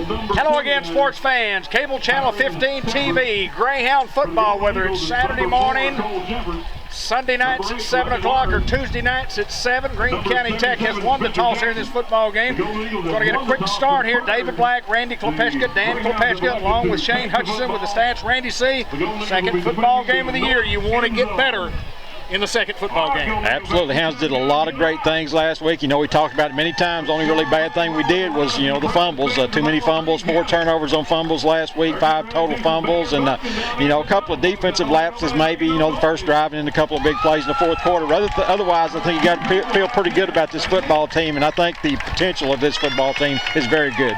Hello again, sports fans. Cable Channel 15 TV, Greyhound football, whether it's Saturday morning, Sunday nights at 7 o'clock, or Tuesday nights at 7. Greene County Tech has won the toss here in this football game. We're going to get a quick start here. David Black, Randy Klepechka, Dan Klepechka, along with Shane Hutchison with the stats. Randy C., second football game of the year. You want to get better in the second football game. Absolutely. Hounds did a lot of great things last week. You know, we talked about it many times. The only really bad thing we did was, you know, the fumbles. Too many fumbles, 4 turnovers on fumbles last week, 5 total fumbles, and, you know, a couple of defensive lapses maybe, you know, the first drive and a couple of big plays in the fourth quarter. Otherwise, I think you got to feel pretty good about this football team, and I think the potential of this football team is very good.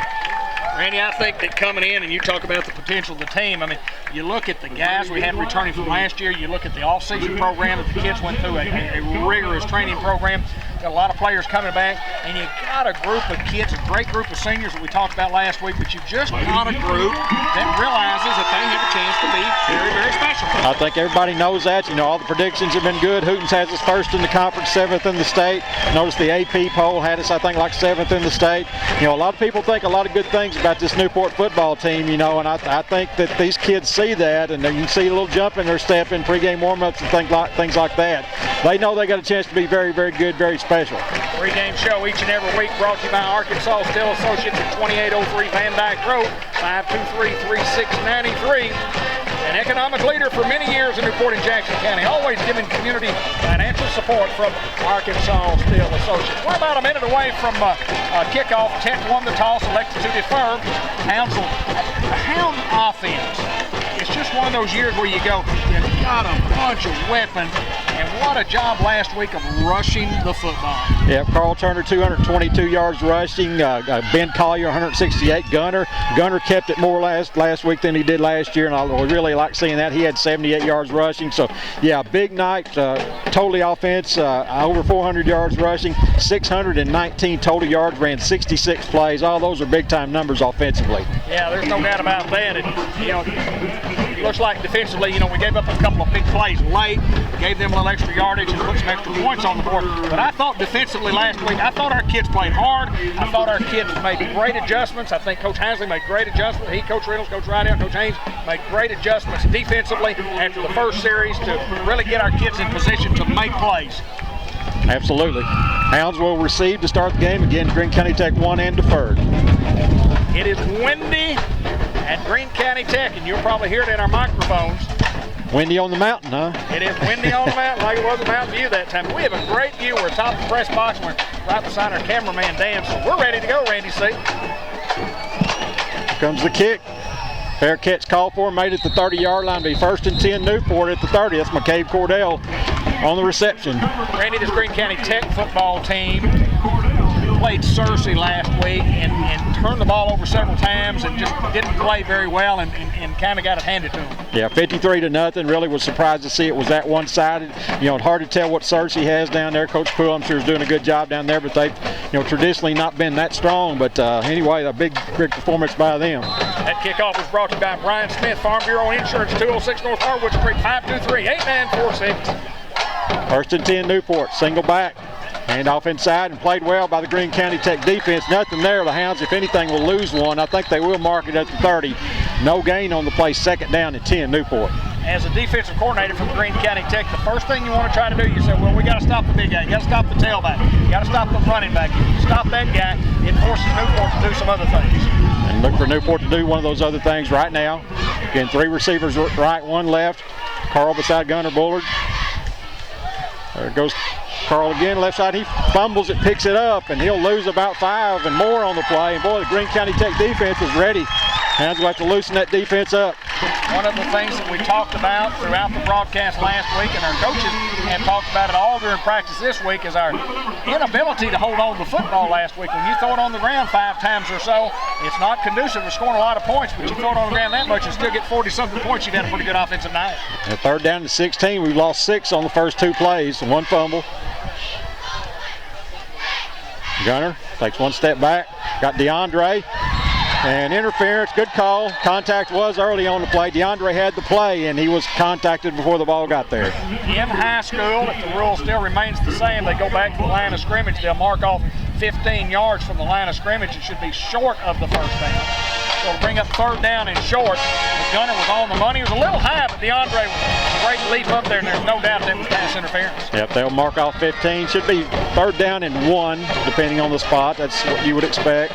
Randy, I think that coming in, and you talk about the potential of the team, I mean, you look at the guys we had returning from last year, you look at the off-season program that the kids went through, a rigorous training program. Got a lot of players coming back, and you got a group of kids, a great group of seniors that we talked about last week, but you've just got a group that realizes that they have a chance to be very, very special. I think everybody knows that. You know, all the predictions have been good. Hootens has us first in the conference, 7th in the state. Notice the AP poll had us, I think, like 7th in the state. You know, a lot of people think a lot of good things about this Newport football team, you know, and I think that these kids see that, and you can see a little jump in their step in pregame warm-ups and things like that. They know they got a chance to be very, very good, very special. Pre-game show each and every week brought to you by Arkansas Steel Associates at 2803 Van Dyke Road, 523-3693. An economic leader for many years in Newport and Jackson County, always giving community financial support from Arkansas Steel Associates. We're about a minute away from kickoff. Tech won the toss, elected to defer. Hound offense. It's just one of those years where you go, you got a bunch of weapons, and what a job last week of rushing the football. Yeah, Carl Turner, 222 yards rushing. Ben Collier, 168. Gunner kept it more last week than he did last year, and I really like seeing that. He had 78 yards rushing. So, yeah, big night, totally offense, over 400 yards rushing, 619 total yards, ran 66 plays. All those are big-time numbers offensively. Yeah, there's no doubt about that. And, you know, it looks like defensively, you know, we gave up a couple of big plays late, gave them a little extra yardage and put some extra points on the board. But I thought defensively last week, I thought our kids played hard. I thought our kids made great adjustments. I think Coach Hansley made great adjustments. He, Coach Reynolds, Coach Rideout, Coach Haynes made great adjustments defensively after the first series to really get our kids in position to make plays. Absolutely. Hounds will receive to start the game. Again, Greene County Tech won and deferred. It is windy at Greene County Tech, and you'll probably hear it in our microphones. Windy on the mountain, huh? It is windy on the mountain like it was at Mountain View that time. We have a great view. We're atop the press box, and we're right beside our cameraman, Dan. So we're ready to go, Randy C. Here comes the kick. Fair catch called for, made it the 30-yard line. Be 1st and 10 Newport at the 30. That's McCabe Cordell on the reception. Randy, this Greene County Tech football team played Searcy last week and turned the ball over several times and just didn't play very well and kind of got it handed to them. Yeah, 53-0. Really was surprised to see it was that one-sided. You know, it's hard to tell what Searcy has down there. Coach Poole, I'm sure, is doing a good job down there, but they've, you know, traditionally not been that strong. But anyway, a big performance by them. That kickoff was brought to you by Brian Smith, Farm Bureau Insurance, 206 North Harwood Street, 523-8946. 1st and 10 Newport, single back. Hand off inside and played well by the Greene County Tech defense. Nothing there. The Hounds, if anything, will lose one. I think they will mark it at the 30. No gain on the play. 2nd down and 10 Newport. As a defensive coordinator for Greene County Tech, the first thing you want to try to do, you say, well, we got to stop the big guy. You got to stop the tailback. You got to stop the running back. If you stop that guy, it forces Newport to do some other things. And look for Newport to do one of those other things right now. Again, 3 receivers right, 1 left. Carl beside Gunner Bullard. There goes Carl again, left side. He fumbles it, picks it up, and he'll lose about 5 and more on the play. And boy, the Greene County Tech defense is ready. Hounds will have to loosen that defense up. One of the things that we talked about throughout the broadcast last week, and our coaches have talked about it all during practice this week, is our inability to hold on to the football last week. When you throw it on the ground 5 times or so, it's not conducive to scoring a lot of points, but you throw it on the ground that much and still get 40-something points, you've had a pretty good offensive night. And 3rd down to 16. We've lost 6 on the first 2 plays, 1 fumble. Gunner takes 1 step back, got DeAndre, and interference, good call. Contact was early on the play. DeAndre had the play, and he was contacted before the ball got there. In high school, if the rule still remains the same, they go back to the line of scrimmage, they'll mark off 15 yards from the line of scrimmage. It should be short of the first down. So to bring up third down and short, the gunner was on the money. It was a little high, but DeAndre was a great leap up there, and there's no doubt that was pass interference. Yep, they'll mark off 15. Should be third down and 1, depending on the spot. That's what you would expect.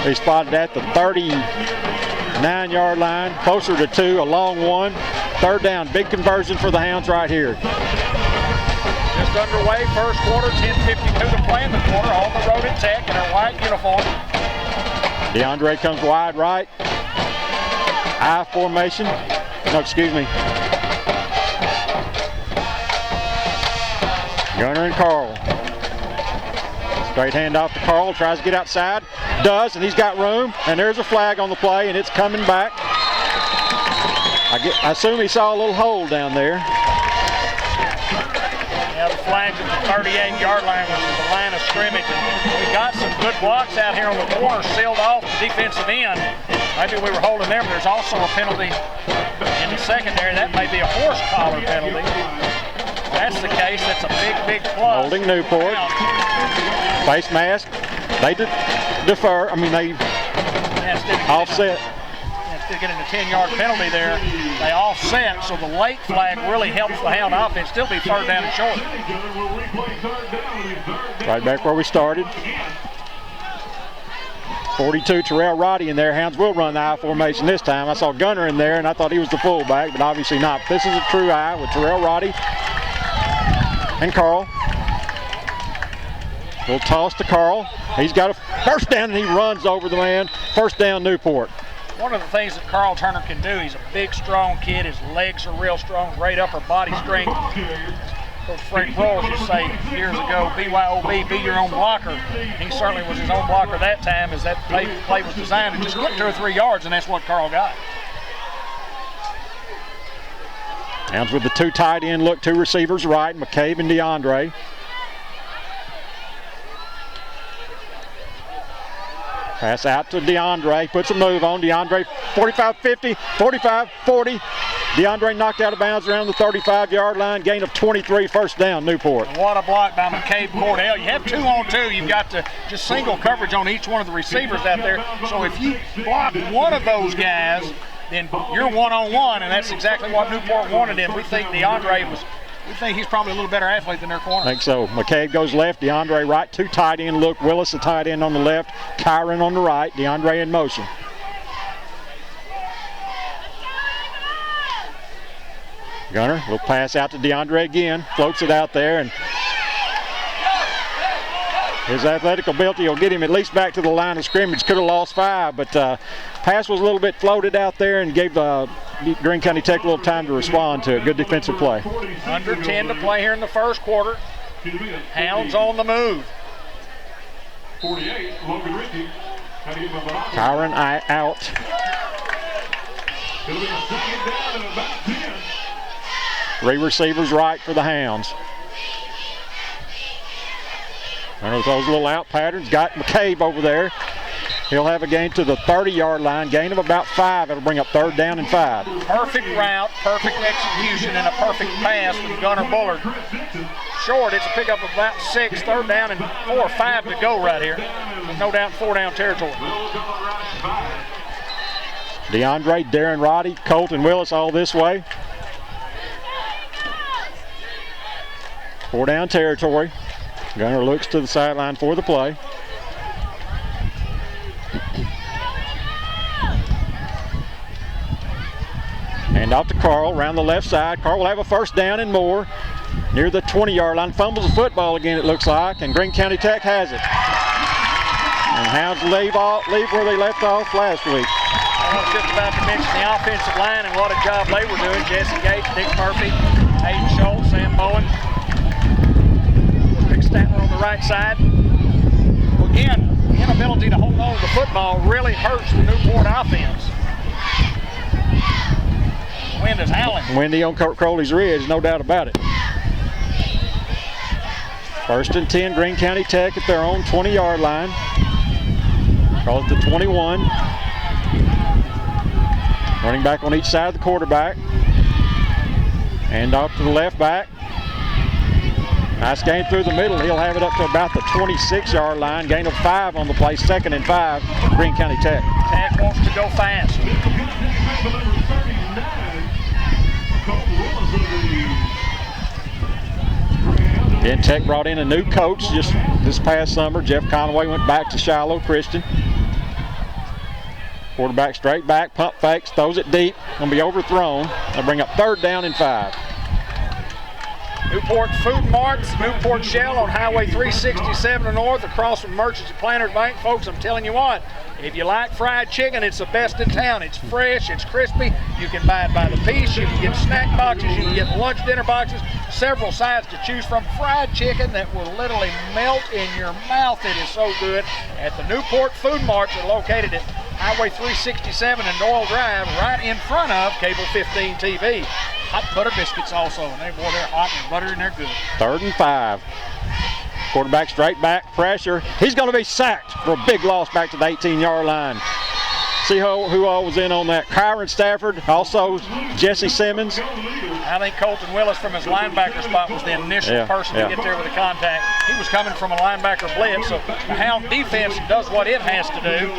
They spotted at the 39-yard line, closer to 2, a long one. Third down, big conversion for the Hounds right here. Just underway, first quarter, 10:52 to play in the quarter, on the road at Tech in our white uniform. DeAndre comes wide right. I formation. No, excuse me. Gunner and Carl. Straight hand off to Carl, tries to get outside. Does, and he's got room. And there's a flag on the play, and it's coming back. I assume he saw a little hole down there. Yeah, the flag's at the 38-yard line, which is the line of scrimmage. And we got some good blocks out here on the corner, sealed off the defensive end. Maybe we were holding there, but there's also a penalty in the secondary. That may be a horse collar penalty. If that's the case, that's a big, big plus. Holding Newport. Face mask. They defer. I mean, they offset. Instead of getting a 10-yard penalty there, they offset, so the late flag really helps the Hound offense still be third down and short. Right back where we started. 42, Terrell Roddy in there. Hounds will run the I formation this time. I saw Gunner in there, and I thought he was the fullback, but obviously not. This is a true I with Terrell Roddy and Carl. Little toss to Carl. He's got a first down, and he runs over the man. First down, Newport. One of the things that Carl Turner can do, he's a big, strong kid. His legs are real strong, great upper body strength. Coach Frank Rolls used to say years ago, BYOB, be your own blocker. He certainly was his own blocker that time, as that play was designed to just get 2 or 3 yards, and that's what Carl got. Hounds with the 2 tight end look, 2 receivers right, McCabe and DeAndre. Pass out to DeAndre, puts a move on. DeAndre 45-50, 45-40. DeAndre knocked out of bounds around the 35-yard line, gain of 23, first down, Newport. And what a block by McCabe Cordell. You have 2 on 2. You've got to just single coverage on each one of the receivers out there. So if you block one of those guys, then you're one-on-one, and that's exactly what Newport wanted him. We think he's probably a little better athlete than their corner. I think so. McCabe goes left, DeAndre right, 2 tight end look. Willis, the tight end on the left, Kyron on the right, DeAndre in motion. Gunner will pass out to DeAndre again, floats it out there, and his athletic ability will get him at least back to the line of scrimmage. Could have lost 5, but pass was a little bit floated out there and gave Greene County Tech a little time to respond to it. Good defensive play. Under 10 to play here in the first quarter. Hounds on the move. 48, Logan Ricky. Kyron out. It'll be a second down and about 10. 3 receivers right for the Hounds. Those little out patterns. Got McCabe over there. He'll have a gain to the 30-yard line, gain of about 5. It'll bring up third down and 5. Perfect route, perfect execution, and a perfect pass from Gunner Bullard. Short, it's a pickup of about 6, third down and 4 or 5 to go right here. There's no doubt 4-down territory. DeAndre, Darren Roddy, Colton Willis all this way. 4-down territory. Gunner looks to the sideline for the play. Hand off to Carl, around the left side. Carl will have a first down and more. Near the 20-yard line. Fumbles the football again, it looks like, and Greene County Tech has it. And Hounds leave where they left off last week. I was just about to mention the offensive line and what a job they were doing. Jesse Gates, Dick Murphy, Hayden Schultz, Sam Bowen. Rick Statler on the right side. Well, again, inability to hold on to the football really hurts the Newport offense. Wind is howling. Windy on Crowley's Ridge, no doubt about it. First and 10, Greene County Tech at their own 20-yard line. Call it the 21. Running back on each side of the quarterback. Hand off to the left back. Nice game through the middle. He'll have it up to about the 26-yard line. Gain of 5 on the play. 2nd and 5, Greene County Tech. Tech wants to go fast. Then Tech brought in a new coach just this past summer. Jeff Conway went back to Shiloh Christian. Quarterback straight back, pump fakes, throws it deep. Going to be overthrown. They'll bring up 3rd down and 5. Newport Food Marts, Newport Shell on Highway 367 north across from Merchants and Planters Bank. Folks, I'm telling you what, if you like fried chicken, it's the best in town. It's fresh, it's crispy. You can buy it by the piece. You can get snack boxes, you can get lunch, dinner boxes, several sides to choose from. Fried chicken that will literally melt in your mouth. It is so good. At the Newport Food Marts are located at Highway 367 and Doyle Drive, right in front of Cable 15 TV. Hot butter biscuits also, and they're hot and buttery and they're good. 3rd and 5. Quarterback straight back, pressure. He's going to be sacked for a big loss back to the 18-yard line. See who all was in on that? Kyron Stafford, also Jesse Simmons. I think Colton Willis from his linebacker spot was the initial person to get there with the contact. He was coming from a linebacker blitz, so the Hound defense does what it has to do.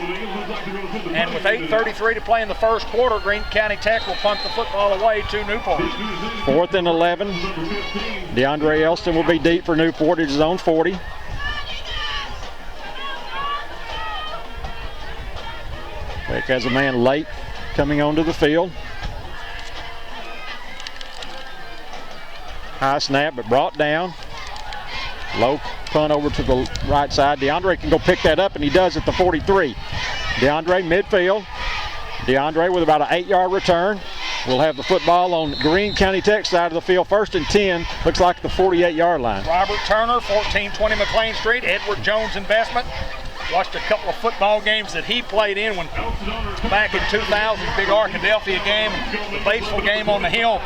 And with 8:33 to play in the first quarter, Greene County Tech will punt the football away to Newport. 4th and 11. DeAndre Elston will be deep for Newport at his own 40. Tech has a man late coming onto the field. High snap, but brought down. Low punt over to the right side. DeAndre can go pick that up, and he does at the 43. DeAndre midfield. DeAndre with about an 8-yard return. We'll have the football on Greene County Tech side of the field. 1st and 10. Looks like the 48-yard line. Robert Turner, 1420 McLean Street. Edward Jones Investment. Watched a couple of football games that he played in when back in 2000, big Arkadelphia game, the Batesville game on the hill.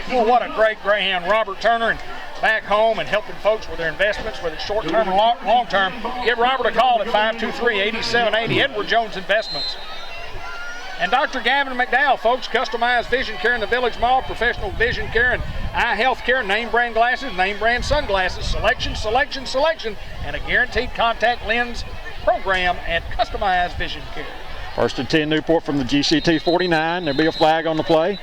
Well, what a great Greyhound, Robert Turner, and back home and helping folks with their investments, whether it's short-term or long-term. Give Robert a call at 523-8780, Edward Jones Investments. And Dr. Gavin McDowell, folks, customized vision care in the Village Mall, professional vision care and eye health care, name brand glasses, name brand sunglasses, selection, and a guaranteed contact lens program and customized vision care. 1st and 10 Newport from the GCT 49. There'll be a flag on the play.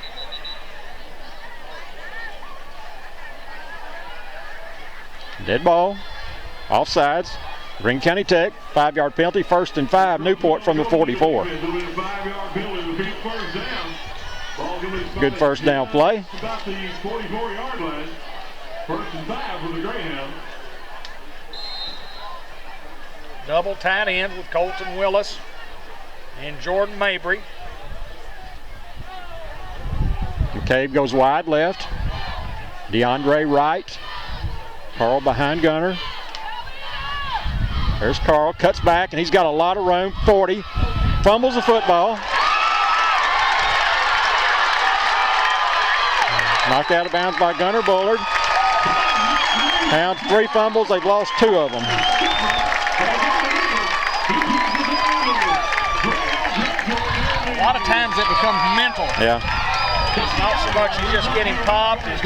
Dead ball, offsides. Greene County Tech, 5-yard penalty, 1st and 5, Newport from the 44. Good 1st down play. About the 44-yard line. 1st and 5 for the Greyhound. Double tight end with Colton Willis and Jordan Mabry. McCabe goes wide left. DeAndre right. Carl behind Gunner. There's Carl, cuts back, and he's got a lot of room. 40, fumbles the football. Knocked out of bounds by Gunner Bullard. Hounds 3 fumbles, they've lost 2 of them. A lot of times it becomes mental. Yeah. It's not so much you just getting popped, it's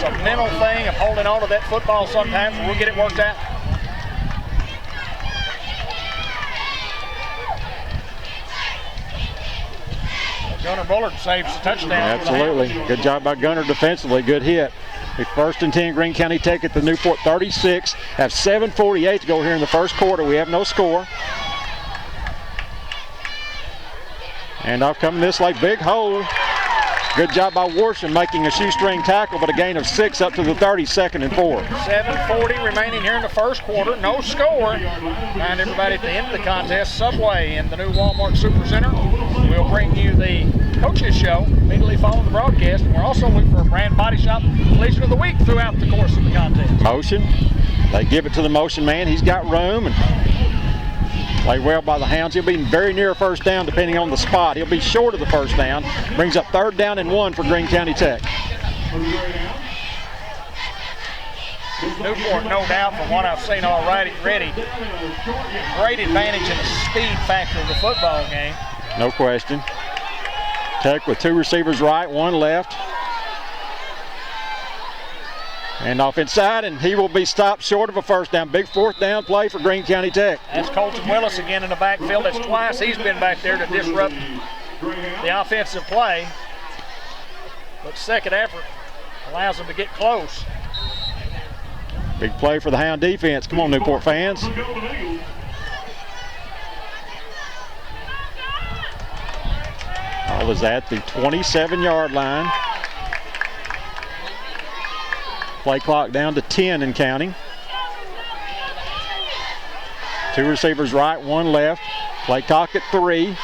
a mental thing of holding on to that football sometimes, and we'll get it worked out. Gunner Bullard saves the touchdown. Absolutely. Good job by Gunner defensively. Good hit. 1st and 10, Greene County Tech at the Newport 36. Have 7:48 to go here in the first quarter. We have no score. And off coming this way, big hole. Good job by Worsham making a shoestring tackle, but a gain of 6 up to the 30, 2nd and 4. 7:40 remaining here in the first quarter. No score. Remind everybody at the end of the contest, Subway in the new Walmart Supercenter will bring you the Coaches Show immediately following the broadcast. And we're also looking for a brand body shop collision of the week throughout the course of the contest. Motion. They give it to the motion man. He's got room. And played well by the Hounds. He'll be very near a 1st down depending on the spot. He'll be short of the 1st down. Brings up 3rd down and 1 for Greene County Tech. Newport, no doubt, from what I've seen already, great advantage in the speed factor of the football game. No question. Tech with 2 receivers right, 1 left. And off inside, and he will be stopped short of a first down. Big fourth down play for Greene County Tech. That's Colton Willis again in the backfield. That's twice he's been back there to disrupt the offensive play. But second effort allows them to get close. Big play for the Hound defense. Come on, Newport fans. Ball is at the 27-yard line. Play clock down to 10 and counting. 2 receivers right, 1 left. Play clock at 3.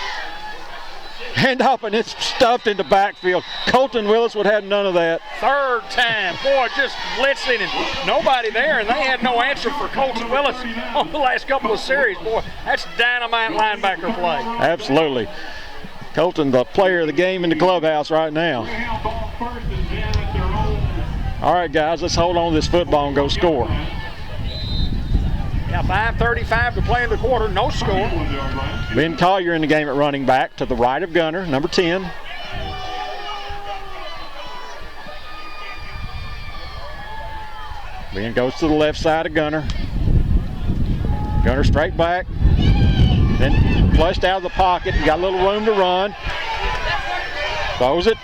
Hand up, and it's stuffed into backfield. Colton Willis would have none of that. Third time. Boy, just blitzing and nobody there, and they had no answer for Colton Willis on the last couple of series. Boy, that's dynamite linebacker play. Absolutely. Colton, the player of the game in the clubhouse right now. All right, guys, let's hold on to this football and go score. Yeah, 5:35 to play in the quarter, no score. Ben Collier in the game at running back to the right of Gunner, number 10. Ben goes to the left side of Gunner. Gunner straight back. Then flushed out of the pocket. Got a little room to run. Throws it.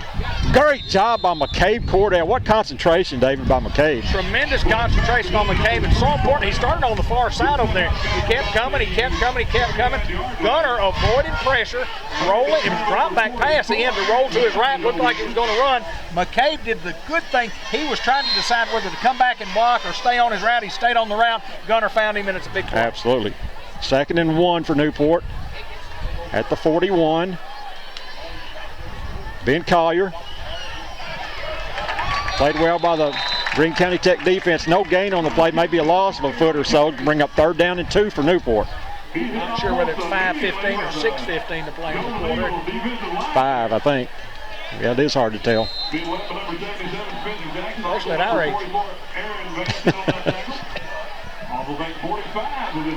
Great job by McCabe Cordell. What concentration, David, by McCabe. Tremendous concentration on McCabe. It's so important. He started on the far side over there. He kept coming, he kept coming, he kept coming. Gunner avoided pressure, rolling. It was drop back pass. He had to roll to his right. Looked like he was going to run. McCabe did the good thing. He was trying to decide whether to come back and block or stay on his route. He stayed on the route. Gunner found him, and it's a big play. Absolutely. 2nd and 1 for Newport at the 41. Ben Collier. Played well by the Greene County Tech defense. No gain on the play, maybe a loss of a foot or so to bring up 3rd down and 2 for Newport. Not sure whether it's 5:15 or 6:15 to play in the quarter. 5, I think. Yeah, it is hard to tell. Especially at our age.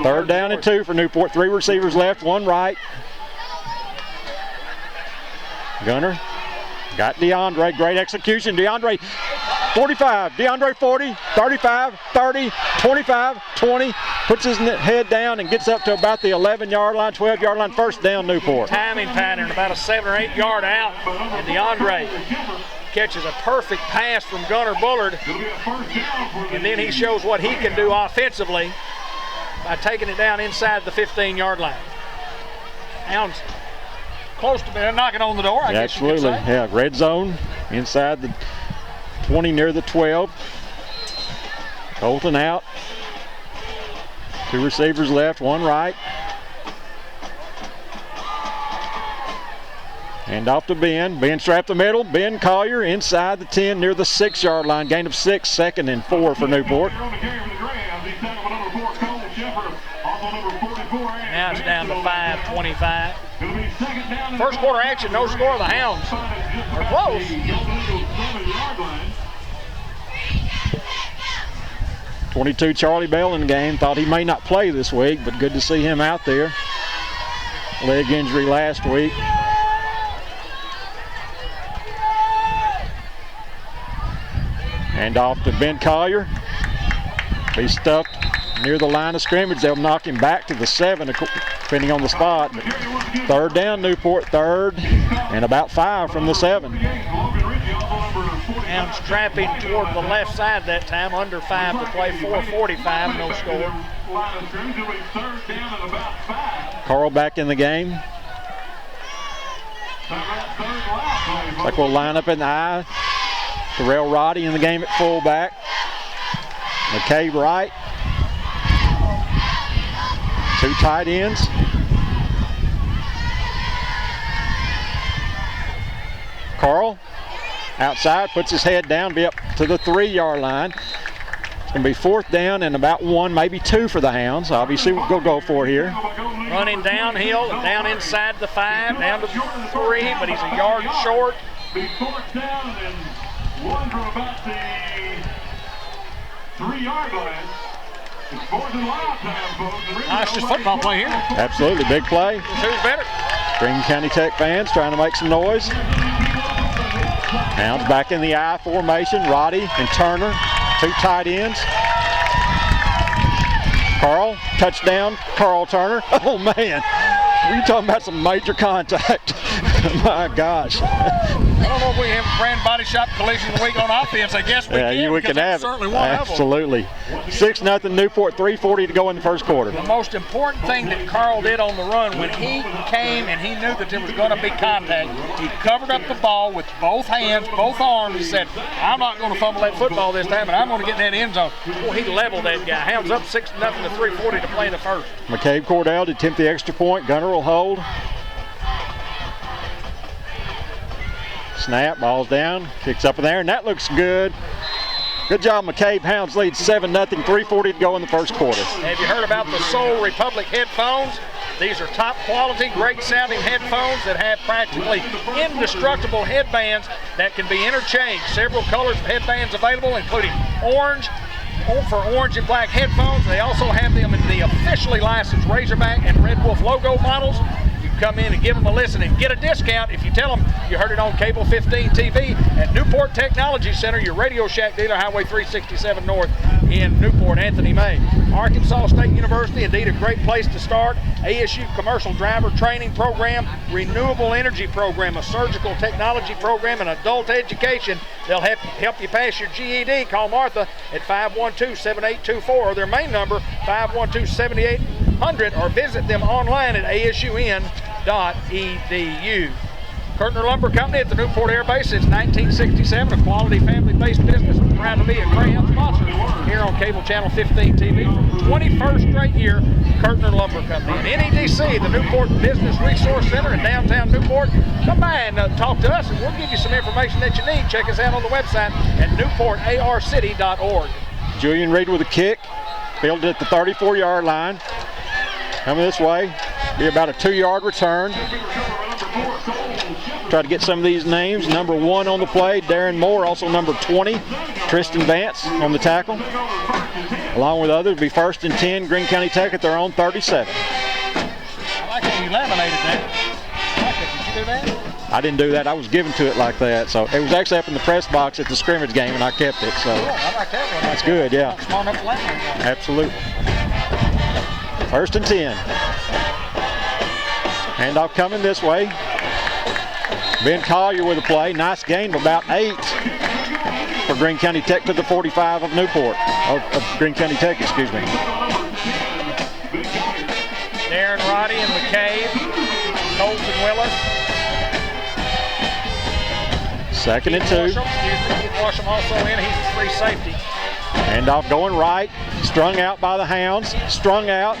3rd down and 2 for Newport. 3 receivers left, 1 right. Gunner got DeAndre. Great execution. DeAndre 45, DeAndre 40, 35, 30, 25, 20. Puts his head down and gets up to about the 11-yard line, 12-yard line. First down, Newport. Timing pattern about a 7 or 8 yard out. And DeAndre catches a perfect pass from Gunner Bullard. And then he shows what he can do offensively by taking it down inside the 15-yard line. Hounds close to knocking on the door, I guess you could Absolutely, say. yeah. Red zone inside the 20 near the 12. Colton out. 2 receivers left, 1 right. Hand off to Ben. Ben strapped the middle. Ben Collier inside the 10 near the 6-yard line. Gain of 6, 2nd and 4 for Newport. Now it's down to 5:25. First quarter action, no score. The Hounds are close. 22 Charlie Bell in the game. Thought he may not play this week, but good to see him out there. Leg injury last week. Hand off to Ben Collier. Be stuffed near the line of scrimmage. They'll knock him back to the 7, depending on the spot. But 3rd down, Newport, 3rd, and about 5 from the 7. Hounds trapping toward the left side that time, under 5 to play, 4:45, no score. Carl back in the game. Looks like we'll line up in the I. Terrell Roddy in the game at fullback. McCabe right. 2 tight ends. Carl outside, puts his head down, be up to the 3-yard line. It's going to be 4th down and about 1, maybe 2 for the Hounds. Obviously, we'll go for it here. Running downhill, down inside the 5, down to 3, but he's a yard short. 4th down and 1 from about the 3-yard line. It's 4th and wild time, folks. Nice just football play here. Absolutely, big play. Who's better? Greene County Tech fans trying to make some noise. Hounds back in the I formation. Roddy and Turner. 2 tight ends. Carl, touchdown, Carl Turner. Oh man, we're talking about some major contact. My gosh. I don't know if we have a brand body shop collision of the week on offense. I guess we can. We can have certainly it. One Absolutely. 6-0 Newport, 3:40 to go in the first quarter. The most important thing that Carl did on the run when he came and he knew that there was going to be contact, he covered up the ball with both hands, both arms. He said, I'm not going to fumble that football this time, and I'm going to get in that end zone. Boy, he leveled that guy. Hounds up 6-0 to 3:40 to play the first. McCabe Cordell to attempt the extra point. Gunner will hold. Snap, ball's down, kicks up in there, and that looks good. Good job, McCabe. Hounds lead 7-0, 3:40 to go in the first quarter. Have you heard about the Soul Republic headphones? These are top quality, great sounding headphones that have practically indestructible headbands that can be interchanged. Several colors of headbands available, including orange, for orange and black headphones. They also have them in the officially licensed Razorback and Red Wolf logo models. You can come in and give them a listen and get a discount if you tell them you heard it on Cable 15 TV at Newport Technology Center, your Radio Shack dealer, Highway 367 North in Newport. Anthony May. Arkansas State University, indeed a great place to start. ASU Commercial Driver Training Program, Renewable Energy Program, a surgical technology program, and adult education. They'll help you pass your GED. Call Martha at 512-7824 or their main number, 512-7800, or visit them online at asun.edu. Kirtner Lumber Company at the Newport Air Base since 1967, a quality family-based business. We're proud to be a Greyhound sponsor here on Cable Channel 15 TV for the 21st straight year. Kirtner Lumber Company. And NEDC, the Newport Business Resource Center in downtown Newport. Come by and talk to us, and we'll give you some information that you need. Check us out on the website at newportarcity.org. Julian Reed with a kick, fielded at the 34-yard line. Coming this way, be about a 2-yard return. Try to get some of these names. Number 1 on the play, Darren Moore. Also number 20, Tristan Vance on the tackle. Along with others, be 1st and 10, Greene County Tech at their own 37. I like how you laminated that. I like it. Did you do that? I didn't do that. I was given to it like that. So it was actually up in the press box at the scrimmage game, and I kept it. So cool. I like that one. That's good, yeah. Smart enough to laminate one. Absolutely. 1st and 10. Handoff coming this way. Ben Collier with a play. Nice gain of about 8 for Greene County Tech to the 45 of Newport. Of Greene County Tech, excuse me. Darren Roddy and McCabe. Colton Willis. 2nd and 2. Keith Washam also in. He's a free safety. Handoff going right. Strung out by the Hounds. Strung out.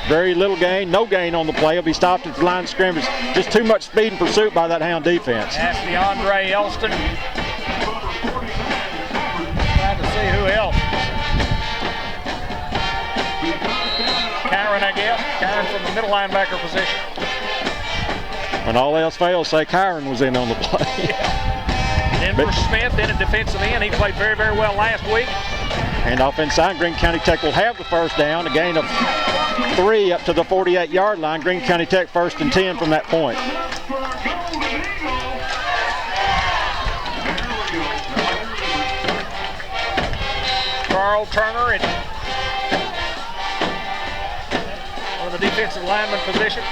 Very little gain, no gain on the play. He'll be stopped at the line of scrimmage. Just too much speed and pursuit by that Hound defense. That's DeAndre Elston. Trying to see who else. Kyron, I guess. Kyron from the middle linebacker position. When all else fails, say Kyron was in on the play. Denver Smith in at defensive end. He played very, very well last week. Handoff inside. Greene County Tech will have the first down. A gain of 3 up to the 48-yard line. Greene County Tech 1st and 10 from that point. Carl Turner in one of the defensive lineman position.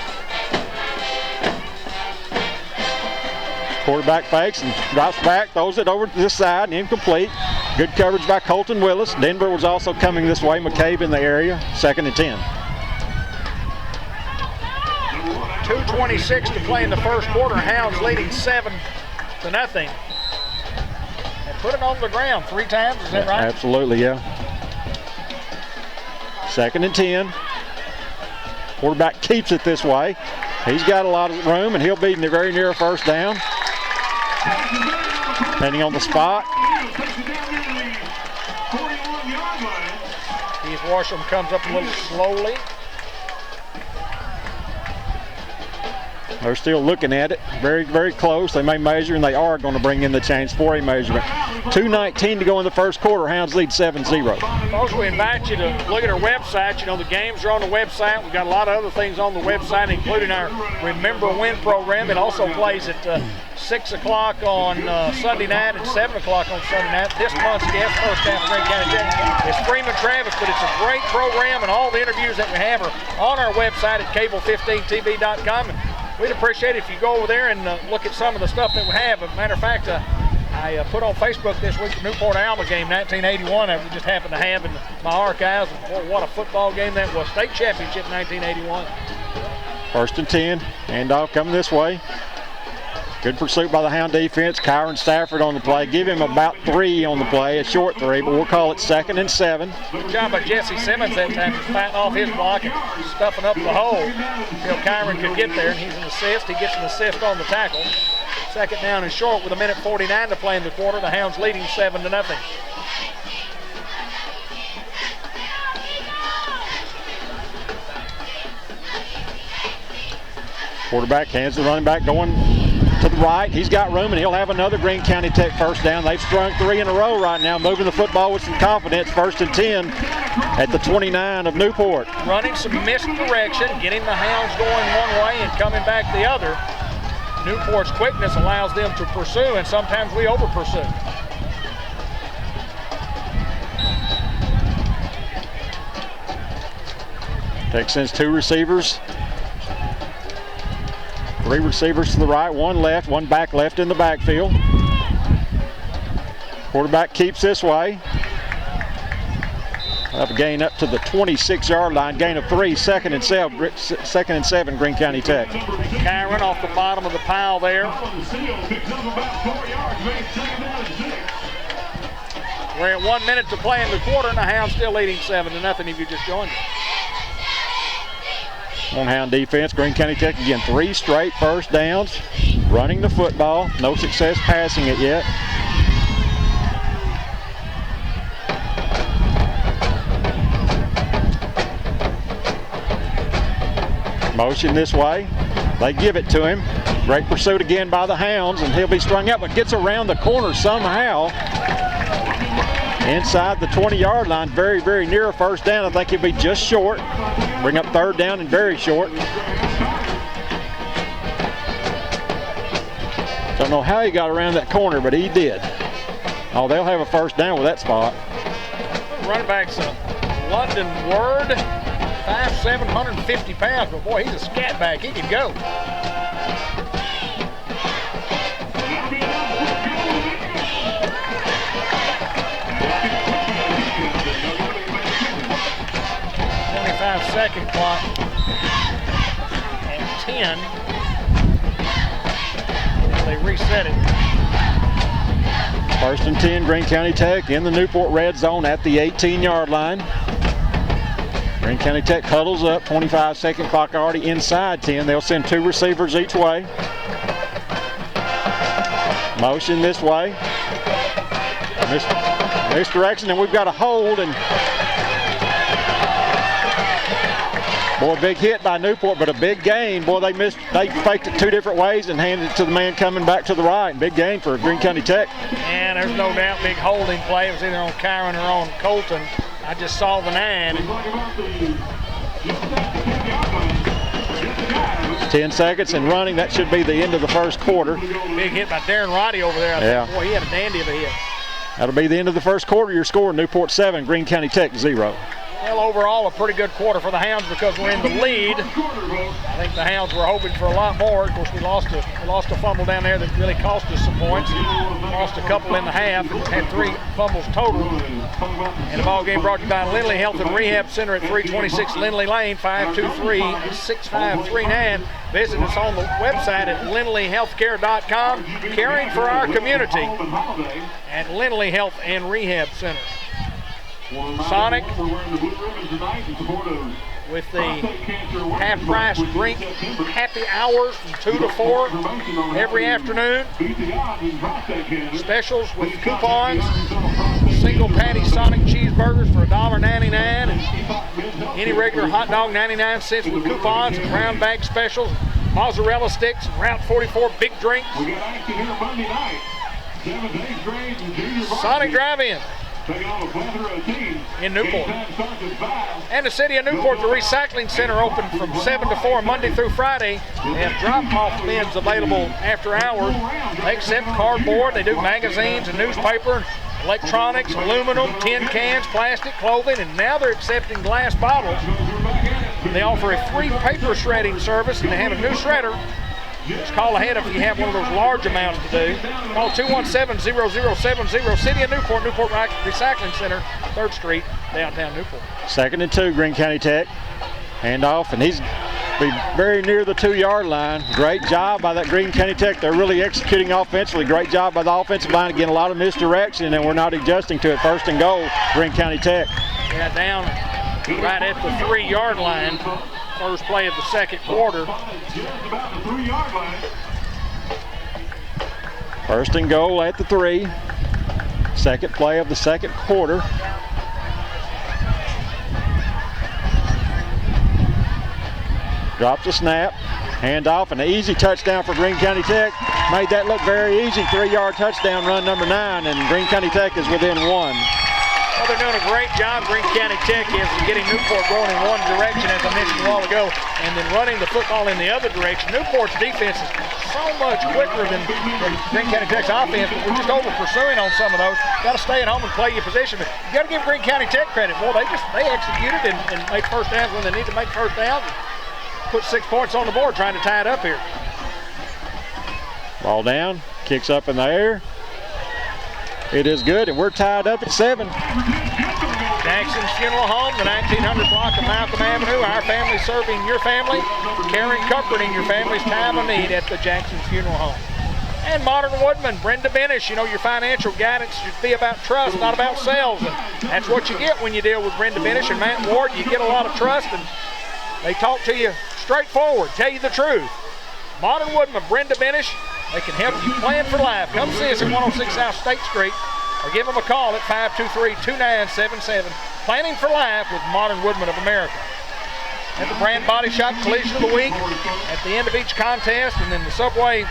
Quarterback fakes and drops back, throws it over to this side, incomplete. Good coverage by Colton Willis. Denver was also coming this way. McCabe in the area, 2nd and 10. 2:26 to play in the first quarter. Hounds leading 7-0. They put it on the ground 3 times, is that right? Absolutely, yeah. 2nd and 10. Quarterback keeps it this way. He's got a lot of room, and he'll be very near a first down. Depending on the spot. Keith Washam comes up a little slowly. They're still looking at it. Very, very close. They may measure, and they are going to bring in the chains for a measurement. 2:19 to go in the first quarter. Hounds lead 7-0. Folks, we invite you to look at our website. You know, the games are on the website. We've got a lot of other things on the website, including our Remember Win program. It also plays at 6 o'clock on Sunday night and 7 o'clock on Sunday night. This month's guest, first half of Greene County Tech, is Freeman Travis, but it's a great program, and all the interviews that we have are on our website at cable15tv.com. We'd appreciate it if you go over there and look at some of the stuff that we have. As a matter of fact, I put on Facebook this week the Newport Alma game, 1981, that we just happened to have in my archives. And boy, what a football game that was. State championship 1981. 1st and 10. Handoff coming this way. Good pursuit by the Hound defense. Kyron Stafford on the play. Give him about 3 on the play, a short 3, but we'll call it 2nd and 7. Good job by Jesse Simmons that time, fighting off his block and stuffing up the hole until Kyron could get there, and he's an assist. He gets an assist on the tackle. 2nd down and short with 1:49 to play in the quarter. The Hounds leading 7-0. Quarterback hands the running back going to the right. He's got room, and he'll have another Greene County Tech first down. They've strung 3 in a row right now, moving the football with some confidence. 1st and 10 at the 29 of Newport. Running some misdirection, getting the Hounds going one way and coming back the other. Newport's quickness allows them to pursue, and sometimes we over-pursue. Tech sends 2 receivers. 3 receivers to the right, 1 left, 1 back left in the backfield. Quarterback keeps this way. Have a gain up to the 26-yard line, gain of 3, 2nd and 7, Greene County Tech. Kyron off the bottom of the pile there. We're at 1 minute to play in the quarter, and the Hounds still leading 7-0 if you just joined us. On Hound defense, Greene County Tech again, 3 straight first downs, running the football, no success passing it yet. Motion this way, they give it to him. Great pursuit again by the Hounds, and he'll be strung out, but gets around the corner somehow. Inside the 20-yard line, very, very near a first down. I think he'll be just short. Bring up 3rd down and very short. Don't know how he got around that corner, but he did. Oh, they'll have a first down with that spot. Running back's a London Word, 5'7", 150 pounds, but boy, he's a scat back. He can go. Second clock and 10. They reset it. 1st and 10, Greene County Tech in the Newport red zone at the 18-yard line. Greene County Tech huddles up, 25-second clock already inside 10. They'll send 2 receivers each way. Motion this way. Misdirection, and we've got a hold, and boy, big hit by Newport, but a big gain. Boy, they faked it 2 different ways and handed it to the man coming back to the right. Big gain for Greene County Tech. And there's no doubt big holding play. It was either on Kyron or on Colton. I just saw the 9. 10 seconds and running. That should be the end of the first quarter. Big hit by Darren Roddy over there. Yeah. Boy, he had a dandy of a hit. That'll be the end of the first quarter. Your score, Newport 7, Greene County Tech 0. Well, overall, a pretty good quarter for the Hounds because we're in the lead. I think the Hounds were hoping for a lot more. Of course, we lost a fumble down there that really cost us some points. Lost a couple in the half and had 3 fumbles total. And the ball game brought to you by Lindley Health and Rehab Center at 326 Lindley Lane, 523-6539. Visit us on the website at lindleyhealthcare.com. Caring for our community at Lindley Health and Rehab Center. Sonic with the half-price drink happy hours from 2 to 4 every afternoon. Specials with coupons. Single patty Sonic cheeseburgers for $1.99 and any regular hot dog 99 cents with coupons and brown bag specials. mozzarella sticks, and Route 44 big drinks. We got action here Monday night. 7th, 8th grade and junior Sonic Drive-In taking on a plethora of teams. in Newport. Game time starts at 5. And the City of Newport, the Recycling Center, open from 7 to 4 Monday through Friday. They have drop-off bins available after hours. They accept cardboard. They do magazines and newspaper, electronics, aluminum, tin cans, plastic, clothing, and now they're accepting glass bottles. They offer a free paper shredding service, and they have a new shredder. Just call ahead if you have one of those large amounts to do. Call 217-0070, City of Newport, Newport Recycling Center, 3rd Street, downtown Newport. 2nd and 2, Greene County Tech. Handoff, and he's be very near the 2-yard line. Great job by that Greene County Tech. They're really executing offensively. Great job by the offensive line. Again, a lot of misdirection, and we're not adjusting to it. 1st and goal, Greene County Tech. Yeah, down right at the 3-yard line. First play of the 2nd quarter. Just about the 3-yard line. 1st and goal at the 3. 2nd play of the 2nd quarter. Drops the snap, handoff, and an easy touchdown for Greene County Tech. Made that look very easy. 3-yard touchdown run number 9, and Greene County Tech is within 1. Well, they're doing a great job, Greene County Tech is, getting Newport going in one direction, as I mentioned a while ago, and then running the football in the other direction. Newport's defense is so much quicker than Greene County Tech's offense, but we're just over-pursuing on some of those. Got to stay at home and play your position. But you got to give Greene County Tech credit. Boy, they executed and made first downs when they need to make first downs. Put 6 points on the board trying to tie it up here. Ball down, kicks up in the air. It is good, and we're tied up at 7. Jackson's Funeral Home, the 1900 block of Malcolm Avenue. Our family serving your family, caring, comforting your family's time of need at the Jackson's Funeral Home. And Modern Woodman, Brenda Benish, you know, your financial guidance should be about trust, not about sales. And that's what you get when you deal with Brenda Benish and Matt Ward. You get a lot of trust, and they talk to you straightforward, tell you the truth. Modern Woodman, Brenda Benish, they can help you plan for life. Come see us at 106 South State Street or give them a call at 523-2977. Planning for life with Modern Woodman of America. At the Brand Body Shop Collision of the Week at the end of each contest, and then the Subway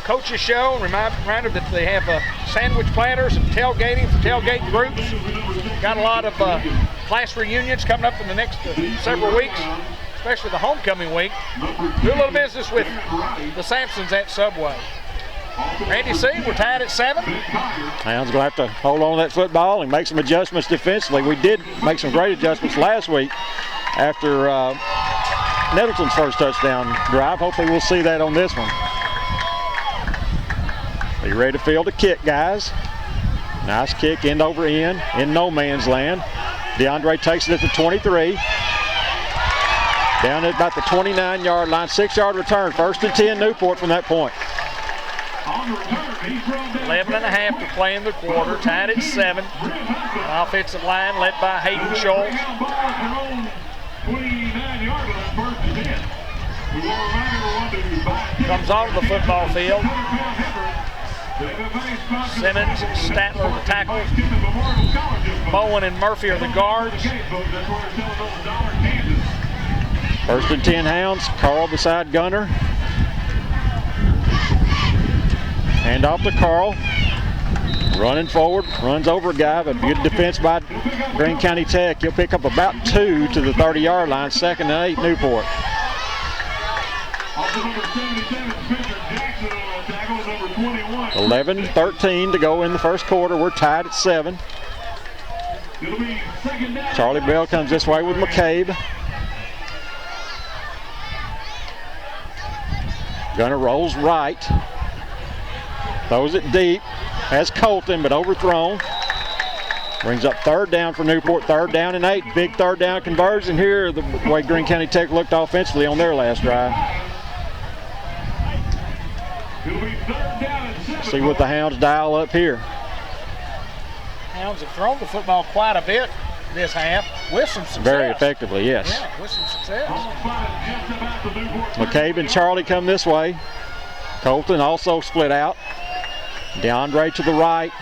Coaches Show. Reminder that they have sandwich platters and tailgating for tailgate groups. Got a lot of class reunions coming up in the next several weeks, especially the homecoming week. Do a little business with the Sampsons at Subway. Randy C., we're tied at 7. Hounds going to have to hold on to that football and make some adjustments defensively. We did make some great adjustments last week after Nettleton's first touchdown drive. Hopefully we'll see that on this one. Are you ready to field a kick, guys? Nice kick, end over end, in no man's land. DeAndre takes it at the 23. Down at about the 29-yard line, 6-yard return. 1st and 10, Newport from that point. 11 and a half to play in the quarter, tied at 7. An offensive line led by Hayden Schultz. Comes onto the football field. Simmons, Statler the tackles. Bowen and Murphy are the guards. 1st and 10 Hounds, Carl beside Gunner. Hand off to Carl. Running forward, runs over a guy, but good defense by Greene County Tech. He'll pick up about 2 to the 30-yard line. 2nd and 8, Newport. 11-13 to go in the first quarter. We're tied at 7. Charlie Bell comes this way with McCabe. Gunner rolls right. Throws it deep. Has Colton, but overthrown. Brings up 3rd down for Newport. 3rd down and 8. Big 3rd down conversion here. The way Greene County Tech looked offensively on their last drive. See what the Hounds dial up here. Hounds have thrown the football quite a bit this half with some success. Very effectively, yes. Yeah, with some success. McCabe and Charlie come this way. Colton also split out. DeAndre to the right.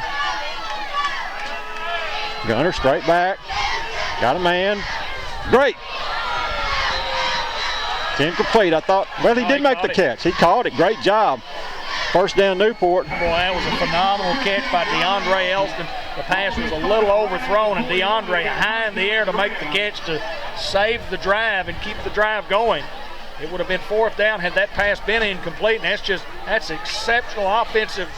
Gunner straight back. Got a man. Great. It's incomplete. I thought, well, he did make the catch. He caught it. Great job. First down, Newport. Boy, that was a phenomenal catch by DeAndre Elston. The pass was a little overthrown, and DeAndre high in the air to make the catch to save the drive and keep the drive going. It would have been 4th down had that pass been incomplete, and that's exceptional offensive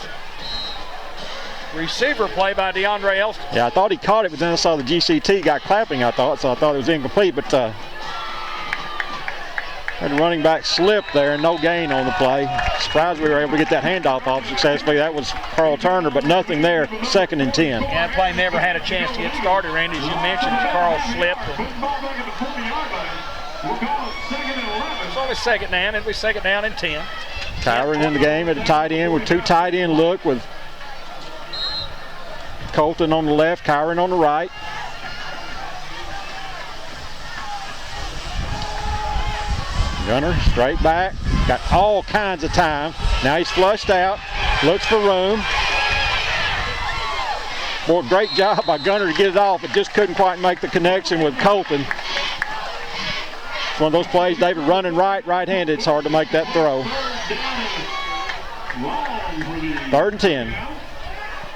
receiver play by DeAndre Elston. Yeah, I thought he caught it, but then I saw the GCT guy clapping, I thought, so I thought it was incomplete, but had the running back slip there and no gain on the play. Surprised we were able to get that handoff off successfully. That was Carl Turner, but nothing there. 2nd and 10. Yeah, that play never had a chance to get started, Randy. As you mentioned, Carl slipped. It's only 2nd down. It'll be 2nd down and 10. Kyron in the game at a tight end with 2 tight end look with Colton on the left, Kyron on the right. Gunner straight back, got all kinds of time. Now he's flushed out, looks for room. Boy, great job by Gunner to get it off, but just couldn't quite make the connection with Colton. It's one of those plays, David, running right-handed, it's hard to make that throw. 3rd and 10,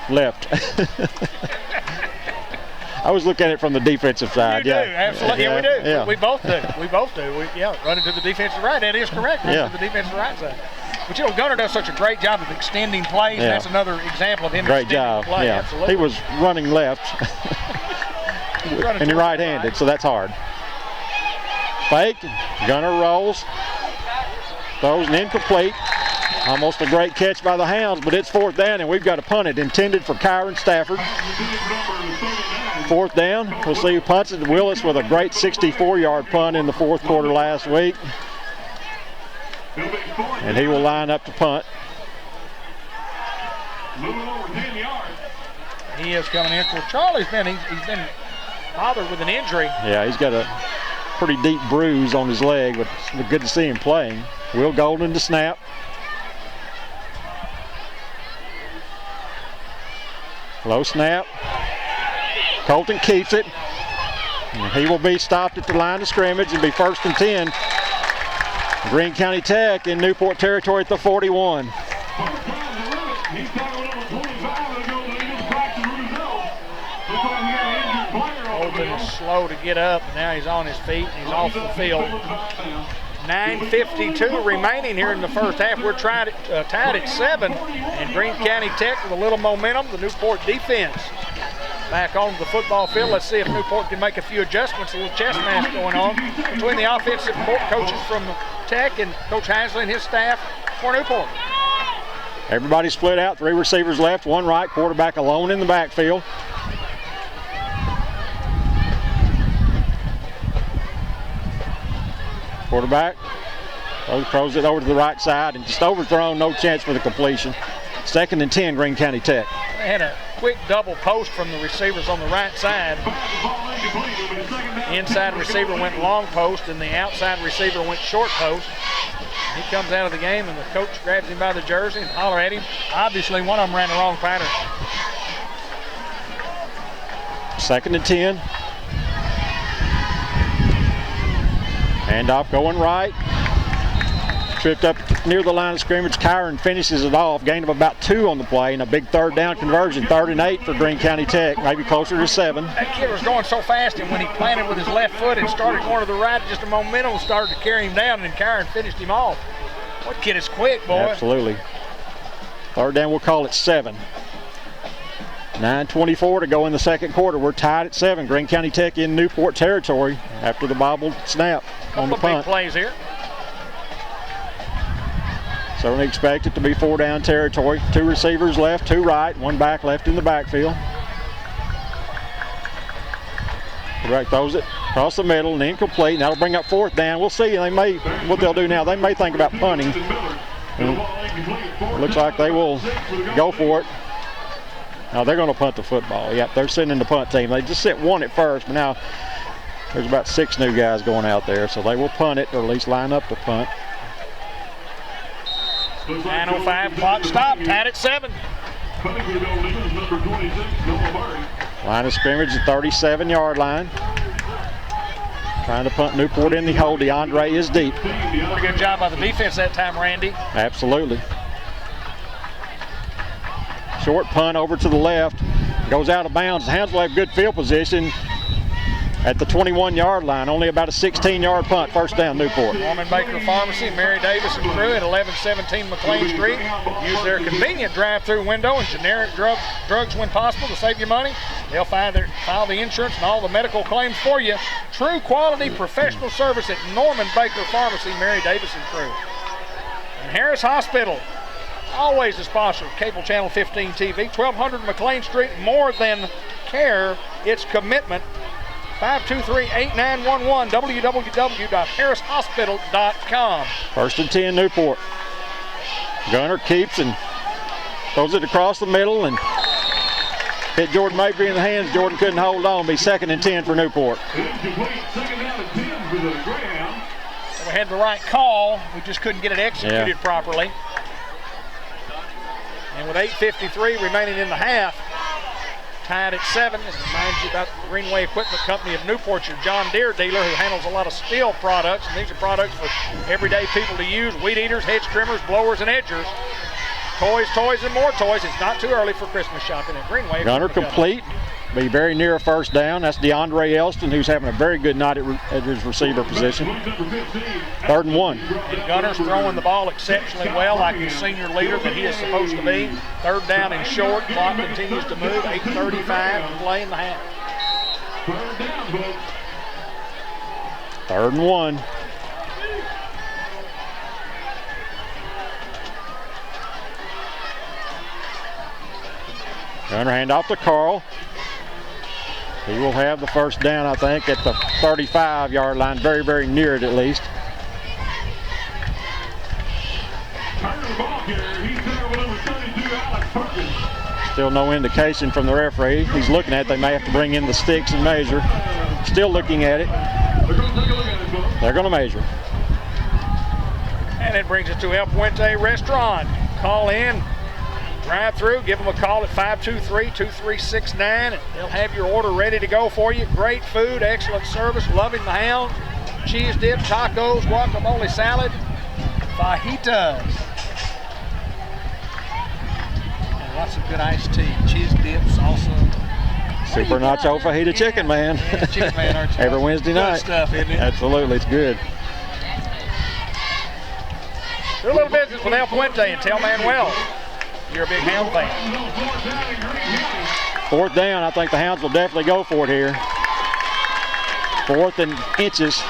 left. I was looking at it from the defensive side. You do, absolutely. Yeah, we do. Yeah. We both do. We both do. Running to the defensive right. That is correct. Running to the defensive right side. But you know, Gunner does such a great job of extending plays. Yeah. That's another example of him Great extending job. play. Yeah. Absolutely. He was running left and running right-handed, so that's hard. Fake. Gunner rolls. Throws an incomplete. Almost a great catch by the Hounds, but it's 4th down, and we've got a punt it intended for Kyron Stafford. 4th down. We'll see who punts it. Willis with a great 64-yard punt in the 4th quarter last week. And he will line up to punt. He is coming in for Charlie's he's been bothered with an injury. Yeah, he's got a pretty deep bruise on his leg, but it's good to see him playing. Will Golden to snap. Low snap. Colton keeps it. And he will be stopped at the line of scrimmage and be 1st and 10. Greene County Tech in Newport territory at the 41. Colton is slow to get up, and now he's on his feet and he's off the field. 9:52 remaining here in the first half. We're tied at 7, and Greene County Tech with a little momentum. The Newport defense back onto the football field. Let's see if Newport can make a few adjustments. A little chess match going on between the offensive coaches from Tech and Coach Hasley and his staff for Newport. Everybody split out. 3 receivers left, 1 right. Quarterback alone in the backfield. Quarterback throws it over to the right side and just overthrown, no chance for the completion. 2nd and 10, Greene County Tech. They had a quick double post from the receivers on the right side. The inside receiver went long post and the outside receiver went short post. He comes out of the game and the coach grabs him by the jersey and holler at him. Obviously one of them ran the wrong pattern. 2nd and 10. Handoff going right. Tripped up near the line of scrimmage. Kyron finishes it off. Gain of about 2 on the play and a big 3rd down conversion. 3rd and 8 for Greene County Tech, maybe closer to 7. That kid was going so fast, and when he planted with his left foot and started going to the right, just a momentum started to carry him down, and Kyron finished him off. What kid is quick, boy. Absolutely. 3rd down, we'll call it 7. 9:24 to go in the 2nd quarter. We're tied at 7. Greene County Tech in Newport territory after the bobbled snap on the punt. Big plays here. Certainly expect it to be 4 down territory. 2 receivers left, 2 right, 1 back left in the backfield. Quarterback throws it across the middle and incomplete. And that'll bring up 4th down. We'll see. What they'll do now, they may think about punting. Looks like they will go for it. Now they're going to punt the football. Yep, they're sending the punt team. They just sent 1 at first, but now there's about 6 new guys going out there, so they will punt it, or at least line up to punt. 9:05, clock stopped, tied at 7. Line of scrimmage, the 37-yard line. Trying to punt Newport in the hole. DeAndre is deep. Pretty good job by the defense that time, Randy. Absolutely. Short punt over to the left. Goes out of bounds. The Hounds will have good field position at the 21-yard line. Only about a 16-yard punt. First down, Newport. Norman Baker Pharmacy, Mary Davis and crew at 1117 McLean Street. Use their convenient drive-through window and generic drugs when possible to save you money. They'll file the insurance and all the medical claims for you. True quality professional service at Norman Baker Pharmacy, Mary Davis and crew. And Harris Hospital, always a sponsor of Cable Channel 15 TV. 1200 McLean Street, more than care, it's commitment. 523-8911, www.harrishospital.com. First and 10, Newport. Gunner keeps and throws it across the middle and hit Jordan Mabry in the hands. Jordan couldn't hold on. Be second and 10 for Newport. Second down and 10 for the Greyhound. We had the right call. We just couldn't get it executed properly. And with 8:53 remaining in the half, tied at 7. This reminds you about the Greenway Equipment Company of Newport, your John Deere dealer who handles a lot of steel products. And these are products for everyday people to use: weed eaters, hedge trimmers, blowers, and edgers. Toys, and more toys. It's not too early for Christmas shopping at Greenway. Gunner complete. Be very near a first down. That's DeAndre Elston, who's having a very good night at his receiver position. 3rd and 1. And Gunner's throwing the ball exceptionally well, like the senior leader that he is supposed to be. 3rd down and short. Clock continues to move. 8:35 to play in the half. 3rd and 1. Gunner hand off to Carl. He will have the first down, I think, at the 35-yard line, very, very near it at least. Still no indication from the referee. He's looking at it. They may have to bring in the sticks and measure. Still looking at it. They're going to measure. And it brings us to El Puente Restaurant. Call in. Drive through, give them a call at 523-2369, and they'll have your order ready to go for you. Great food, excellent service, loving the Hound. Cheese dip, tacos, guacamole salad, fajitas. And lots of good iced tea, cheese dips also. Super nacho fajita chicken, man. Yeah, chicken man, aren't you? Every Wednesday night. Good stuff, isn't it? Absolutely, it's good. Do a little business with El Puente and tell Manuel you're a big Hound fan. 4th down. I think the Hounds will definitely go for it here. 4th and inches.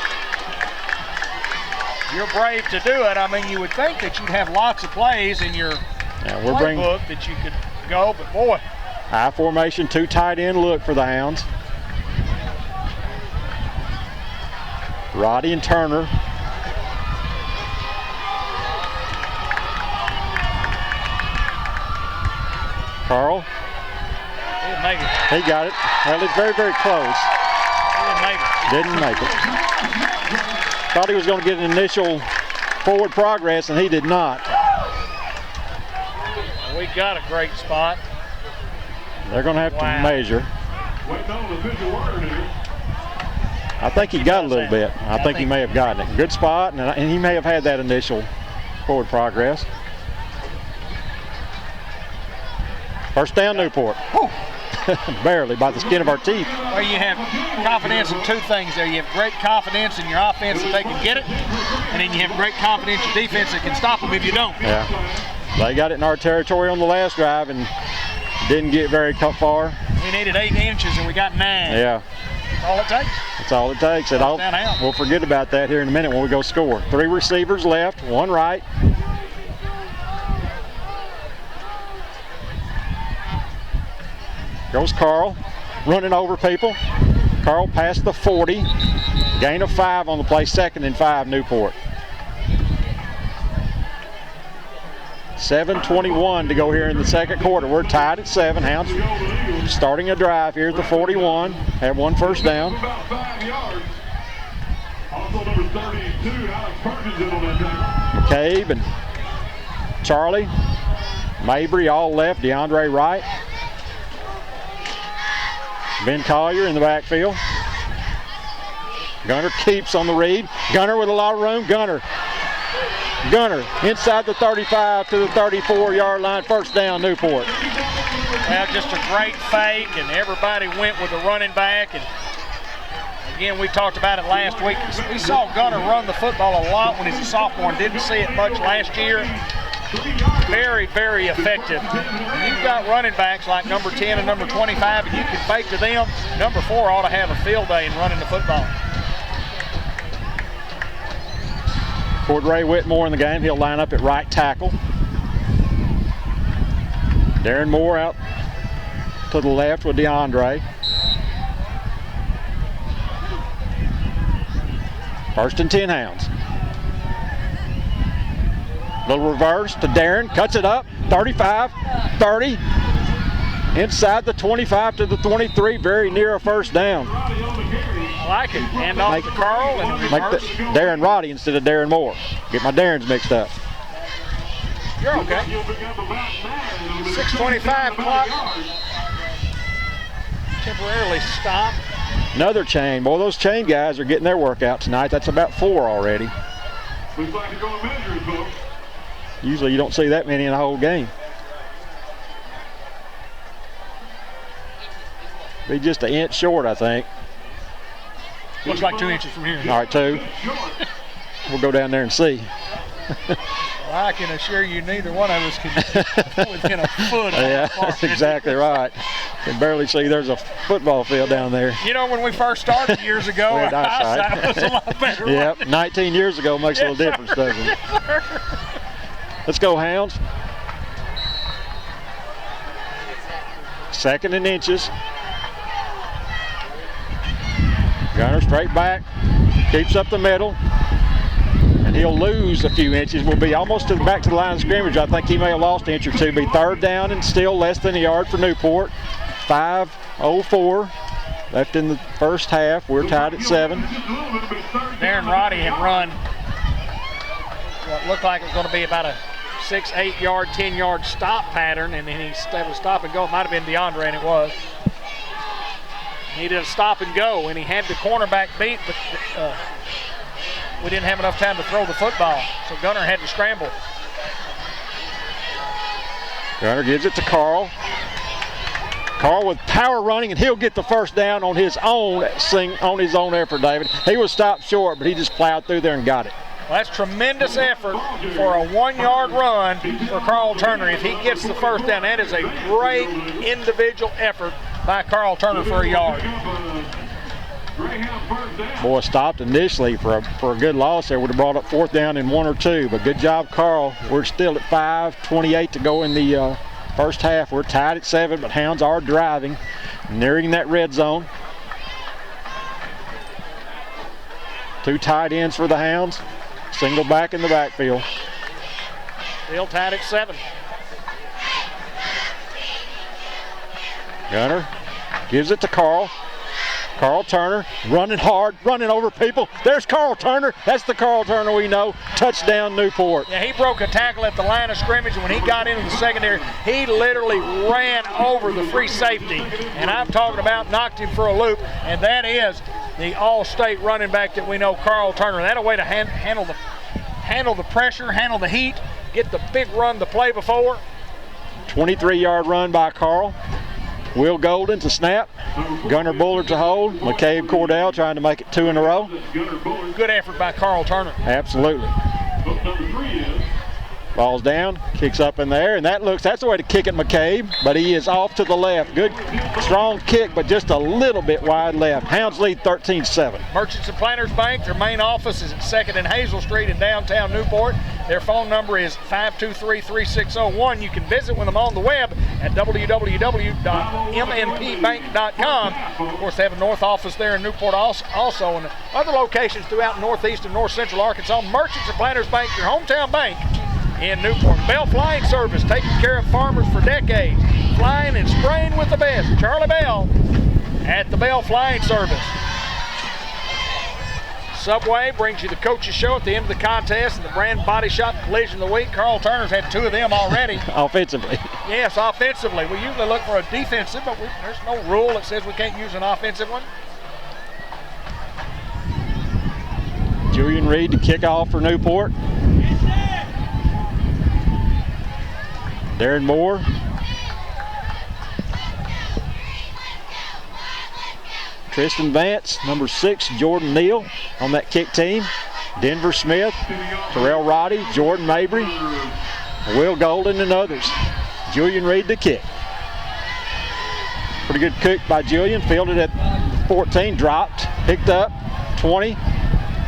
You're brave to do it. I mean, you would think that you'd have lots of plays in your playbook that you could go, but boy. High formation, 2 tight end look for the Hounds. Roddy and Turner. Carl. He didn't make it. He got it. Well, it's very, very close. He didn't make it. Didn't make it. Thought he was going to get an initial forward progress, and he did not. We got a great spot. They're going to have to measure. I think he got a little bit. I think he may have gotten it. Good spot, and he may have had that initial forward progress. First down, Newport. Barely, by the skin of our teeth. Well, you have confidence in 2 things there. You have great confidence in your offense that they can get it, and then you have great confidence in your defense that can stop them if you don't. Yeah, they got it in our territory on the last drive and didn't get very far. We needed 8 inches and we got 9. Yeah. That's all it takes. That's all it takes. We'll forget about that here in a minute when we go score. 3 receivers left, 1 right. Goes Carl, running over people. Carl past the 40. Gain of 5 on the play, 2nd and 5, Newport. 7:21 to go here in the 2nd quarter. We're tied at 7. Hounds starting a drive here at the 41. Have 1 first down. About 5 yards. Also number 32, Alex Perkins on that tackle. McCabe and Charlie. Mabry all left. DeAndre right. Ben Collier in the backfield. Gunner keeps on the read. Gunner with a lot of room. Gunner inside the 35 to the 34-yard line. First down, Newport. Well, just a great fake, and everybody went with the running back. And again, we talked about it last week. We saw Gunner run the football a lot when he's a sophomore and didn't see it much last year. Very, very effective. When you've got running backs like number 10 and number 25, and you can fake to them, number 4 ought to have a field day in running the football. Ray Whitmore in the game. He'll line up at right tackle. Darren Moore out to the left with DeAndre. First and 10 Hounds. Little reverse to Darren, cuts it up, 35, 30, inside the 25 to the 23, very near a first down. I like it. Hand off to Carl and reverse. Darren Roddy instead of Darren Moore. Get my Darrens mixed up. You're okay. 6:25 clock. Temporarily stopped. Another chain. Boy, those chain guys are getting their workout tonight. That's about 4 already. Looks like they're going to measure it, folks. Usually you don't see that many in a whole game. Be just an inch short, I think. Looks like 2 inches from here. All right, 2. We'll go down there and see. Well, I can assure you neither one of us can within a foot of Yeah, that's exactly right. You can barely see there's a football field down there. You know, when we first started years ago, our eyesight was a lot better. Yep, 19 years ago makes a little difference, doesn't it? Let's go, Hounds. 2nd and inches. Gunner straight back, keeps up the middle, and he'll lose a few inches. We'll be almost back to the line of scrimmage. I think he may have lost an inch or 2. Be 3rd down and still less than a yard for Newport. 5:04 left in the first half. We're tied at 7. Darren Roddy had run what looked like it was going to be about a 6, 8 yard, 10 yard stop pattern, and then he was stop and go. It might have been DeAndre, and it was. He did a stop and go, and he had the cornerback beat, but we didn't have enough time to throw the football, so Gunner had to scramble. Gunner gives it to Carl. Carl with power running, and he'll get the first down on his own effort, David. He was stopped short, but he just plowed through there and got it. Well, that's tremendous effort for a 1-yard run for Carl Turner. If he gets the first down, that is a great individual effort by Carl Turner for a yard. Boy, stopped initially for a good loss there. Would have brought up 4th down and 1 or 2, but good job, Carl. We're still at 5:28 to go in the first half. We're tied at 7, but Hounds are driving, nearing that red zone. 2 tight ends for the Hounds. Single back in the backfield. Still tied at 7. Gunner gives it to Carl. Carl Turner running hard, running over people. There's Carl Turner. That's the Carl Turner we know. Touchdown, Newport. Yeah, he broke a tackle at the line of scrimmage, and when he got into the secondary, he literally ran over the free safety. And I'm talking about knocked him for a loop, and that is the all-state running back that we know, Carl Turner. That a way to handle the pressure, handle the heat, get the big run the play before. 23-yard run by Carl. Will Golden to snap. Gunner Bullard to hold. McCabe Cordell trying to make it 2 in a row. Good effort by Carl Turner. Absolutely. Ball's down, kicks up in there, and that's the way to kick it, McCabe, but he is off to the left. Good, strong kick, but just a little bit wide left. Hounds lead 13-7. Merchants and Planters Bank, their main office is at 2nd and Hazel Street in downtown Newport. Their phone number is 523-3601. You can visit with them on the web at www.mnpbank.com. Of course, they have a north office there in Newport also, and other locations throughout northeast and north central Arkansas. Merchants and Planters Bank, your hometown bank in Newport. Bell Flying Service, taking care of farmers for decades. Flying and spraying with the best. Charlie Bell at the Bell Flying Service. Subway brings you the coaches show at the end of the contest and the brand body shop collision of the week. Carl Turner's had 2 of them already. Offensively. Yes, offensively. We usually look for a defensive, but there's no rule that says we can't use an offensive one. Julian Reed to kick off for Newport. Darren Moore. Tristan Vance, number 6, Jordan Neal on that kick team. Denver Smith, Terrell Roddy, Jordan Mabry, Will Golden, and others. Julian Reed to kick. Pretty good kick by Julian, fielded at 14, dropped, picked up, 20.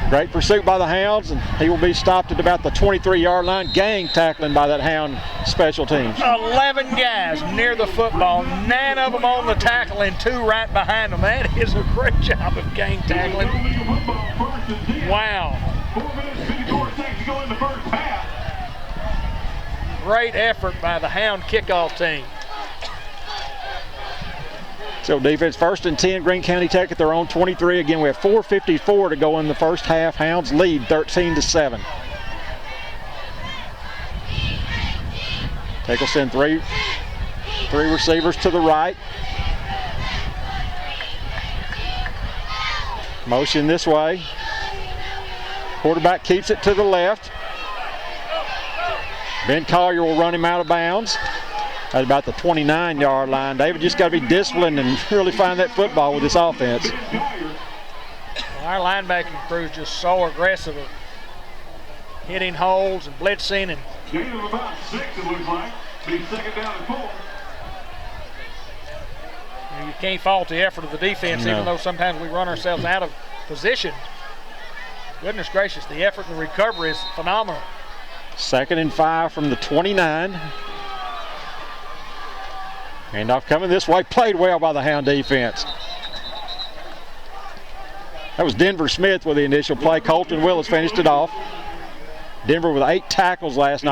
Great pursuit by the Hounds, and he will be stopped at about the 23-yard line. Gang tackling by that Hound special teams. 11 guys near the football, 9 of them on the tackle and 2 right behind them. That is a great job of gang tackling. Wow. 4 minutes, 54 seconds to go in the first half. Great effort by the Hound kickoff team. So defense, 1st and 10, Greene County Tech at their own 23. Again, we have 4:54 to go in the first half. Hounds lead 13-7. Tech will send three receivers to the right. Motion this way. Quarterback keeps it to the left. Ben Collier will run him out of bounds at about the 29-yard line. David just got to be disciplined and really find that football with this offense. Well, our linebacking crew is just so aggressive at hitting holes and blitzing. And Gain of about 6, it looks like. Be 2nd down and 4. you can't fault the effort of the defense, No. even though sometimes we run ourselves out of position. Goodness gracious, the effort and the recovery is phenomenal. 2nd and 5 from the 29. Handoff coming this way, played well by the Hound defense. That was Denver Smith with the initial play. Colton Willis finished it off. Denver with 8 tackles last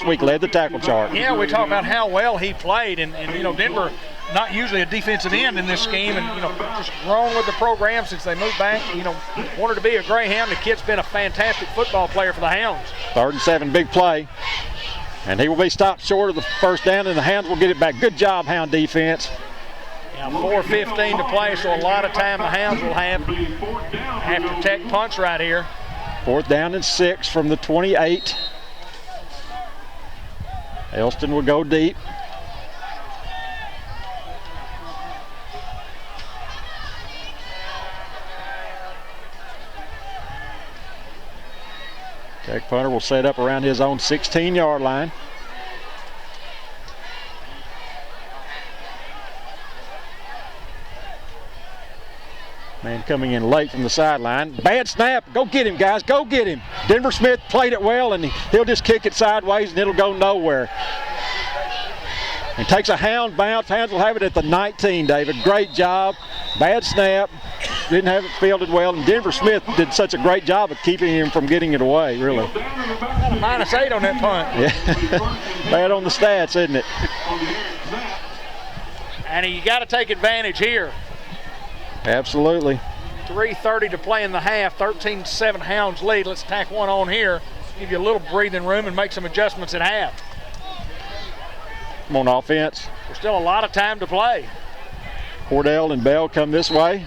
week, led the tackle chart. Yeah, we talk about how well he played, and you know, Denver not usually a defensive end in this scheme, and you know, just grown with the program since they moved back. You know, wanted to be a Greyhound. The kid's been a fantastic football player for the Hounds. 3rd and 7, big play. And he will be stopped short of the first down, and the Hounds will get it back. Good job, Hound defense. Now 4:15 to play, so a lot of time the Hounds will have after Tech punts right here. 4th down and 6 from the 28. Elston will go deep. Tech punter will set up around his own 16-yard line. Man coming in late from the sideline. Bad snap. Go get him, guys. Go get him. Denver Smith played it well, and he'll just kick it sideways, and it'll go nowhere. And takes a Hound bounce. Hounds will have it at the 19, David. Great job. Bad snap. Didn't have it fielded well, and Denver Smith did such a great job of keeping him from getting it away, really. Got a -8 on that punt. Yeah. Bad on the stats, isn't it? And you got to take advantage here. Absolutely. 3:30 to play in the half, 13-7 Hounds lead. Let's tack one on here, give you a little breathing room and make some adjustments at half. Come on, offense. There's still a lot of time to play. Cordell and Bell come this way.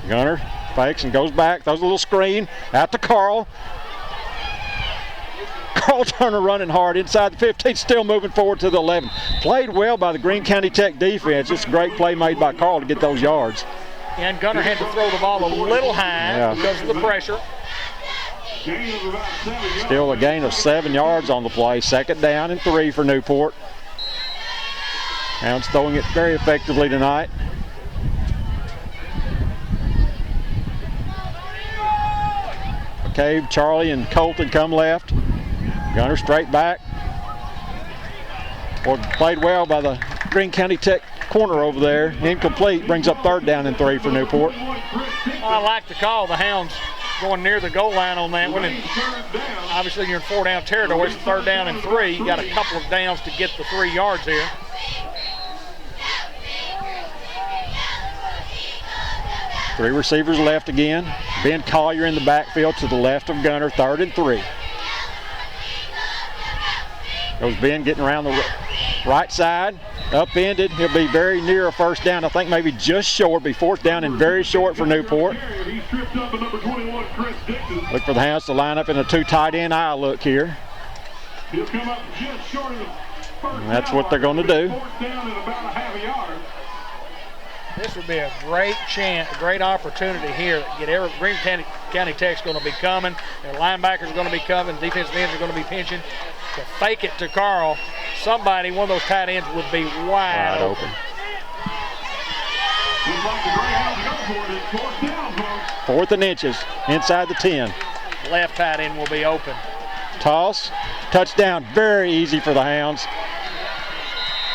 Gunner fakes and goes back, throws a little screen out to Carl. Carl Turner running hard inside the 15, still moving forward to the 11. Played well by the Greene County Tech defense. It's a great play made by Carl to get those yards. And Gunner had to throw the ball a little high because of the pressure. Still a gain of 7 yards on the play. 2nd down and 3 for Newport. Hounds throwing it very effectively tonight. McCabe, Charlie, and Colton come left. Gunner straight back. Well, played well by the Greene County Tech corner over there. Incomplete, brings up 3rd down and 3 for Newport. I like the call. The Hounds going near the goal line on that one. And obviously you're in 4-down territory. It's 3rd down and 3. You got a couple of downs to get the 3 yards here. Three receivers left again. Ben Collier in the backfield to the left of Gunner, 3rd and 3. Goes Ben getting around the right side. upended. He'll be very near a first down. I think maybe just short. Be fourth down and very short for Newport. Look for the Hounds to line up in a 2 tight end eye look here. And that's what they're going to do. This would be a great chance, a great opportunity here. Greene County Tech's going to be coming. Their linebackers are going to be coming. Defensive ends are going to be pinching. To fake it to Carl, somebody, one of those tight ends, would be wide open. Fourth and inches, inside the 10. Left tight end will be open. Toss, touchdown, very easy for the Hounds.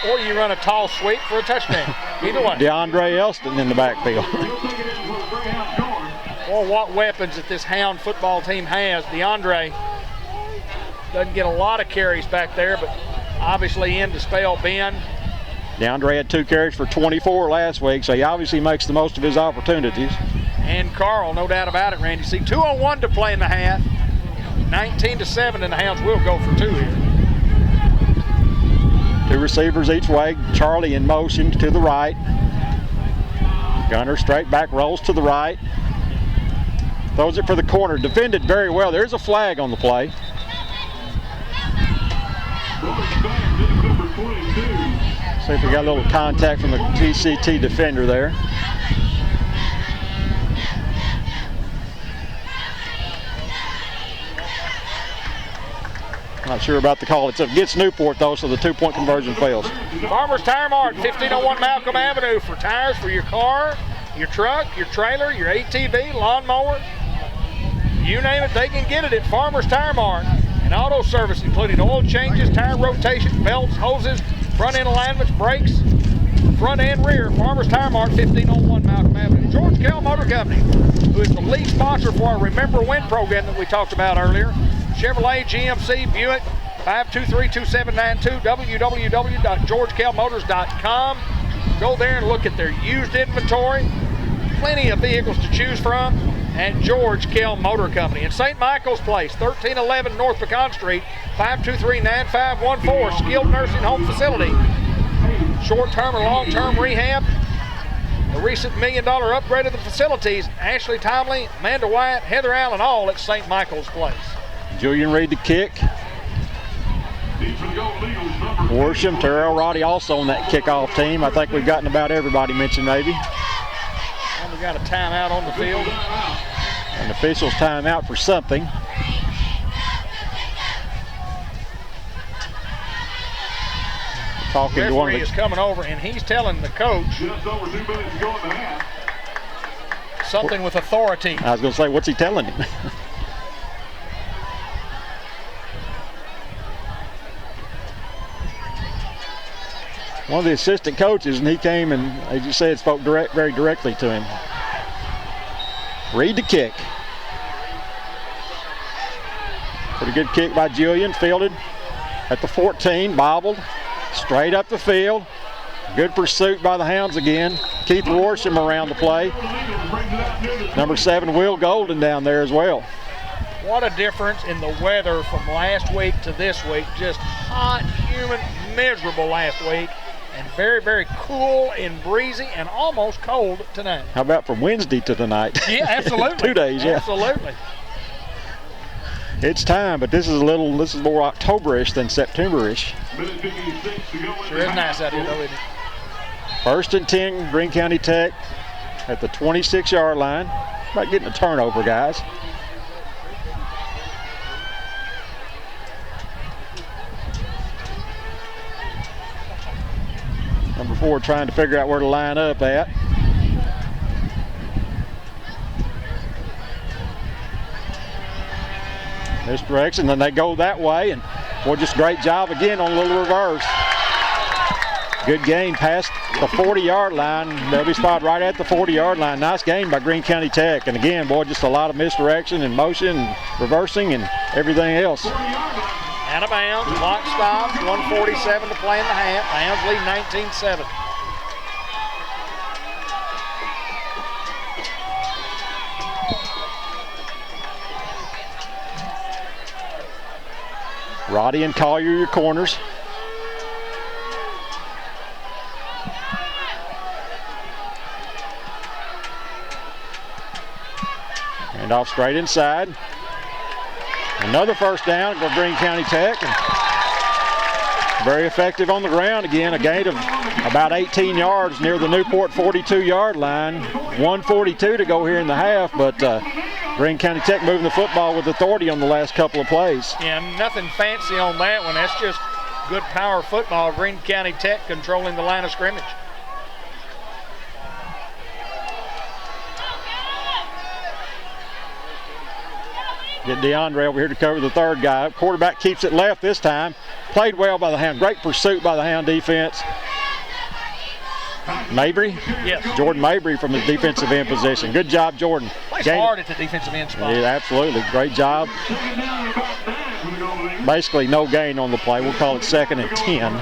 Or you run a toss sweep for a touchdown. Either way. DeAndre Elston in the backfield. Well, what weapons that this Hound football team has. DeAndre doesn't get a lot of carries back there, but obviously in to spell Ben. DeAndre had 2 carries for 24 last week, so he obviously makes the most of his opportunities. And Carl, no doubt about it, Randy. See, 2:01 to play in the half. 19-7, and the Hounds will go for 2 here. 2 receivers each way. Charlie in motion to the right. Gunner straight back, rolls to the right. Throws it for the corner. Defended very well. There's a flag on the play. See if we got a little contact from the GCT defender there. Not sure about the call. It's against Newport, though, so the 2-point conversion fails. Farmers Tire Mart, 1501 Malcolm Avenue, for tires for your car, your truck, your trailer, your ATV, lawnmower. You name it, they can get it at Farmers Tire Mart. And auto service, including oil changes, tire rotation, belts, hoses, front end alignments, brakes, front and rear. Farmers Tire Mart, 1501 Malcolm Avenue. George Kell Motor Company, who is the lead sponsor for our Remember When program that we talked about earlier. Chevrolet, GMC, Buick, 523-2792, www.georgekellmotors.com. Go there and look at their used inventory. Plenty of vehicles to choose from at George Kell Motor Company. In St. Michael's Place, 1311 North Pecan Street, 523-9514, skilled nursing home facility. Short-term or long-term rehab. A recent $1 million upgrade of the facilities. Ashley Timely, Amanda White, Heather Allen, all at St. Michael's Place. Julian Reed the kick. Worsham, Terrell Roddy also on that kickoff team. I think we've gotten about everybody mentioned maybe. And we got a timeout on the field. An official's timeout for something. Talking to one of the... Referee is coming over and he's telling the coach something with authority. I was going to say, what's he telling him? One of the assistant coaches, and he came and, as you said, spoke very directly to him. Reed the kick. Pretty good kick by Julian, fielded at the 14, bobbled, straight up the field. Good pursuit by the Hounds again. Keith Worsham around the play. Number 7, Will Golden down there as well. What a difference in the weather from last week to this week. Just hot, humid, miserable last week. And very, very cool and breezy and almost cold tonight. How about from Wednesday to tonight? Yeah, absolutely. 2 days, yeah. Absolutely. It's time, but this is more October-ish than September-ish. Sure is nice out here, though, isn't it? 1st and 10, Greene County Tech at the 26-yard line. About getting a turnover, guys. Number 4 trying to figure out where to line up at. This direction, then they go that way, and boy, just great job again on a little reverse. Good game past the 40-yard line. They'll be spotted right at the 40-yard line. Nice game by Greene County Tech. And again, boy, just a lot of misdirection and motion and reversing and everything else. Out of bounds, clock stops, 1:47 to play in the half. The Hounds lead 19-7. Roddy and Collier, your corners. And off straight inside. Another first down for Greene County Tech. Very effective on the ground again. A gain of about 18 yards near the Newport 42-yard line. 1:42 to go here in the half, but Greene County Tech moving the football with authority on the last couple of plays. Yeah, nothing fancy on that one. That's just good power football. Greene County Tech controlling the line of scrimmage. Get DeAndre over here to cover the third guy. Quarterback keeps it left this time. Played well by the Hound. Great pursuit by the Hound defense. Mabry? Yes. Jordan Mabry from the defensive end position. Good job, Jordan. Plays hard at the defensive end spot. Yeah, absolutely. Great job. Basically no gain on the play. We'll call it 2nd and 10.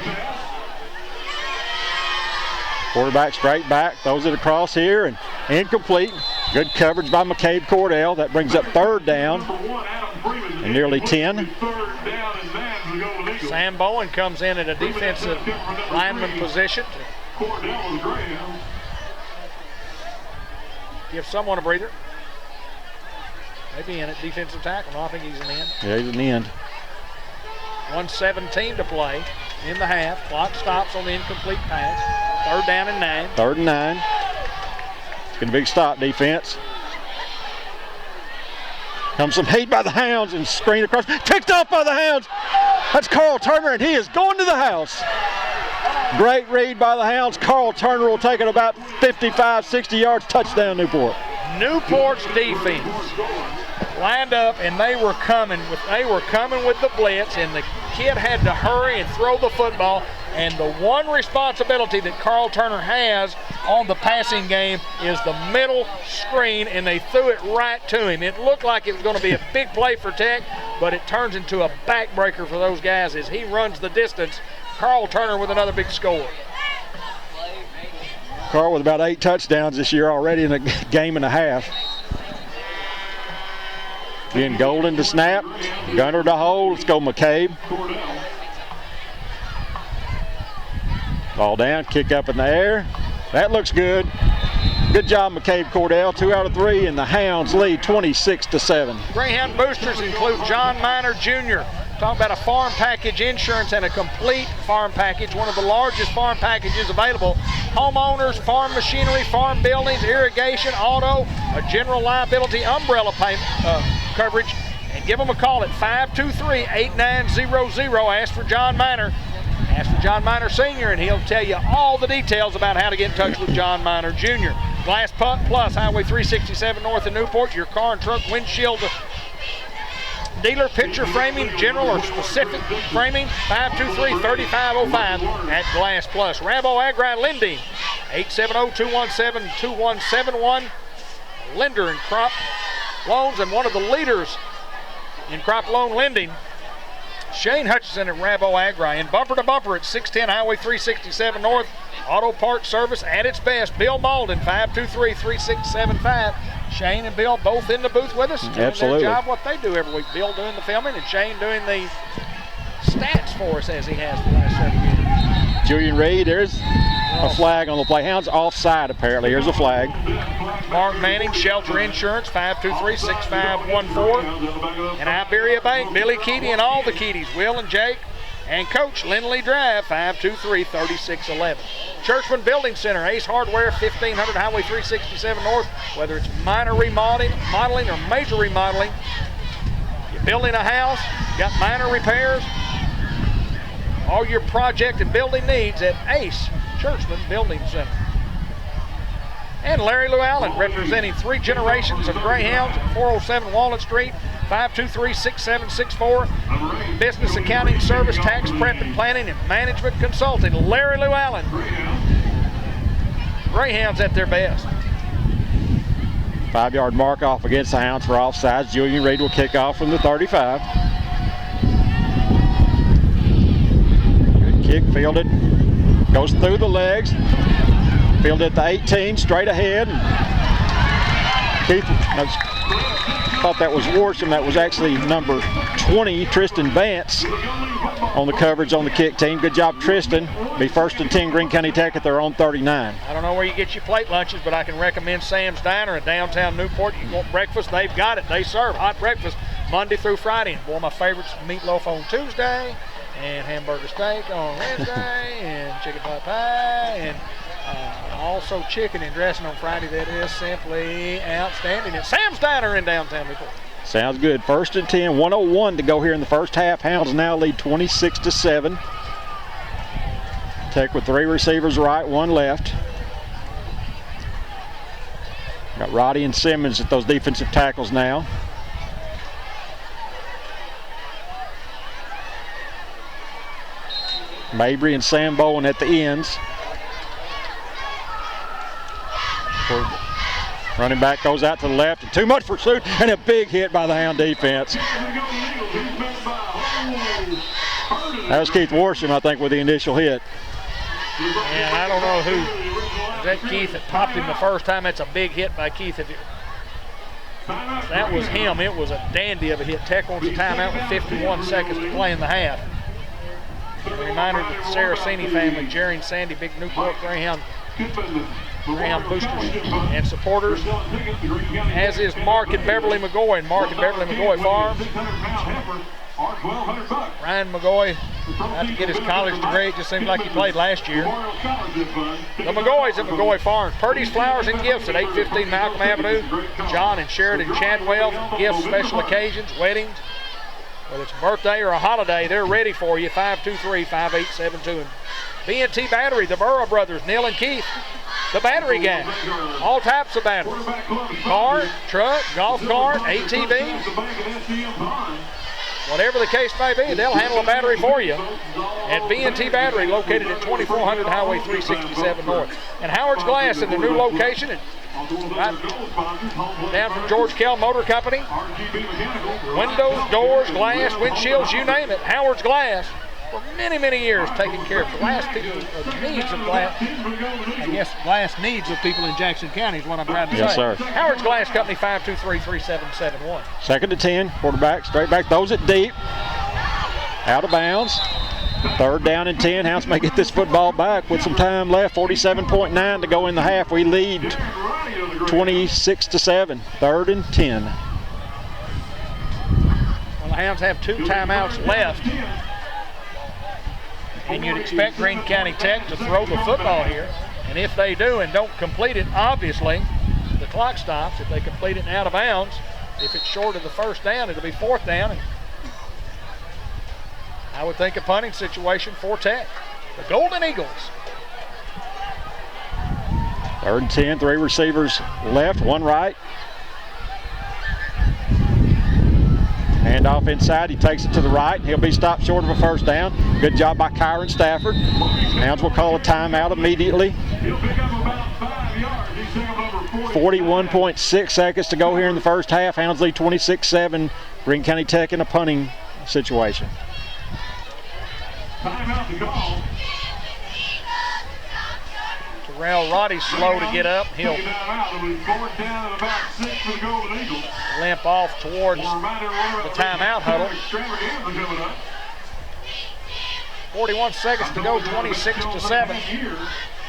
Quarterback straight back, throws it across here and incomplete. Good coverage by McCabe Cordell. That brings up 3rd down and nearly 10. Sam Bowen comes in at a defensive lineman position. Give someone a breather. Maybe in at defensive tackle. No, I think he's in the end. Yeah, he's in the end. 1:17 to play in the half. Clock stops on the incomplete pass. 3rd down and 9. 3rd and 9. It's going to be a stop defense. Comes some heat by the Hounds and screen across. Picked off by the Hounds. That's Carl Turner, and he is going to the house. Great read by the Hounds. Carl Turner will take it about 55, 60 yards. Touchdown, Newport. Newport's defense lined up, and they were coming with the blitz, and the kid had to hurry and throw the football. And the one responsibility that Carl Turner has on the passing game is the middle screen, and they threw it right to him. It looked like it was going to be a big play for Tech, but it turns into a backbreaker for those guys as he runs the distance. Carl Turner with another big score. Carl with about 8 touchdowns this year already in a game and a half. Again, Golden to snap. Gunner to hold. Let's go McCabe. Ball down, kick up in the air. That looks good. Good job, McCabe Cordell. 2 out of 3, and the Hounds lead 26-7. Greyhound boosters include John Miner Jr. Talk about a farm package insurance and a complete farm package, one of the largest farm packages available. Homeowners, farm machinery, farm buildings, irrigation, auto, a general liability umbrella coverage. And give them a call at 523-8900. Ask for John Miner. Ask for John Miner Sr., and he'll tell you all the details about how to get in touch with John Miner Jr. Glass Plus, Highway 367 north of Newport, your car and truck windshield dealer, picture framing, general or specific framing, 523-3505 at Glass Plus. Rambo Agri Lending, 870-217-2171. Lender in crop loans and one of the leaders in crop loan lending. Shane Hutchison at Rambo Agri. And bumper to bumper at 610 Highway 367 north. Auto parts service at its best. Bill Malden, 523-3675. Shane and Bill both in the booth with us. Absolutely. Their job, what they do every week. Bill doing the filming and Shane doing the stats for us as he has for the last 7 years. Julian Reed, there's a flag on the play. Hounds offside apparently. Here's a flag. Mark Manning, Shelter Insurance, 523-6514. And Iberia Bank, Billy Keaty and all the Keatys, Will and Jake. And Coach Lindley Drive, 523-3611. Churchman Building Center, Ace Hardware, 1500 Highway 367 North. Whether it's minor remodeling or major remodeling, you're building a house, got minor repairs, all your project and building needs at Ace Churchman Building Center. And Larry Llewellyn, representing 3 generations of Greyhounds at 407 Walnut Street, 523-6764. Business accounting service, tax prep and planning and management consulting. Larry Llewellyn. Greyhounds at their best. 5-yard mark off against the Hounds for offsides. Julian Reed will kick off from the 35. Good kick, fielded. Goes through the legs. Fielded at the 18, straight ahead. Keith, I thought that was Worsham. That was actually number 20, Tristan Vance. on the coverage on the kick team. Good job, Tristan. Be 1st and 10, Greene County Tech at their own 39. I don't know where you get your plate lunches, but I can recommend Sam's Diner in downtown Newport. You want breakfast, they've got it. They serve hot breakfast Monday through Friday. And boy, my favorites, meatloaf on Tuesday, and hamburger steak on Wednesday, and chicken pot pie, and also chicken and dressing on Friday. That is simply outstanding. It's Sam's Diner in downtown Newport. Sounds good. 1st and 10, 1:01 to go here in the first half. Hounds now lead 26-7. Tech with 3 receivers right, 1 left. Got Roddy and Simmons at those defensive tackles now. Mabry and Sam Bowen at the ends. Running back goes out to the left, and too much pursuit, and a big hit by the Hound defense. That was Keith Worsham, I think, with the initial hit. And I don't know who. Was that Keith that popped him the first time? That's a big hit by Keith. If that was him, it was a dandy of a hit. Tech wants a timeout with 51 seconds to play in the half. A reminder that the Saraceni family, Jerry and Sandy, big Newport Greyhound boosters and supporters, as is Mark and Beverly McGoy, and Mark and Beverly McGoy Farms. Ryan McGoy about to get his college degree. It just seemed like he played last year. The McGoys at McGoy Farms. Purdy's Flowers and Gifts at 815 Malcolm Avenue. John and Sheridan Chadwell, gifts, special occasions, weddings. Whether it's a birthday or a holiday, they're ready for you. 523-5872. And B&T Battery, the Burrow brothers, Neil and Keith, the battery gang. All types of batteries. Car, truck, golf cart, ATV. Whatever the case may be, they'll handle a battery for you. At B&T Battery, located at 2400 Highway 367 North. And Howard's Glass in the new location, right down from George Kell Motor Company. Windows, doors, glass, windshields, you name it. Howard's Glass, for many, many years, taking care of glass people, or the needs of glass. I guess glass needs of people in Jackson County is what I'm trying to say. Yes, sir. Howard's Glass Company, 523-3771. 2nd and 10, quarterback, straight back, throws it deep. Out of bounds. 3rd down and 10. Hounds may get this football back with some time left. 47.9 to go in the half. We lead 26-7. 3rd and 10. Well, the Hounds have 2 timeouts left. And you'd expect Greene County Tech to throw the football here. And if they do and don't complete it, obviously, the clock stops. If they complete it out of bounds, if it's short of the 1st down, it'll be 4th down. And I would think a punting situation for Tech. The Golden Eagles. 3rd and 10, 3 receivers left, 1 right. Hand off inside, he takes it to the right. He'll be stopped short of a 1st down. Good job by Kyron Stafford. Hounds will call a timeout immediately. 41.6 seconds to go here in the first half. Hounds lead 26-7. Greene County Tech in a punting situation. Terrell Roddy's slow to get up. He'll limp off towards the timeout huddle. 41 seconds to go, 26-7.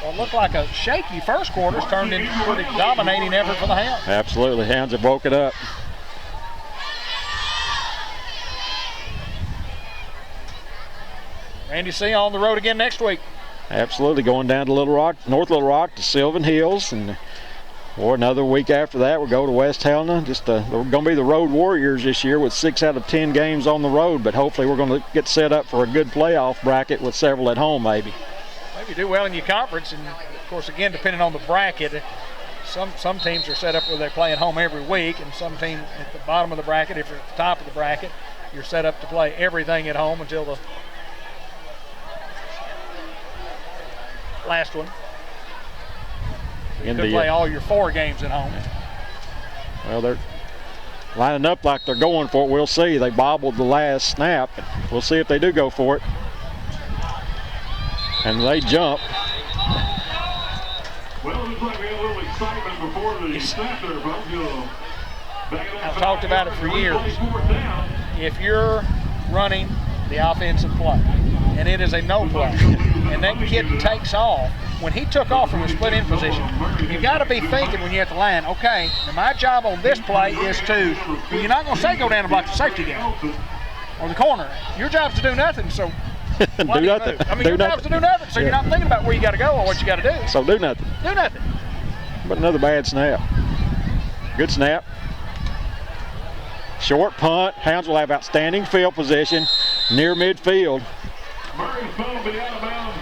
Well, it looked like a shaky first quarter's turned into a pretty dominating effort for the Hounds. Absolutely, Hounds have woke it up. Randy C. on the road again next week. Absolutely, going down to Little Rock, North Little Rock to Sylvan Hills, and or another week after that we'll go to West Helena. We're going to be the Road Warriors this year with 6 out of 10 games on the road, but hopefully we're going to get set up for a good playoff bracket with several at home maybe. Maybe do well in your conference, and of course again depending on the bracket, some teams are set up where they play at home every week, and some teams at the bottom of the bracket, if you're at the top of the bracket, you're set up to play everything at home until the last one. You could play all your 4 games at home. Well, they're lining up like they're going for it. We'll see. They bobbled the last snap. We'll see if they do go for it. And they jump. Well, it looks like we had a little excitement before the snap there, folks. I've talked about it for years. If you're running the offensive play, and it is a no play. And that kid takes off. When he took off from the split end position, you got to be thinking when you're at the line, okay, now my job on this play is to, well, you're not going to say go down and block the safety gap or the corner. Your job's to do nothing, so do nothing. I mean, your job's to do nothing, so you're not thinking about where you got to go or what you got to do. So do nothing. Do nothing. But another bad snap. Good snap. Short punt. Hounds will have outstanding field position near midfield. Murray's ball will be out of bounds.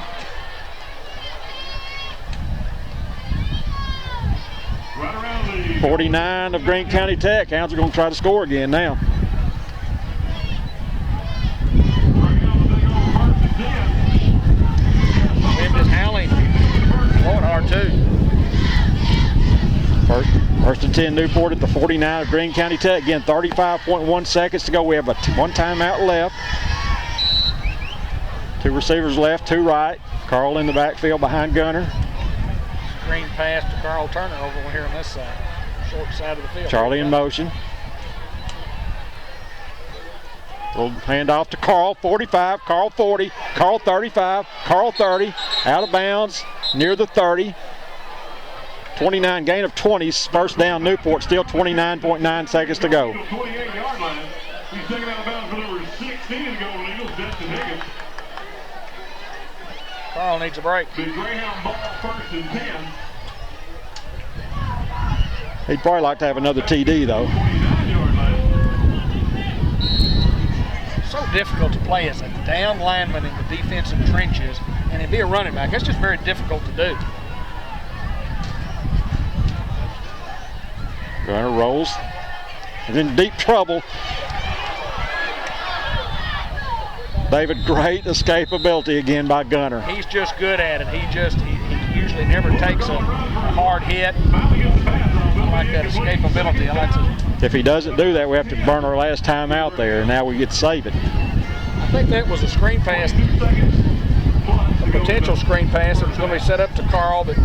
49 of Greene County Tech. Hounds are going to try to score again now. Wind is howling. Blowing hard too. First and 10 Newport at the 49 of Greene County Tech. Again, 35.1 seconds to go. We have one timeout left. 2 receivers left, 2 right. Carl in the backfield behind Gunner. Screen pass to Carl Turner over here on this side. Short side of the field. Charlie in motion. Little handoff to Carl, 45, Carl 40, Carl 35, Carl 30, out of bounds, near the 30. 29, gain of 20, first down Newport, still 29.9 seconds to go. 28-yard line. He's taken out of bounds for number 16 to go legal, Justin Higgins. Carl needs a break. The Greyhound ball first and 10. He'd probably like to have another TD though. 29-yard line. So difficult to play as a down lineman in the defensive trenches and to be a running back. That's just very difficult to do. Gunner rolls. He's in deep trouble. David, great escapability again by Gunner. He's just good at it. He usually never takes a hard hit. I like that escapability. I like to. If he doesn't do that, we have to burn our last time out there, and now we get to save it. I think that was a screen pass, a potential screen pass that was going to be set up to Carl, but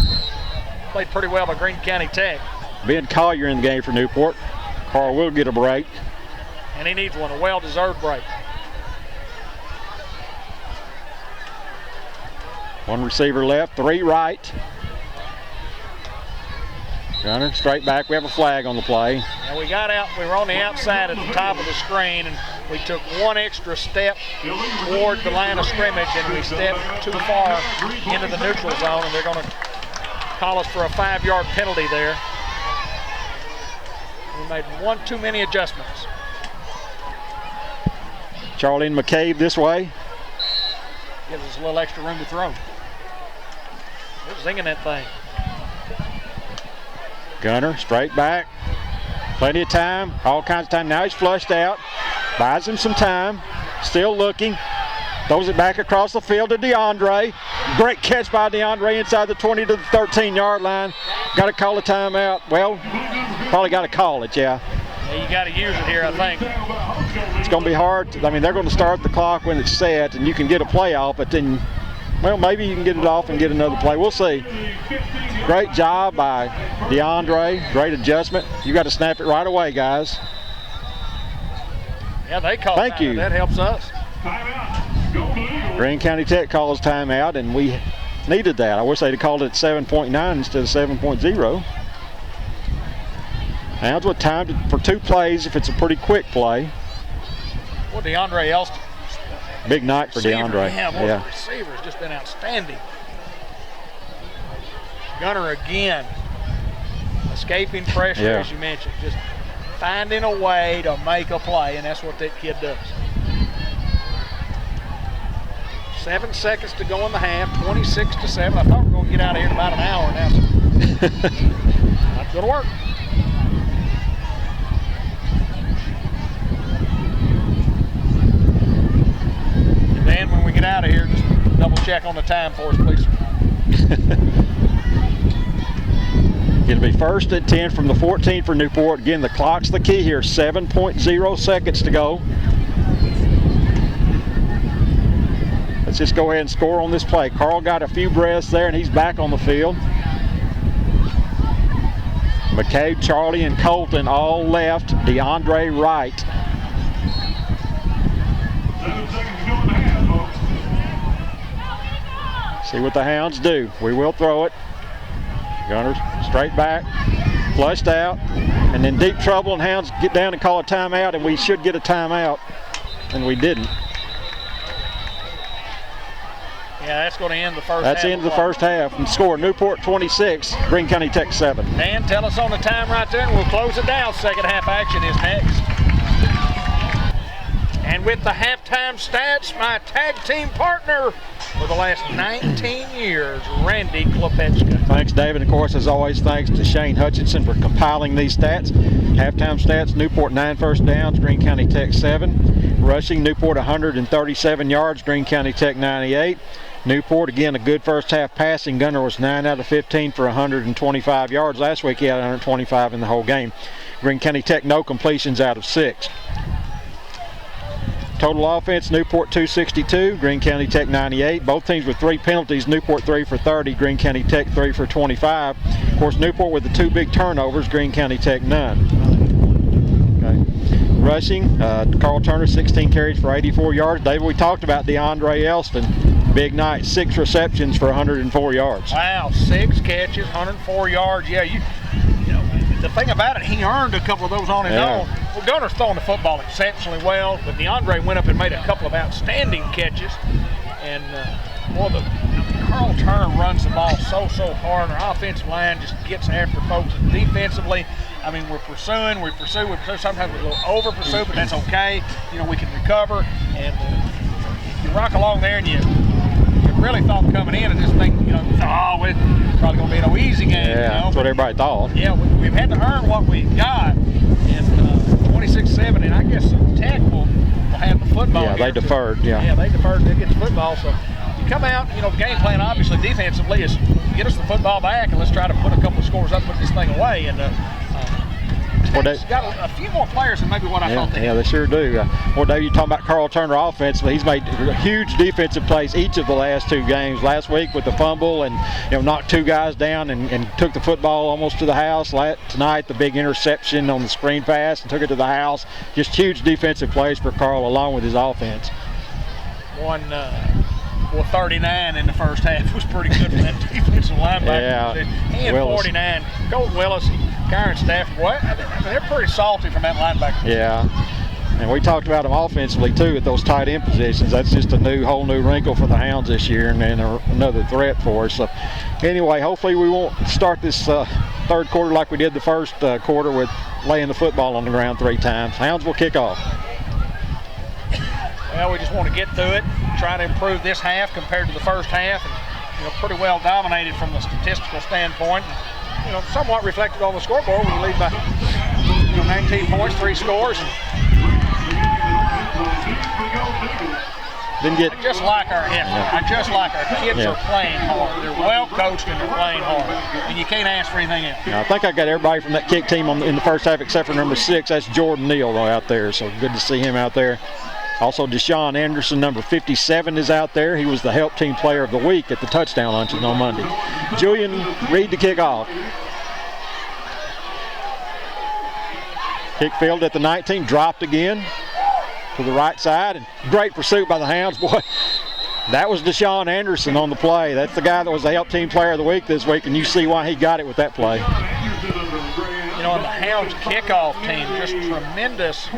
played pretty well by Greene County Tech. Ben Collier in the game for Newport. Carl will get a break. And he needs one, a well-deserved break. 1 receiver left, 3 right. Gunner straight back. We have a flag on the play. And we got out, we were on the outside at the top of the screen, and we took 1 extra step toward the line of scrimmage, and we stepped too far into the neutral zone, and they're going to call us for a 5-yard penalty there. We made 1 too many adjustments. Charlie and McCabe this way. Gives us a little extra room to throw. They're zinging that thing. Gunner straight back. Plenty of time, all kinds of time. Now he's flushed out. Buys him some time. Still looking. Throws it back across the field to DeAndre. Great catch by DeAndre inside the 20 to the 13-yard line. Got to call a timeout. Well, probably got to call it, yeah. Yeah, you got to use it here, I think. It's going to be hard. I mean, they're going to start the clock when it's set, and you can get a play off, but then, well, maybe you can get it off and get another play. We'll see. Great job by DeAndre. Great adjustment. You got to snap it right away, guys. Yeah, they call Thank you. That helps us. Greene County Tech calls timeout, and we needed that. I wish they'd have called it 7.9 instead of 7.0. Hounds with time for 2 plays if it's a pretty quick play. Well, DeAndre Elston. Big night for DeAndre. Yeah. The receiver's just been outstanding. Gunner again. Escaping pressure, as you mentioned. Just finding a way to make a play, and that's what that kid does. 7 seconds to go in the half, 26-7. I thought we were going to get out of here in about an hour now. Not going to work. And then when we get out of here, just double check on the time for us, please. It'll be first and 10 from the 14 for Newport. Again, the clock's the key here. 7.0 seconds to go. Let's just go ahead and score on this play. Carl got a few breaths there, and he's back on the field. McCabe, Charlie, and Colton all left. DeAndre right. 7 seconds to go in the half, folks. See what the Hounds do. We will throw it. Gunner straight back, flushed out, and then deep trouble, and Hounds get down and call a timeout, and we should get a timeout, and we didn't. Yeah, that's going to end the first half. That's the end of the first half. And score Newport 26, Greene County Tech 7. Dan, tell us on the time right there, and we'll close it down. Second half action is next. And with the halftime stats, my tag team partner for the last 19 years, Randy Klepetska. Thanks, David. Of course, as always, thanks to Shane Hutchinson for compiling these stats. Halftime stats, Newport 9 first downs, Greene County Tech 7. Rushing, Newport 137 yards, Greene County Tech 98. Newport, again, a good first half passing. Gunner was 9 out of 15 for 125 yards. Last week he had 125 in the whole game. Greene County Tech no completions out of 6. Total offense, Newport 262, Greene County Tech 98. Both teams with 3 penalties, Newport 3 for 30, Greene County Tech 3 for 25. Of course, Newport with the 2 big turnovers, Greene County Tech none. Okay. Rushing, Carl Turner 16 carries for 84 yards. David, we talked about DeAndre Elston. Big night, 6 receptions for 104 yards. Wow, 6 catches, 104 yards. Yeah, you know, the thing about it, he earned a couple of those on his own. Well, Gunner's throwing the football exceptionally well, but DeAndre went up and made a couple of outstanding catches. And Carl Turner runs the ball so hard, and our offensive line just gets after folks. Defensively, I mean, we pursue. Sometimes we're a little over pursue, but that's okay. You know, we can recover, and you rock along there, and you really thought coming in and this thing, you know, it's probably going to be no easy game. Yeah, you know? That's what everybody thought. Yeah, we've had to earn what we got, and 26-7, and I guess Tech will have the football. Yeah, they deferred. Yeah, they deferred to get the football. So you come out, you know, the game plan obviously defensively is get us the football back and let's try to put a couple of scores up, put this thing away. And Tech's got a few more players than maybe what I thought they had. Yeah, they sure do. Well, Dave, you talking about Carl Turner offensively. He's made huge defensive plays each of the last 2 games. Last week with the fumble and, you know, knocked 2 guys down and took the football almost to the house. Tonight, the big interception on the screen pass and took it to the house. Just huge defensive plays for Carl along with his offense. 39 in the first half was pretty good for that defensive linebacker. Yeah, he had 49. Colton Willis, Kyron Stafford, they're pretty salty from that linebacker. Yeah, and we talked about them offensively too at those tight end positions. That's just a whole new wrinkle for the Hounds this year, and another threat for us. So anyway, hopefully we won't start this third quarter like we did the first quarter with laying the football on the ground 3 times. Hounds will kick off. Well, we just want to get through it, try to improve this half compared to the first half, and, you know, pretty well dominated from the statistical standpoint. And, you know, somewhat reflected on the scoreboard when you lead by 19 points, 3 scores. Didn't get. I just like our effort. I just like our kids are playing hard. They're well coached and they're playing hard, and you can't ask for anything else. I think I got everybody from that kick team in the first half except for number 6. That's Jordan Neal out there, so good to see him out there. Also, Deshaun Anderson, number 57, is out there. He was the help team player of the week at the touchdown luncheon on Monday. Julian Reed to kick off. Kick field at the 19, dropped again to the right side, and great pursuit by the Hounds. Boy, that was Deshaun Anderson on the play. That's the guy that was the help team player of the week this week, and you see why he got it with that play. You know, and the Hounds kickoff team, just tremendous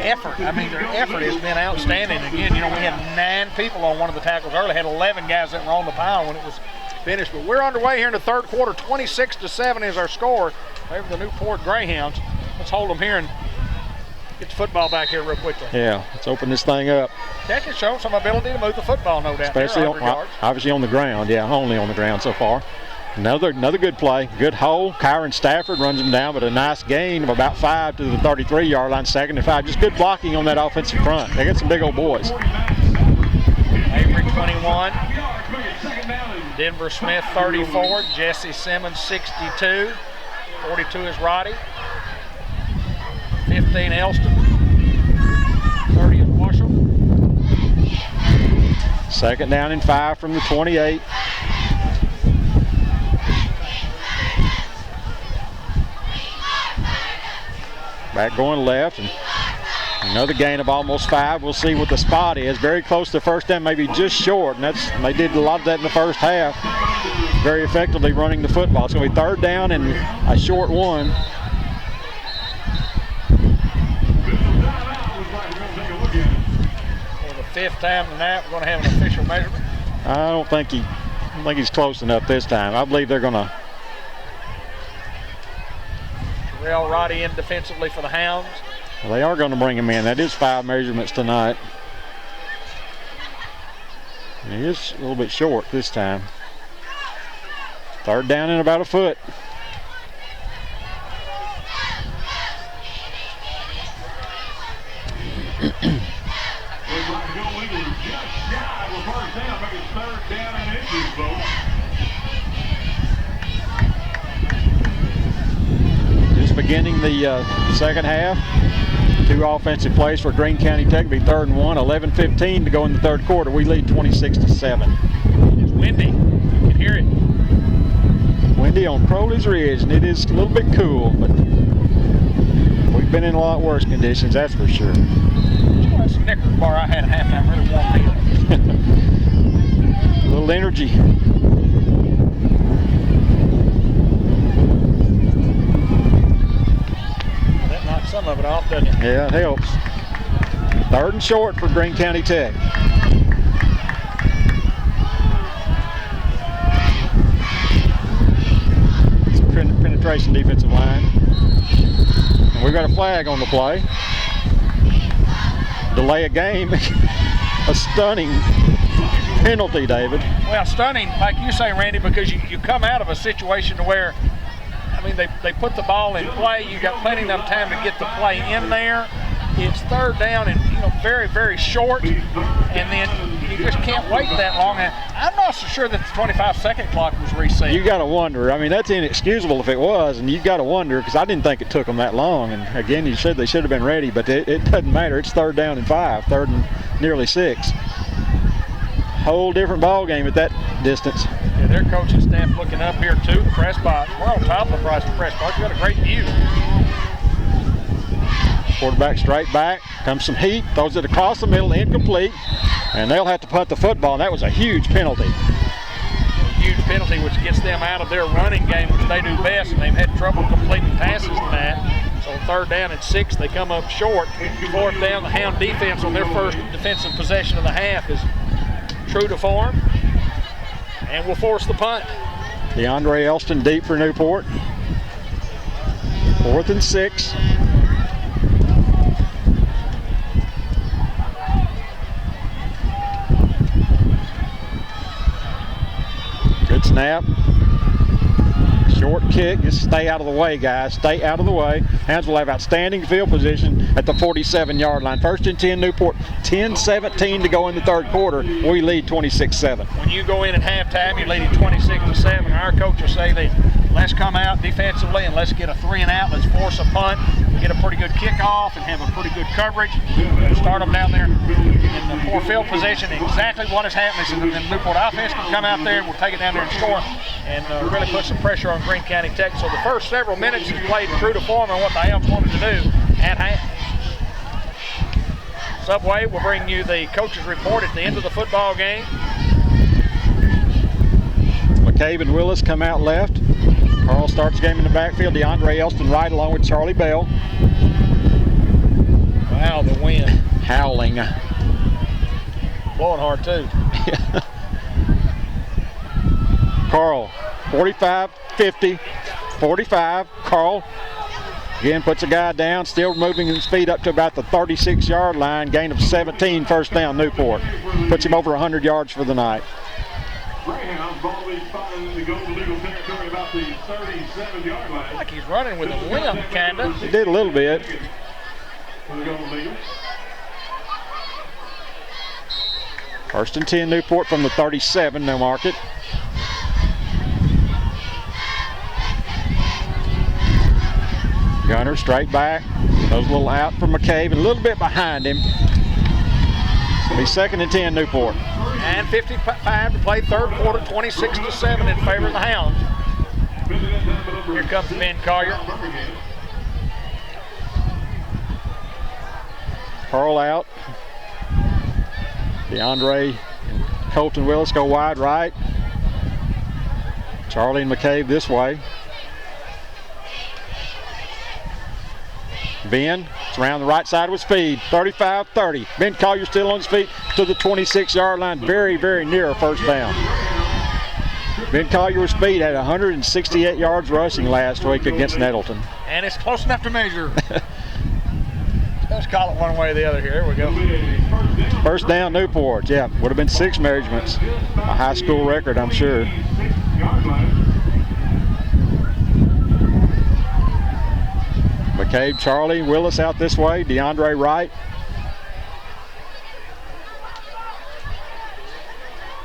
effort. I mean, their effort has been outstanding. Again, you know, we had 9 people on one of the tackles early, had 11 guys that were on the pile when it was finished. But we're underway here in the third quarter. 26-7 is our score over the Newport Greyhounds. Let's hold them here and get the football back here real quickly. Yeah, let's open this thing up. Tech has shown some ability to move the football, no doubt. Especially obviously on the ground. Yeah, only on the ground so far. Another good play, good hole. Kyron Stafford runs him down, but a nice gain of about 5 to the 33-yard line, 2nd and 5. Just good blocking on that offensive front. They got some big old boys. Avery 21, Denver Smith 34, Jesse Simmons 62, 42 is Roddy, 15 Elston, 30 is Marshall. 2nd down and 5 from the 28. Back going left, and Another gain of almost 5. We'll see what the spot is. Very close to first down, maybe just short. And they did a lot of that in the first half. Very effectively running the football. It's going to be 3rd down and a short 1. For the 5th time tonight, we're going to have an official measurement. I don't think he's close enough this time. I believe they're going to. Terrell Roddy in defensively for the Hounds. Well, they are going to bring him in. That is 5 measurements tonight. He is a little bit short this time. 3rd down and about a foot. Just beginning the second half. 2 offensive plays for Greene County Tech. Be 3rd and 1. 11:15 to go in the 3rd quarter. We lead 26-7. It's windy. You can hear it. Windy on Crowley's Ridge, and it is a little bit cool, but we've been in a lot worse conditions, that's for sure. That Snickers bar I had at halftime really warmed me up. A little energy. That knocks some of it off, doesn't it? Yeah, it helps. 3rd and short for Greene County Tech. Penetration defensive line. And we've got a flag on the play. Delay a game. A stunning penalty, David. Well, stunning, like you say, Randy, because you come out of a situation where, I mean, they put the ball in play. You got plenty enough time to get the play in there. It's 3rd down and, very, very short, and then you just can't wait that long. And I'm not so sure that the 25-second clock was reset. You got to wonder. I mean, that's inexcusable if it was, and you got to wonder, because I didn't think it took them that long. And again, you said they should have been ready, but it doesn't matter. It's 3rd down and 5, 3rd and nearly 6. Whole different ball game at that distance. Yeah, their coaching staff looking up here too. The press box. We're on top of the press box. We got a great view. Quarterback straight back, comes some heat, throws it across the middle, incomplete, and they'll have to punt the football, and that was a huge penalty. A huge penalty, which gets them out of their running game, which they do best, and they've had trouble completing passes tonight. So 3rd down and 6, they come up short. 4th down, the Hound defense on their first defensive possession of the half is true to form, and will force the punt. DeAndre Elston deep for Newport. 4th and 6. Good snap. Short kick. Just stay out of the way, guys. Stay out of the way. Hounds will have outstanding field position at the 47-yard line. 1st and 10 Newport. 10:17 to go in the 3rd quarter. We lead 26-7. When you go in at halftime, you're leading 26-7. Our coaches say let's come out defensively and let's get a 3 and out. Let's force a punt, get a pretty good kickoff, and have a pretty good coverage. Start them down there in the poor field position. Exactly what is happening. So the Newport offense can come out there, we'll take it down there and score, and really put some pressure on Greene County Tech. So the first several minutes is played true to form on what the Hounds wanted to do at half. Subway will bring you the coach's report at the end of the football game. McCabe and Willis come out left. Carl starts the game in the backfield. DeAndre Elston right along with Charlie Bell. Wow, the wind. Howling. Blowing hard too. Carl, 45, 50, 45. Carl again puts a guy down, still moving his feet up to about the 36-yard line. Gain of 17, 1st down Newport. Puts him over 100 yards for the night. Greyhound ball is spotted in the goal to legal territory about the 37-yard line. Like he's running with a limp, kinda. He did a little bit. For the goal to legal. 1st and 10 Newport from the 37. They'll mark it. Gunner straight back. Goes a little out from McCabe and a little bit behind him. It'll be 2nd and 10 Newport. And 55 to play 3rd quarter, 26-7 in favor of the Hounds. Here comes Ben Collier. Pearl out. DeAndre and Colton Willis go wide right. Charlie and McCabe this way. Ben, it's around the right side with speed, 35-30. Ben Collier still on his feet to the 26-yard line, very, very near a first down. Ben Collier with speed had 168 yards rushing last week against Nettleton. And it's close enough to measure. Let's call it one way or the other here. Here we go. First down, Newport. Yeah, would have been 6 measurements. A high school record, I'm sure. McCabe, Charlie, Willis out this way. DeAndre right.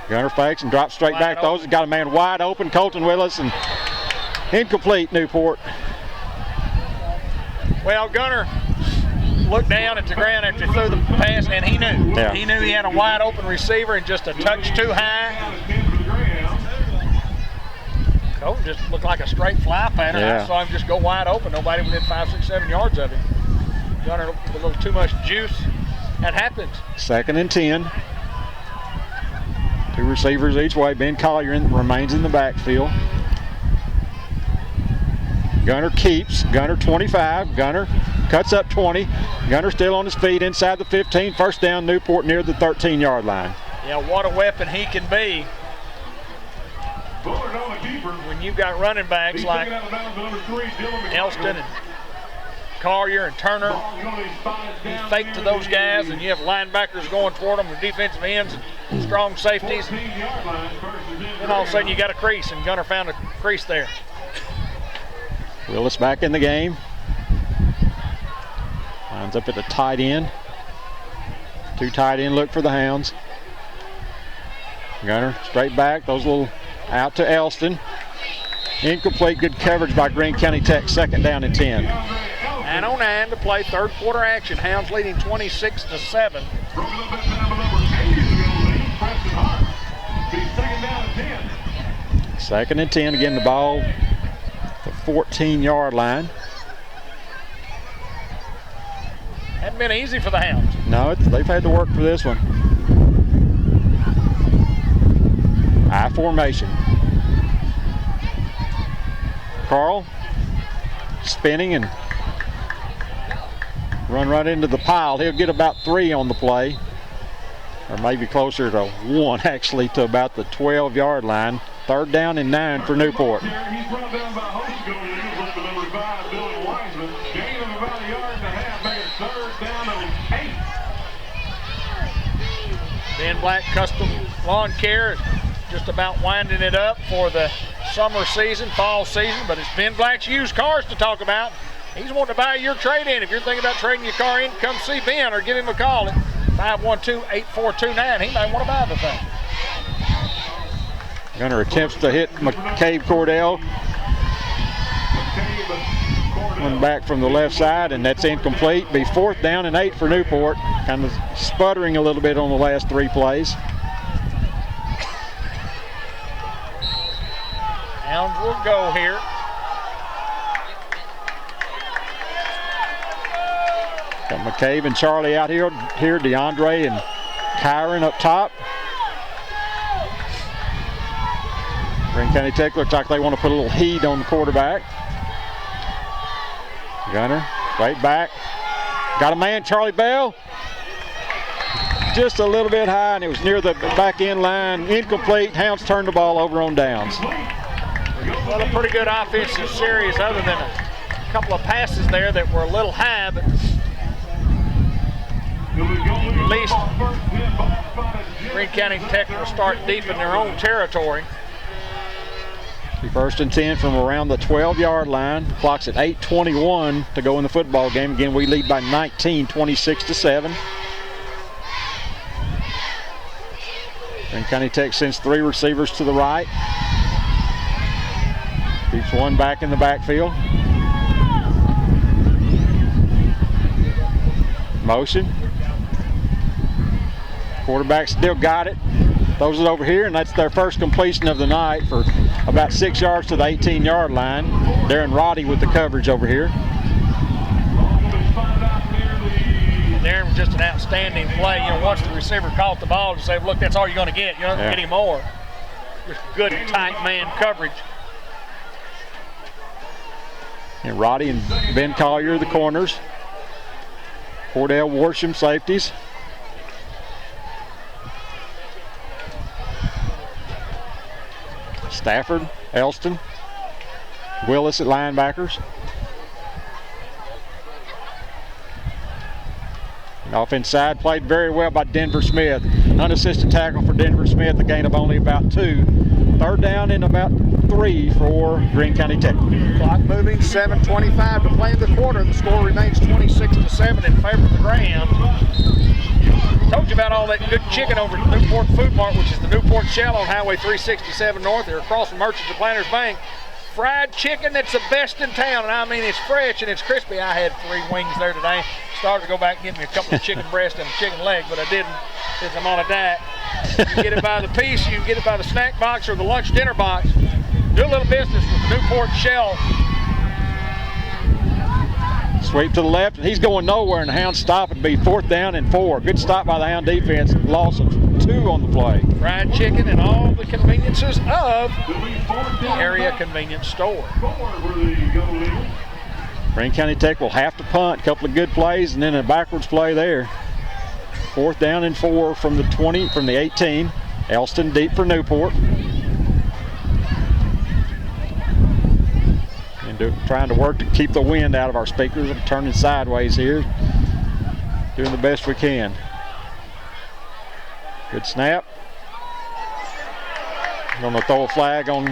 Gunner fakes and drops straight back. Those got a man wide open. Colton Willis and incomplete, Newport. Well, Gunner looked down at the ground after he threw the pass, and he knew. Yeah. He knew he had a wide open receiver and just a touch too high. Colton just looked like a straight fly pattern. Yeah. I saw him just go wide open. Nobody within 5, 6, 7 yards of him. Gunner with a little too much juice. That happens. 2nd and 10. 2 receivers each way. Ben Collier remains in the backfield. Gunner keeps. Gunner 25. Gunner cuts up 20. Gunner still on his feet inside the 15. First down, Newport near the 13-yard line. Yeah, what a weapon he can be when you've got running backs like Elston and Collier and Turner. You fake to those guys, and you have linebackers going toward them with defensive ends and strong safeties. Then all of a sudden you got a crease, and Gunner found a crease there. Willis back in the game. Lines up at the tight end. 2 tight end look for the Hounds. Gunner straight back. Those little out to Elston. Incomplete. Good coverage by Greene County Tech. 2nd down and 10. 9:09 to play, 3rd quarter action. Hounds leading 26-7. 2nd and 10. Again, the ball, the 14-yard line. Hadn't been easy for the Hounds. No, they've had to work for this one. I formation. Carl spinning and run right into the pile. He'll get about 3 on the play, or maybe closer to 1 actually, to about the 12-yard line. 3rd down and 9 for Newport. Ben Black Custom Lawn Care is just about winding it up for the summer season, fall season, but it's Ben Black's used cars to talk about. He's wanting to buy your trade-in. If you're thinking about trading your car in, come see Ben or give him a call at 512-8429. He may want to buy the thing. Gunner attempts to hit McCabe Cordell. One back from the left side, and that's incomplete. Be 4th down and 8 for Newport. Kind of sputtering a little bit on the last 3 plays. Hounds will go here. Got McCabe and Charlie out here. DeAndre and Kyron up top. Greene County Tech looks like they want to put a little heat on the quarterback. Gunner, right back. Got a man, Charlie Bell. Just a little bit high, and it was near the back end line. Incomplete. Hounds turned the ball over on downs. Well, a pretty good offensive series other than a couple of passes there that were a little high, but at least Greene County Tech will start deep in their own territory. 1st and 10 from around the 12-yard line. Clock's at 8:21 to go in the football game. Again, we lead by 19, 26-7. Greene County Tech sends 3 receivers to the right. Keeps 1 back in the backfield. Motion. Quarterback still got it. Throws it over here, and that's their first completion of the night for about 6 yards to the 18-yard line. Darren Roddy with the coverage over here. Darren was just an outstanding play. You know, once the receiver caught the ball, to say, look, that's all you're going to get. You're not going to get any more. Just good, tight man coverage. And Roddy and Ben Collier, the corners. Cordell Worsham, safeties. Stafford, Elston, Willis at linebackers. And off inside, played very well by Denver Smith. Unassisted tackle for Denver Smith, a gain of only about 2. Third down and about 3 for Greene County Tech. Clock moving, 7:25 to play in the quarter. The score remains 26-7 in favor of the Greyhounds. Told you about all that good chicken over at Newport Food Mart, which is the Newport Shell on Highway 367 North. They're across from Merchants of Planters Bank. Fried chicken that's the best in town, and I mean it's fresh and it's crispy. I had 3 wings there today. Started to go back and get me a couple of chicken breasts and a chicken leg, but I didn't since I'm on a diet. You can get it by the piece, you can get it by the snack box or the lunch dinner box. Do a little business with the Newport Shell. Sweep to the left, and he's going nowhere, and the Hounds stop. It'd be 4th down and 4. Good stop by the Hound defense. Loss of 2 on the play. Fried chicken and all the conveniences of the area convenience store. Greene County Tech will have to punt. A couple of good plays, and then a backwards play there. 4th down and 4 from the 20, from the 18. Elston deep for Newport. Trying to work to keep the wind out of our speakers. I'm turning sideways here. Doing the best we can. Good snap. I'm going to throw a flag on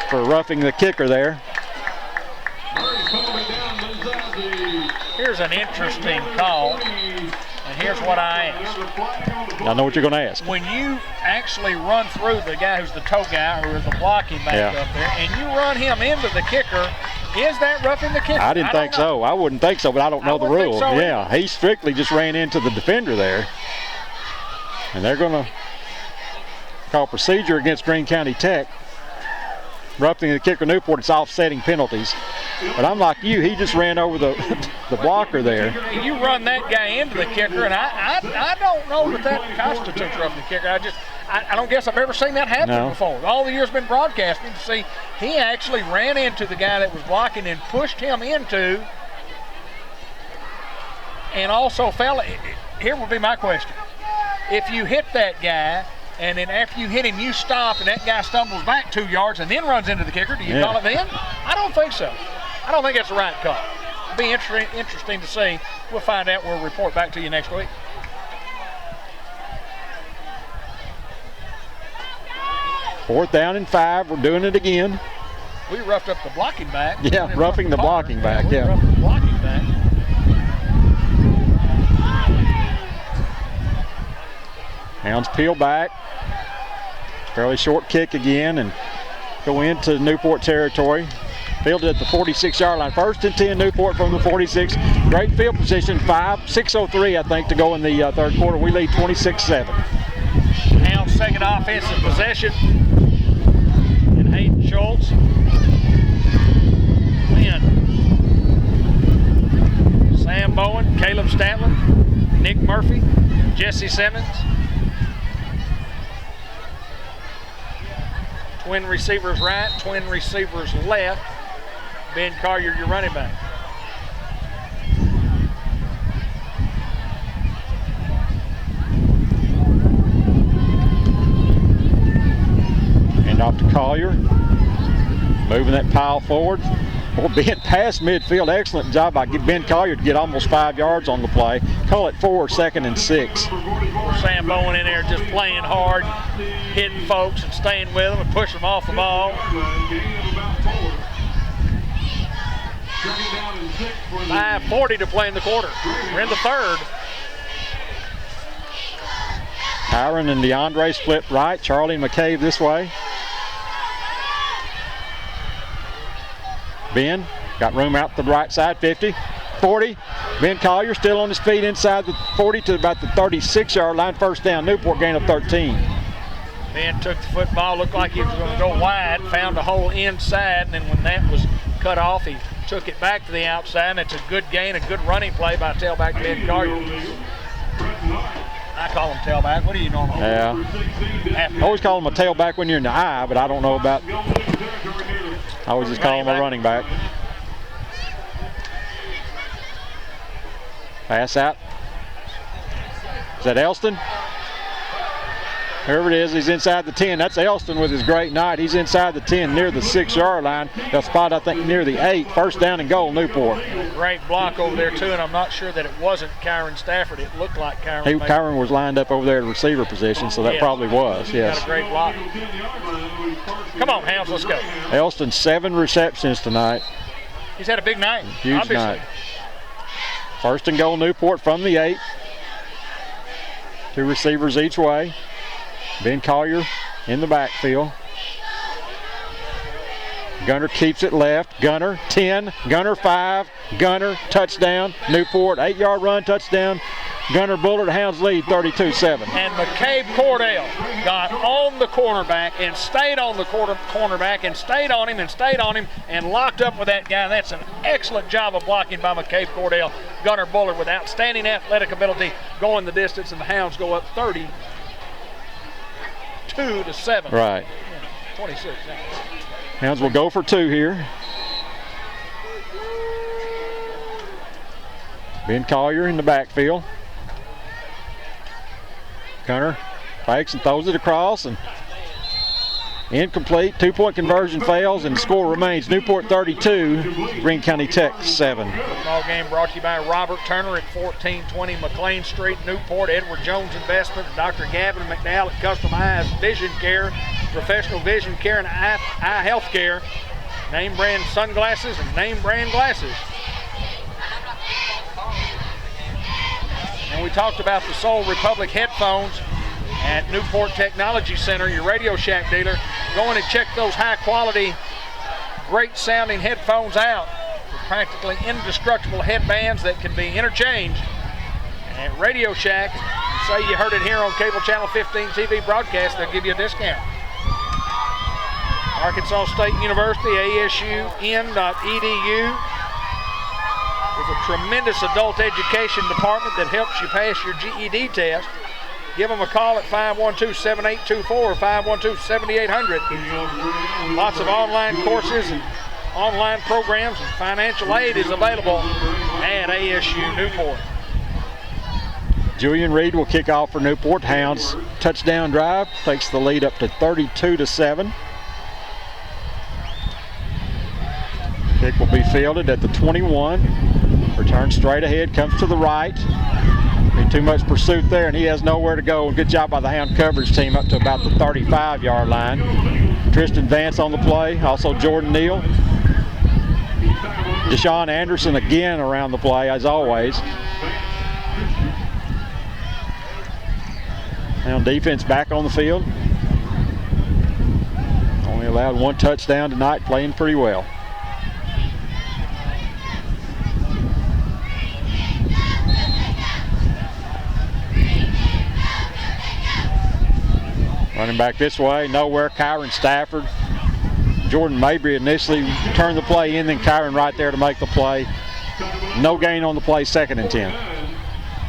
for roughing the kicker there. Here's an interesting call, and here's what I ask. I know what you're going to ask. When you actually run through the guy who's the toe guy or the blocking back up there, and you run him into the kicker, is that roughing the kicker? I didn't think so. I wouldn't think so, but I don't know the rule. So yeah, he strictly just ran into the defender there. And they're going to call procedure against Greene County Tech. Roughing the kicker Newport, it's offsetting penalties. But I'm like you, he just ran over the blocker there. You run that guy into the kicker, and I don't know that constitutes roughing the kicker. I don't guess I've ever seen that happen before. All the years been broadcasting to see he actually ran into the guy that was blocking and pushed him into, and also fell. Here would be my question. If you hit that guy, and then after you hit him, you stop, and that guy stumbles back 2 yards and then runs into the kicker, do you call it then? I don't think so. I don't think that's the right call. It'll be interesting to see. We'll find out. We'll report back to you next week. Fourth down and 5. We're doing it again. We roughed up the blocking back. Yeah, roughing the blocking back. We roughed the blocking back. Hounds peel back. Fairly short kick again and go into Newport territory. Fielded at the 46-yard line. 1st and 10, Newport from the 46. Great field position. 6:03, I think, to go in the third quarter. We lead 26-7. Hounds second offensive possession. And Hayden Schultz. Sam Bowen, Caleb Stanton, Nick Murphy, Jesse Simmons. Twin receivers right, twin receivers left. Ben Collier, your running back. Hand off to Collier. Moving that pile forward. Well, being past midfield, excellent job by Ben Collier to get almost 5 yards on the play. Call it 4, 2nd and 6. Sam Bowen in there just playing hard, hitting folks and staying with them and pushing them off the ball. 5:40 to play in the quarter. We're in the third. Tyron and DeAndre split right. Charlie and McCabe this way. Ben got room out the right side, 50, 40. Ben Collier still on his feet inside the 40 to about the 36-yard line. 1st down, Newport gain of 13. Ben took the football, looked like he was going to go wide, found a hole inside, and then when that was cut off, he took it back to the outside, and it's a good gain, a good running play by tailback Ben Collier. I call him tailback. What do you normally Yeah. I always call him a tailback when you're in the eye, but I don't know about. I always just call him a running back. Pass out. Is that Elston? Whoever it is, he's inside the 10. That's Elston with his great night. He's inside the 10 near the 6-yard line. They'll spot, I think, near the 8. First down and goal, Newport. Great block over there, too, and I'm not sure that it wasn't Kyron Stafford. It looked like Kyron. Kyron was lined up over there at receiver position, so that probably was, yes. Got a great block. Come on, Hounds, let's go. Elston, 7 receptions tonight. He's had a big night. Huge obviously. night. First and goal, Newport from the 8. 2 receivers each way. Ben Collier in the backfield. Gunner keeps it left. Gunner 10, Gunner 5, Gunner touchdown. Newport 8-yard run touchdown. Gunner Bullard, Hounds lead 32-7. And McCabe Cordell got on the cornerback and stayed on the cornerback and stayed on him and stayed on him and locked up with that guy. That's an excellent job of blocking by McCabe Cordell. Gunner Bullard with outstanding athletic ability going the distance, and the Hounds go up 32-7. Right. 26. Yeah. Hounds will go for 2 here. Ben Collier in the backfield. Gunner fakes and throws it across, and incomplete. 2-point conversion fails, and the score remains Newport 32, Greene County Tech 7. Ball game brought to you by Robert Turner at 1420 McLean Street, Newport. Edward Jones Investment, Dr. Gavin McDowell at Custom Eyes Vision Care, Professional Vision Care and Eye Health Care. Name brand sunglasses and name brand glasses. And we talked about the Soul Republic headphones at Newport Technology Center, your Radio Shack dealer. Go in and check those high quality, great sounding headphones out with practically indestructible headbands that can be interchanged. And at Radio Shack, say you heard it here on Cable Channel 15 TV broadcast, they'll give you a discount. Arkansas State University, ASUN.edu. With a tremendous adult education department that helps you pass your GED test. Give them a call at 512-7824 or 512-7800. Lots of online courses and online programs, and financial aid is available at ASU Newport. Julian Reed will kick off for Newport. Hounds touchdown drive takes the lead up to 32-7. Kick will be fielded at the 21. Return straight ahead, comes to the right. Be too much pursuit there, and he has nowhere to go. Good job by the Hound coverage team up to about the 35-yard line. Tristan Vance on the play, also Jordan Neal. Deshaun Anderson again around the play, as always. Hound defense back on the field. Only allowed 1 touchdown tonight, playing pretty well. Running back this way, nowhere, Kyron Stafford. Jordan Mabry initially turned the play in, then Kyron right there to make the play. No gain on the play, 2nd and 10.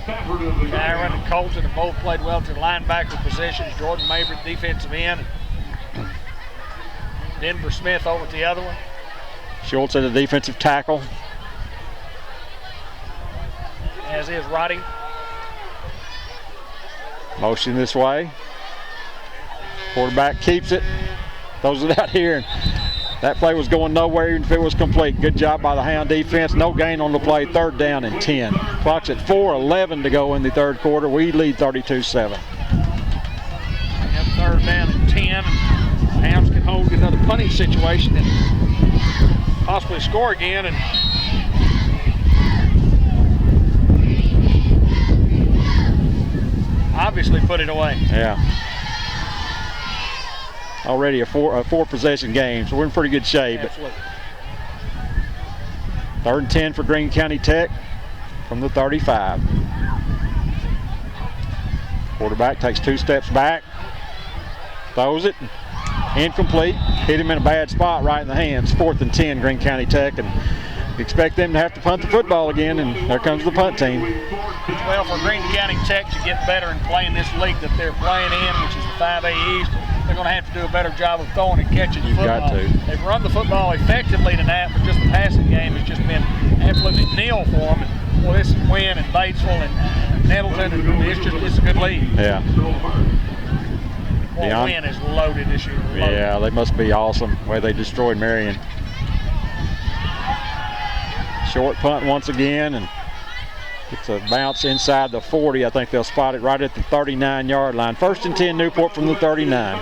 Kyron and Colton have both played well to the linebacker positions. Jordan Mabry, defensive end. Denver Smith over at the other one. Schultz at the defensive tackle. As is Roddy. Motion this way. Quarterback keeps it, throws it out here, and that play was going nowhere even if it was complete. Good job by the Hound defense. No gain on the play, 3rd down and 10. Clock's at 4:11 to go in the 3rd quarter. We lead 32-7. Have 3rd down and 10. Hounds can hold another punting situation and possibly score again. And obviously put it away. Yeah. Already a four possession game, so we're in pretty good shape. Absolutely. 3rd and 10 for Greene County Tech from the 35. Quarterback takes 2 steps back, throws it, incomplete. Hit him in a bad spot right in the hands. 4th and 10, Greene County Tech, and expect them to have to punt the football again, and there comes the punt team. Well, for Greene County Tech to get better and play in this league that they're playing in, which is the 5A East, they're going to have to do a better job of throwing and catching the football. Got to. They've run the football effectively tonight, but just the passing game has just been absolutely nil for them. And, well, this is Wynn and Batesville and Nettleton, and it's a good league. Yeah. Well, Wynn is loaded this year. Loaded. Yeah, they must be awesome the way they destroyed Marion. Short punt once again, and it's a bounce inside the 40. I think they'll spot it right at the 39-yard line. 1st and 10, Newport from the 39.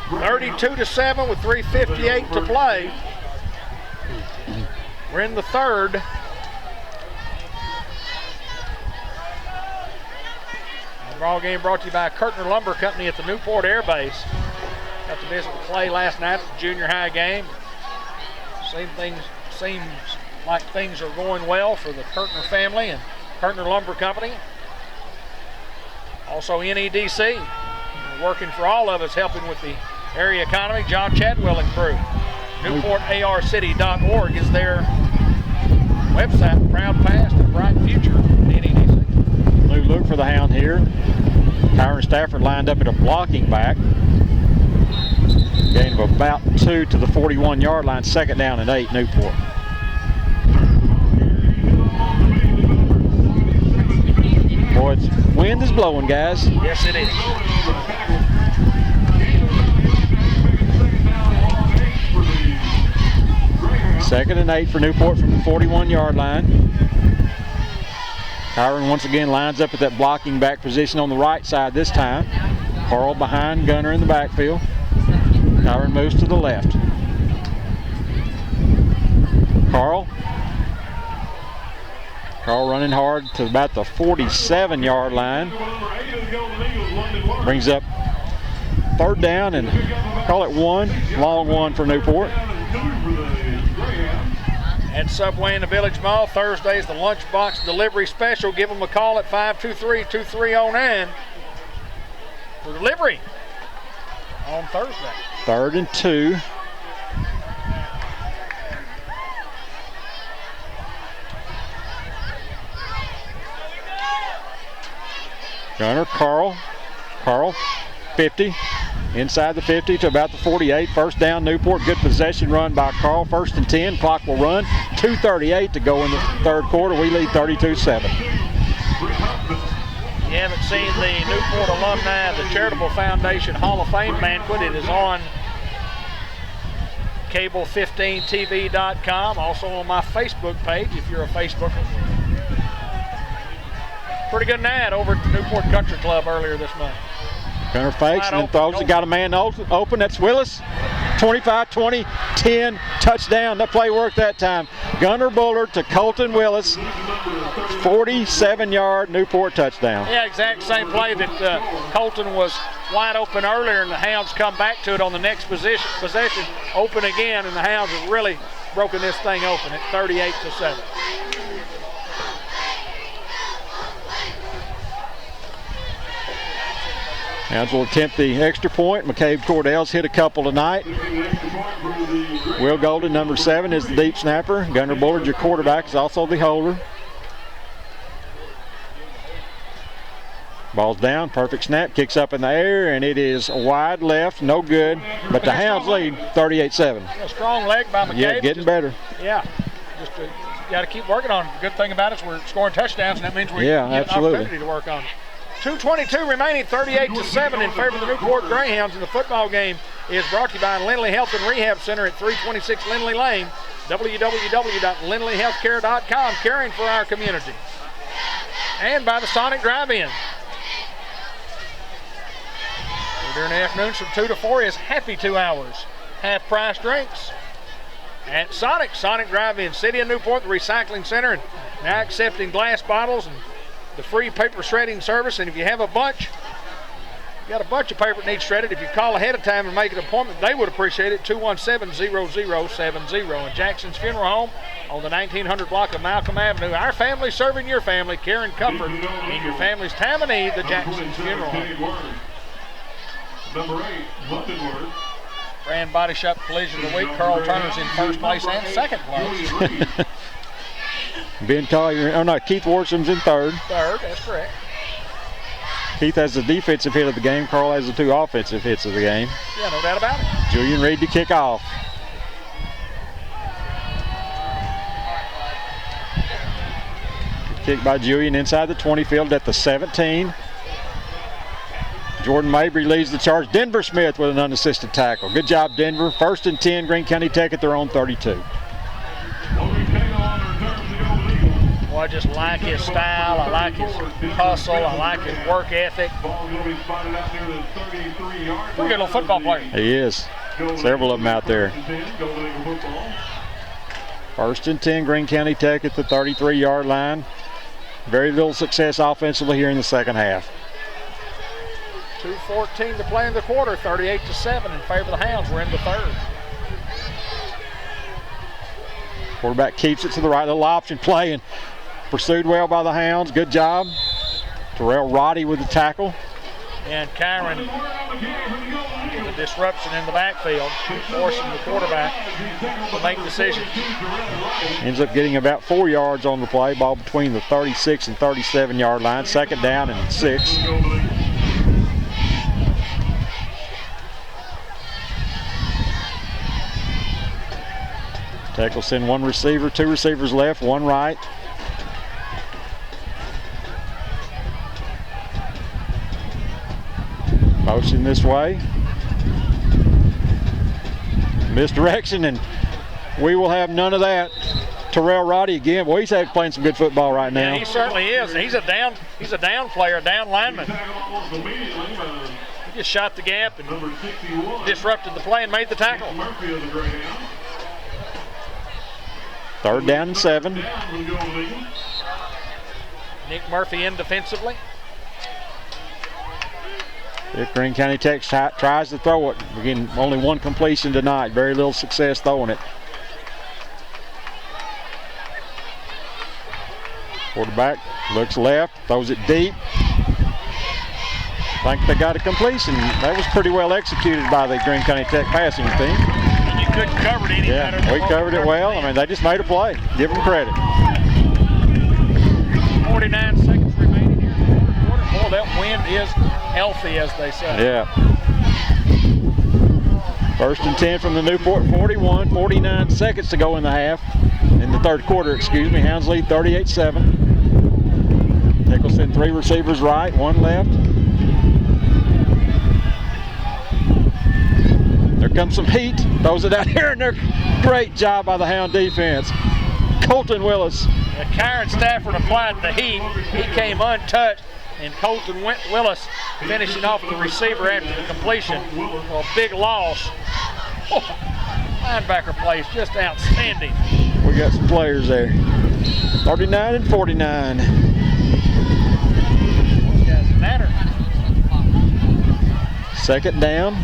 32-7 with 3:58 to play. We're in the third. The ball game brought to you by Kirtner Lumber Company at the Newport Air Base. Got to visit the play last night at the junior high game. Seems like things are going well for the Kirtner family and Kirtner Lumber Company. Also NEDC, working for all of us, helping with the area economy. John Chadwell and crew. NewportARCity.org is their website. Proud past and bright future. NEDC. New look for the Hound here. Tyron Stafford lined up at a blocking back. Gain of about 2 to the 41-yard line. 2nd down and 8, Newport. Boy, it's wind is blowing, guys. Yes, it is. Second and 8 for Newport from the 41-yard line. Tyron once again lines up at that blocking back position on the right side this time. Carl behind Gunner in the backfield. Tyron moves to the left. Carl running hard to about the 47-yard line. Brings up 3rd down and call it 1. Long 1 for Newport. At Subway in the Village Mall, Thursday's the lunchbox delivery special. Give them a call at 523-2309 for delivery on Thursday. 3rd and 2. Gunner, Carl, 50, inside the 50 to about the 48. 1st down, Newport. Good possession run by Carl. 1st and 10, clock will run. 2:38 to go in the 3rd quarter. We lead 32-7. You haven't seen the Newport alumni, the Charitable Foundation Hall of Fame banquet. It is on cable15tv.com, also on my Facebook page if you're a Facebooker. Pretty good night over at the Newport Country Club earlier this month. Gunner fakes and then throws it. Got a man open. That's Willis. 25-20, 10, touchdown. That play worked that time. Gunner Bullard to Colton Willis. 47-yard Newport touchdown. Yeah, exact same play that Colton was wide open earlier, and the Hounds come back to it on the next possession. Open again, and the Hounds have really broken this thing open at 38-7. Hounds will attempt the extra point. McCabe Cordell's hit a couple tonight. Will Golden, number 7, is the deep snapper. Gunner Bullard, your quarterback, is also the holder. Ball's down, perfect snap, kicks up in the air, and it is wide left, no good. But the Hounds lead 38-7. A strong leg by McCabe. Yeah, getting better. Yeah, just got to keep working on it. The good thing about it is we're scoring touchdowns, and that means we get an opportunity to work on it. 2:22 remaining, 38-7 in favor of the Newport Greyhounds, and the football game is brought to you by Lindley Health and Rehab Center at 326 Lindley Lane, www.lindleyhealthcare.com, caring for our community. And by the Sonic Drive-In. During the afternoons from 2 to 4 is happy 2 hours. Half-price drinks at Sonic Drive-In, City of Newport, the recycling center, and now accepting glass bottles and the free paper shredding service. And if you have a bunch, you got a bunch of paper that needs shredded, if you call ahead of time and make an appointment, they would appreciate it. 217-0070. And Jackson's Funeral Home on the 1900 block of Malcolm Avenue. Our family serving your family, care and comfort in your family's time of need. The Jackson's Funeral Home. Number 8, London Word. Brand Body Shop Collision of the Week. Carl Turner's in first place and second place. Ben Collier, oh no, Keith Warsham's in third. Third, that's correct. Keith has the defensive hit of the game. Carl has the 2 offensive hits of the game. Yeah, no doubt about it. Julian Reed to kick off. Kick by Julian inside the 20, field at the 17. Jordan Mabry leads the charge. Denver Smith with an unassisted tackle. Good job, Denver. 1st and 10, Greene County Tech at their own 32. Well, I just like his style. I like his hustle. I like his work ethic. Pretty good little football player. He is. Several of them out there. 1st and 10, Greene County Tech at the 33-yard line. Very little success offensively here in the second half. 2:14 to play in the quarter, 38-7 in favor of the Hounds. We're in the third. Quarterback keeps it to the right, little option play, and pursued well by the Hounds. Good job. Terrell Roddy with the tackle. And Kyron with a disruption in the backfield, forcing the quarterback to make decisions. Ends up getting about 4 yards on the play. Ball between the 36 and 37-yard line. 2nd down and 6. Tech will send 1 receiver, 2 receivers left, 1 right. Motion this way. Misdirection, and we will have none of that. Terrell Roddy again. Boy, he's playing some good football right now. Yeah, he certainly is. He's a down player, a down lineman. He just shot the gap and disrupted the play and made the tackle. 3rd down and 7. Nick Murphy in defensively. If Greene County Tech tries to throw it, again, only 1 completion tonight. Very little success throwing it. Quarterback looks left, throws it deep. I think they got a completion. That was pretty well executed by the Greene County Tech passing team. And you couldn't cover it any better. Yeah, we covered it well. I mean, they just made a play. Give them credit. 49 seconds remaining here in the third quarter. Boy, that wind is healthy, as they say. Yeah. 1st and 10 from the Newport 41. 49 seconds to go in the half. In the third quarter, excuse me. Hounds lead 38-7. Nicholson, 3 receivers right, 1 left. There comes some heat. Throws it out here, and they're great job by the Hound defense. Colton Willis. Kyron Stafford applied the heat. He came untouched, and Colton Willis finishing off the receiver after the completion. Well, big loss. Oh, linebacker plays just outstanding. We got some players there. 39 and 49. Doesn't matter. 2nd down.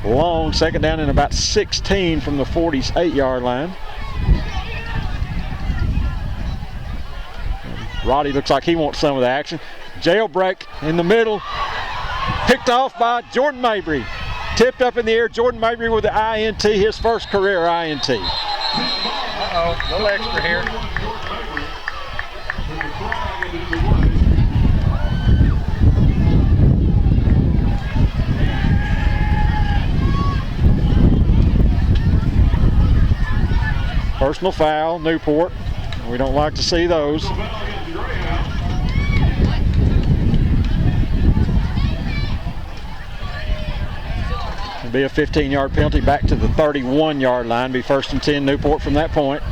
Long 2nd down and about 16 from the 48-yard line. Roddy looks like he wants some of the action. Jailbreak in the middle. Picked off by Jordan Mabry. Tipped up in the air. Jordan Mabry with the INT, his first career INT. Uh-oh, a little extra here. Personal foul, Newport. We don't like to see those. It'll be a 15-yard penalty back to the 31-yard line. Be 1st and 10 Newport from that point.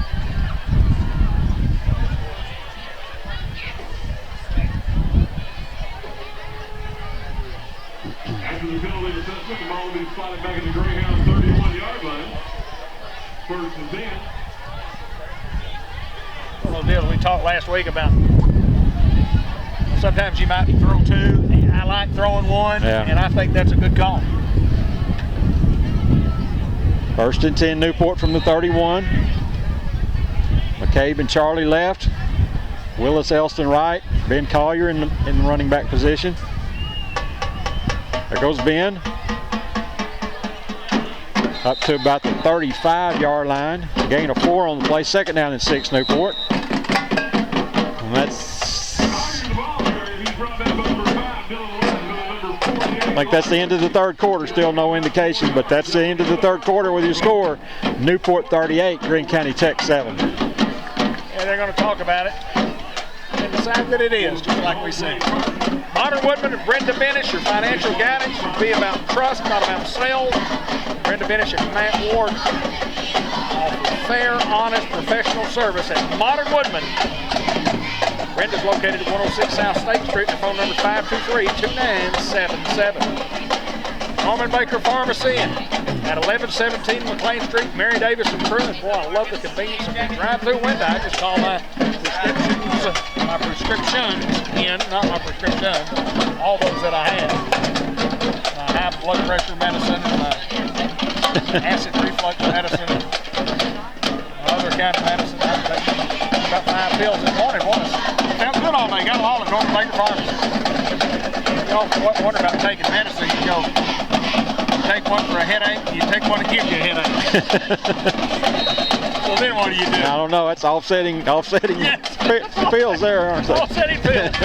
After the penalty assessment, the ball will be spotted back at the Greyhound 31-yard line. 1st and 10. One of the deals we talked last week about. Sometimes you might throw 2. I like throwing 1, and I think that's a good call. 1st and 10 Newport from the 31. McCabe and Charlie left. Willis Elston right. Ben Collier in the running back position. There goes Ben. Up to about the 35-yard line. Gain of 4 on the play. Second down and 6, Newport. And that's, I think that's the end of the third quarter. Still no indication, but that's the end of the third quarter with your score. Newport 38, Greene County Tech 7. And they're going to talk about it and decide that it is, just like we said. Modern Woodman and Brenda Benish, your financial guidance should be about trust, not about sales. Brenda Benish and Matt Ward offer fair, honest, professional service at Modern Woodman. Brenda's located at 106 South State Street. Their phone number is 523-2977. Norman Baker Pharmacy at 1117 McLean Street, Mary Davis and Truman. Boy, I love the convenience of the drive-through window. I just call my prescriptions in, not my prescription, all those that I have. My high blood pressure medicine and my acid reflux medicine and other kind of medicine. I take about 5 pills in the morning. Boy, felt good all day. Got them all at Norman Baker Pharmacy. You often wonder about taking medicine. You go, you take one for a headache, you take one to give you a headache. So then what do you do? I don't know. That's offsetting yes. pills there, aren't they? Offsetting pills.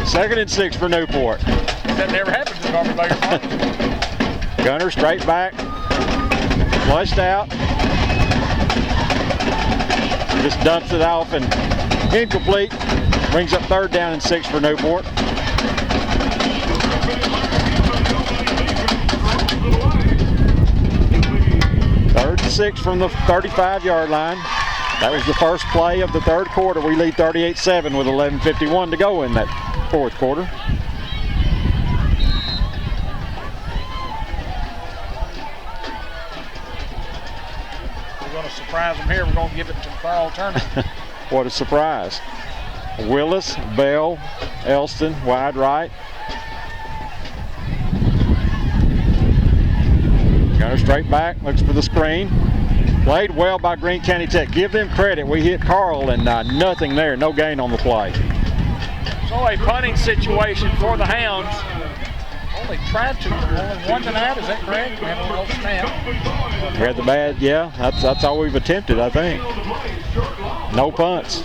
Second and 6 for Newport. That never happens in Norman Baker Pharmacy. Gunner straight back. Flushed out. Just dumps it off and incomplete. Brings up third down and 6 for Newport. Third and 6 from the 35-yard line. That was the first play of the third quarter. We lead 38-7 with 11:51 to go in that fourth quarter. We're going to surprise them here. We're going to give it to the fall tournament. What a surprise. Willis, Bell, Elston, wide right. Gunner straight back, looks for the screen. Played well by Greene County Tech. Give them credit. We hit Carl and nothing there. No gain on the play. So a punting situation for the Hounds. Only tried to. Only one tonight, is that correct? We had a little snap. We had the bad, yeah. That's all we've attempted, I think. No punts.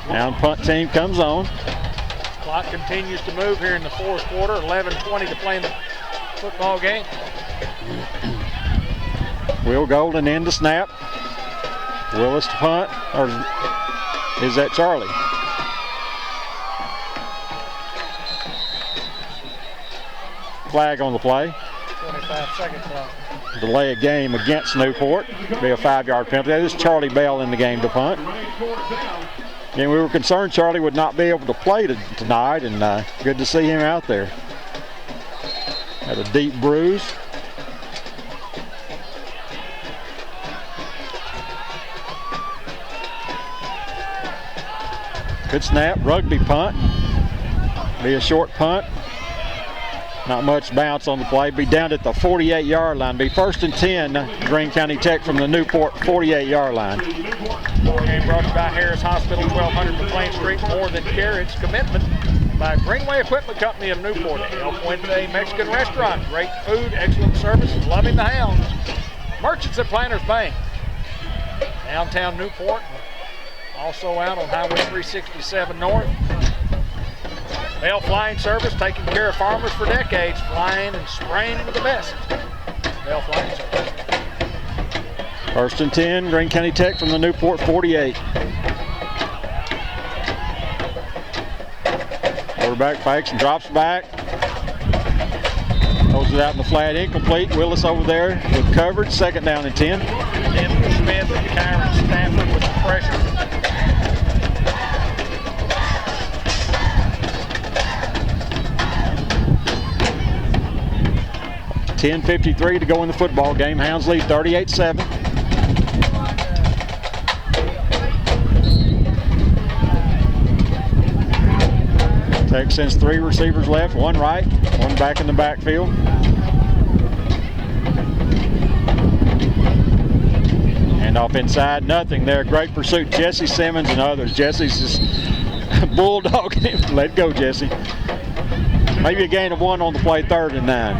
Now punt team comes on. Clock continues to move here in the fourth quarter. 11:20 to play in the football game. Will Golden in to snap. Willis to punt, or is that Charlie? Flag on the play. 25-second clock. Delay a game against Newport. Be a 5-yard penalty. This is Charlie Bell in the game to punt. And we were concerned Charlie would not be able to play tonight, and good to see him out there. Had a deep bruise. Good snap, rugby punt. Be a short punt. Not much bounce on the play. Be down at the 48-yard line. Be first and 10, Greene County Tech from the Newport 48-yard line. Game brought to you by Harris Hospital, 1200 McLean Street. More than care, it's commitment. By Greenway Equipment Company of Newport, El Puente Mexican Restaurant. Great food, excellent service, loving the Hounds. Merchants at Planters Bank. Downtown Newport, also out on Highway 367 North. Bell Flying Service, taking care of farmers for decades, flying and spraying with the best. Bell Flying Service. First and 10, Greene County Tech from the Newport 48. Quarterback fakes and drops back. Throws it out in the flat, incomplete. Willis over there with coverage, second down and 10. Denver Smith and Kyron Stafford with the pressure. 10:53 to go in the football game. Hounds lead 38-7. Tech sends 3 receivers left, 1 right, 1 back in the backfield. And off inside, nothing there. Great pursuit, Jesse Simmons and others. Jesse's just Bulldog him. Let go, Jesse. Maybe a gain of 1 on the play, 3rd and 9.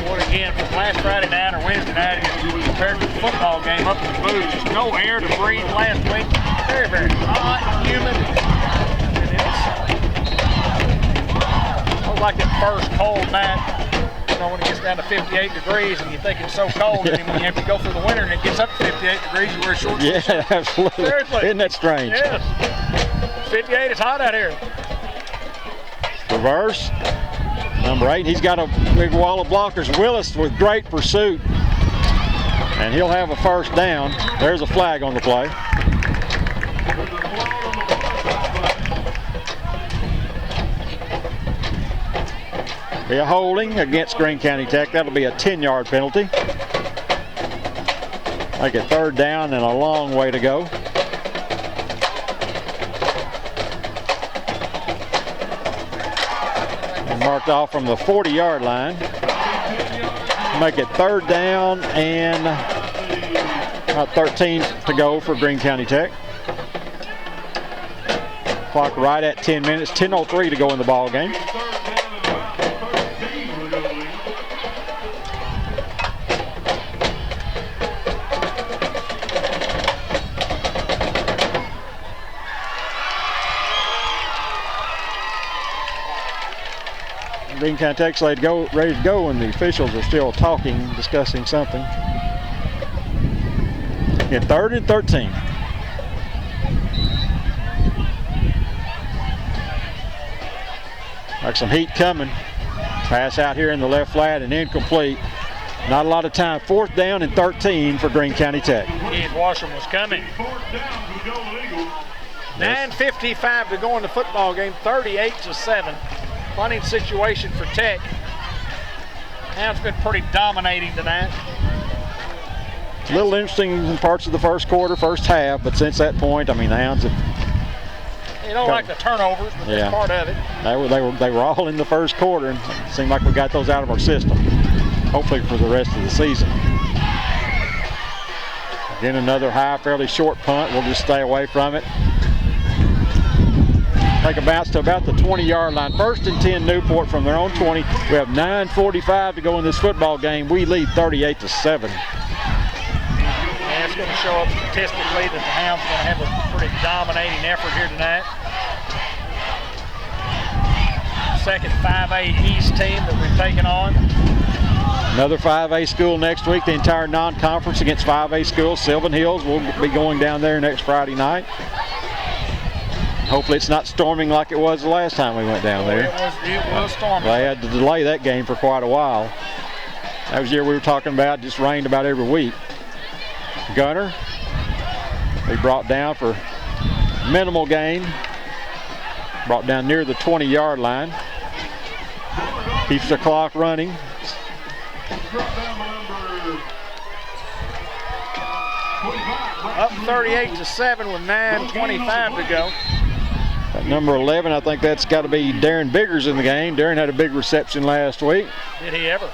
Well, again, from last Friday night or Wednesday night, compared to the football game up in the booth, just no air to breathe last week. Very, very hot, humid. And it's like that first cold night, you know, when it gets down to 58 degrees and you think it's so cold, and then when you have to go through the winter and it gets up to 58 degrees, you wear shorts. Yeah, absolutely. Seriously. Isn't that strange? Yes. 58, it's hot out here. Reverse. Number 8, he's got a big wall of blockers. Willis with great pursuit. And he'll have a first down. There's a flag on the play. Be a holding against Greene County Tech. That'll be a 10-yard penalty. Make it 3rd down and a long way to go. And marked off from the 40-yard line. Make it 3rd down and about 13 to go for Greene County Tech. Clock right at 10 minutes. 10:03 to go in the ball game. Greene County Tech's ready to go, and the officials are still talking, discussing something. In 3rd and 13. Like some heat coming. Pass out here in the left flat and incomplete. Not a lot of time. 4th down and 13 for Greene County Tech. Keith Washam was coming. 9:55 to go in the football game. 38-7. Punting situation for Tech. Hounds been pretty dominating tonight. A little interesting in parts of the first quarter, first half, but since that point, I mean, the Hounds have. They don't like the turnovers, but that's part of it. They were all in the first quarter, and it seemed like we got those out of our system. Hopefully for the rest of the season. Again, another high, fairly short punt. We'll just stay away from it. Take a bounce to about the 20-yard line. 1st and 10 Newport from their own 20. We have 9:45 to go in this football game. We lead 38-7. Yeah, it's going to show up statistically that the Hounds are going to have a pretty dominating effort here tonight. Second 5A East team that we've taken on. Another 5A school next week. The entire non-conference against 5A schools. Sylvan Hills will be going down there next Friday night. Hopefully it's not storming like it was the last time we went down there. It was storming. They had to delay that game for quite a while. That was the year we were talking about. Just rained about every week. Gunner, they brought down for minimal gain. Brought down near the 20-yard line. Keeps the clock running. Up 38-7 with 9:25 to go. At number 11, I think that's got to be Darren Biggers in the game. Darren had a big reception last week. Did he ever?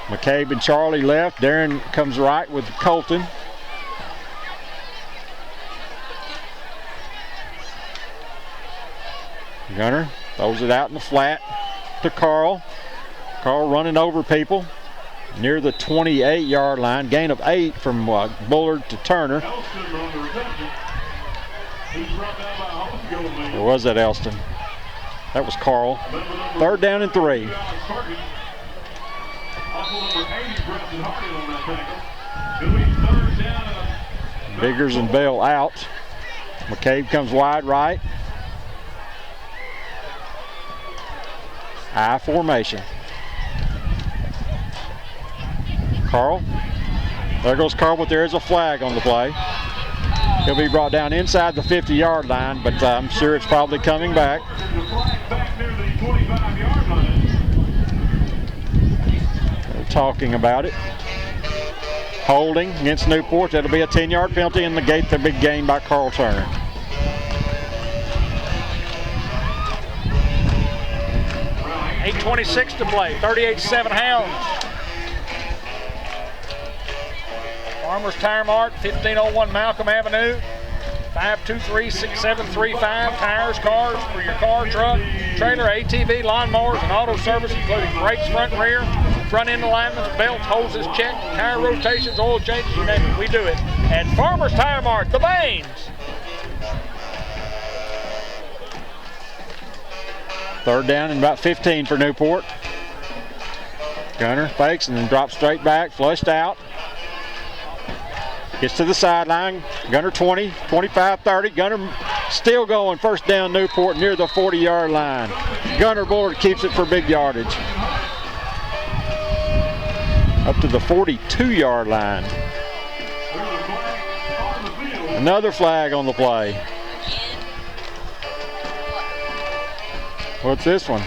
McCabe and Charlie left. Darren comes right with Colton. Gunner throws it out in the flat to Carl. Carl running over people near the 28-yard line. Gain of 8 from Bullard to Turner. Or was that Elston? That was Carl. 3rd down and 3. Biggers and Bell out. McCabe comes wide right. I formation. Carl. There goes Carl, but there is a flag on the play. He'll be brought down inside the 50-yard line, but I'm sure it's probably coming back. They're talking about it. Holding against Newport. That'll be a 10-yard penalty and negate the big gain by Carl Turner. .8:26 to play. 38-7 Hounds. Farmers Tire Mart, 1501 Malcolm Avenue, 523-6735. Tires, cars for your car, truck, trailer, ATV, lawnmowers, and auto service, including brakes, front and rear, front end alignments, belts, hoses, check, tire rotations, oil changes, you name it. We do it at Farmers Tire Mart, the Baines. Third down and about 15 for Newport. Gunner fakes and then drops straight back, flushed out. Gets to the sideline. Gunner 20, 25, 30. Gunner still going. First down Newport near the 40-yard line. Gunner Bullard keeps it for big yardage. Up to the 42-yard line. Another flag on the play. What's this one?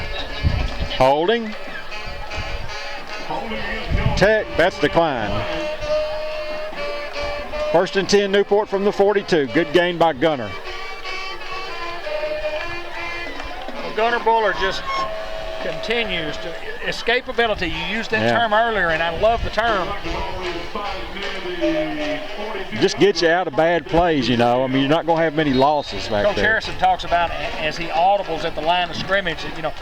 Holding. Tech, that's decline. First and 10, Newport from the 42. Good gain by Gunner. Well, Gunner Bullard just continues to escapability. You used that term earlier, and I love the term. Just gets you out of bad plays, you know. I mean, you're not going to have many losses back Coach there. Harrison talks about as he audibles at the line of scrimmage, you know,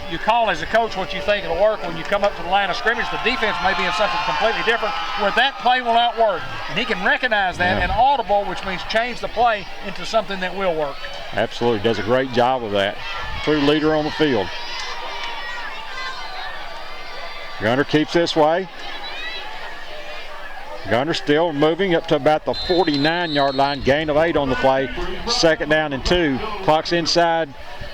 you call as a coach what you think it'll work. When you come up to the line of scrimmage, the defense may be in something completely different where that play will not work. And he can recognize that and audible, which means change the play into something that will work. Absolutely, does a great job of that. True leader on the field. Gunner keeps this way. Gunner still moving up to about the 49-yard line. Gain of 8 on the play. Second down and 2. Clock's inside.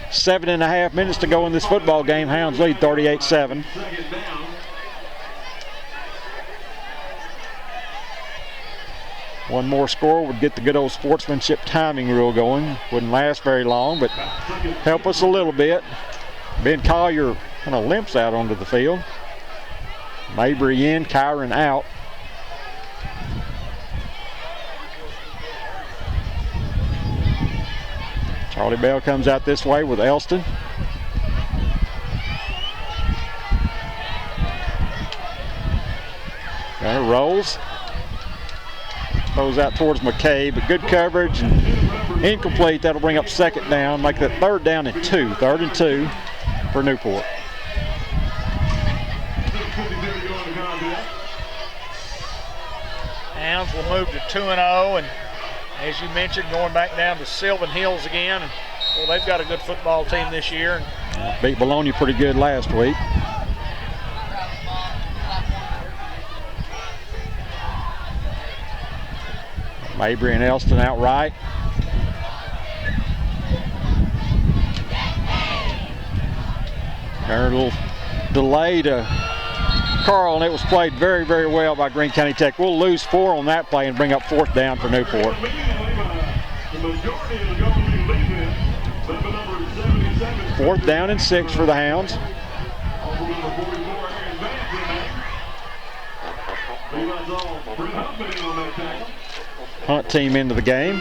7.5 minutes to go in this football game. Hounds lead 38-7. One more score would get the good old sportsmanship timing rule going. Wouldn't last very long, but help us a little bit. Ben Collier kind of limps out onto the field. Mabry in, Kyron out. Charlie Bell comes out this way with Elston. Gunner rolls. Throws out towards McKay, but good coverage and incomplete. That'll bring up second down, make that third down and 2. 3rd and 2 for Newport. Hounds will move to 2-0, and as you mentioned, going back down to Sylvan Hills again. And, well, they've got a good football team this year. Beat Bologna pretty good last week. Mabry and Elston out right. There a little delay to Carl, and it was played very, very well by Greene County Tech. We'll lose 4 on that play and bring up 4th down for Newport. 4th down and 6 for the Hounds. Hunt team into the game.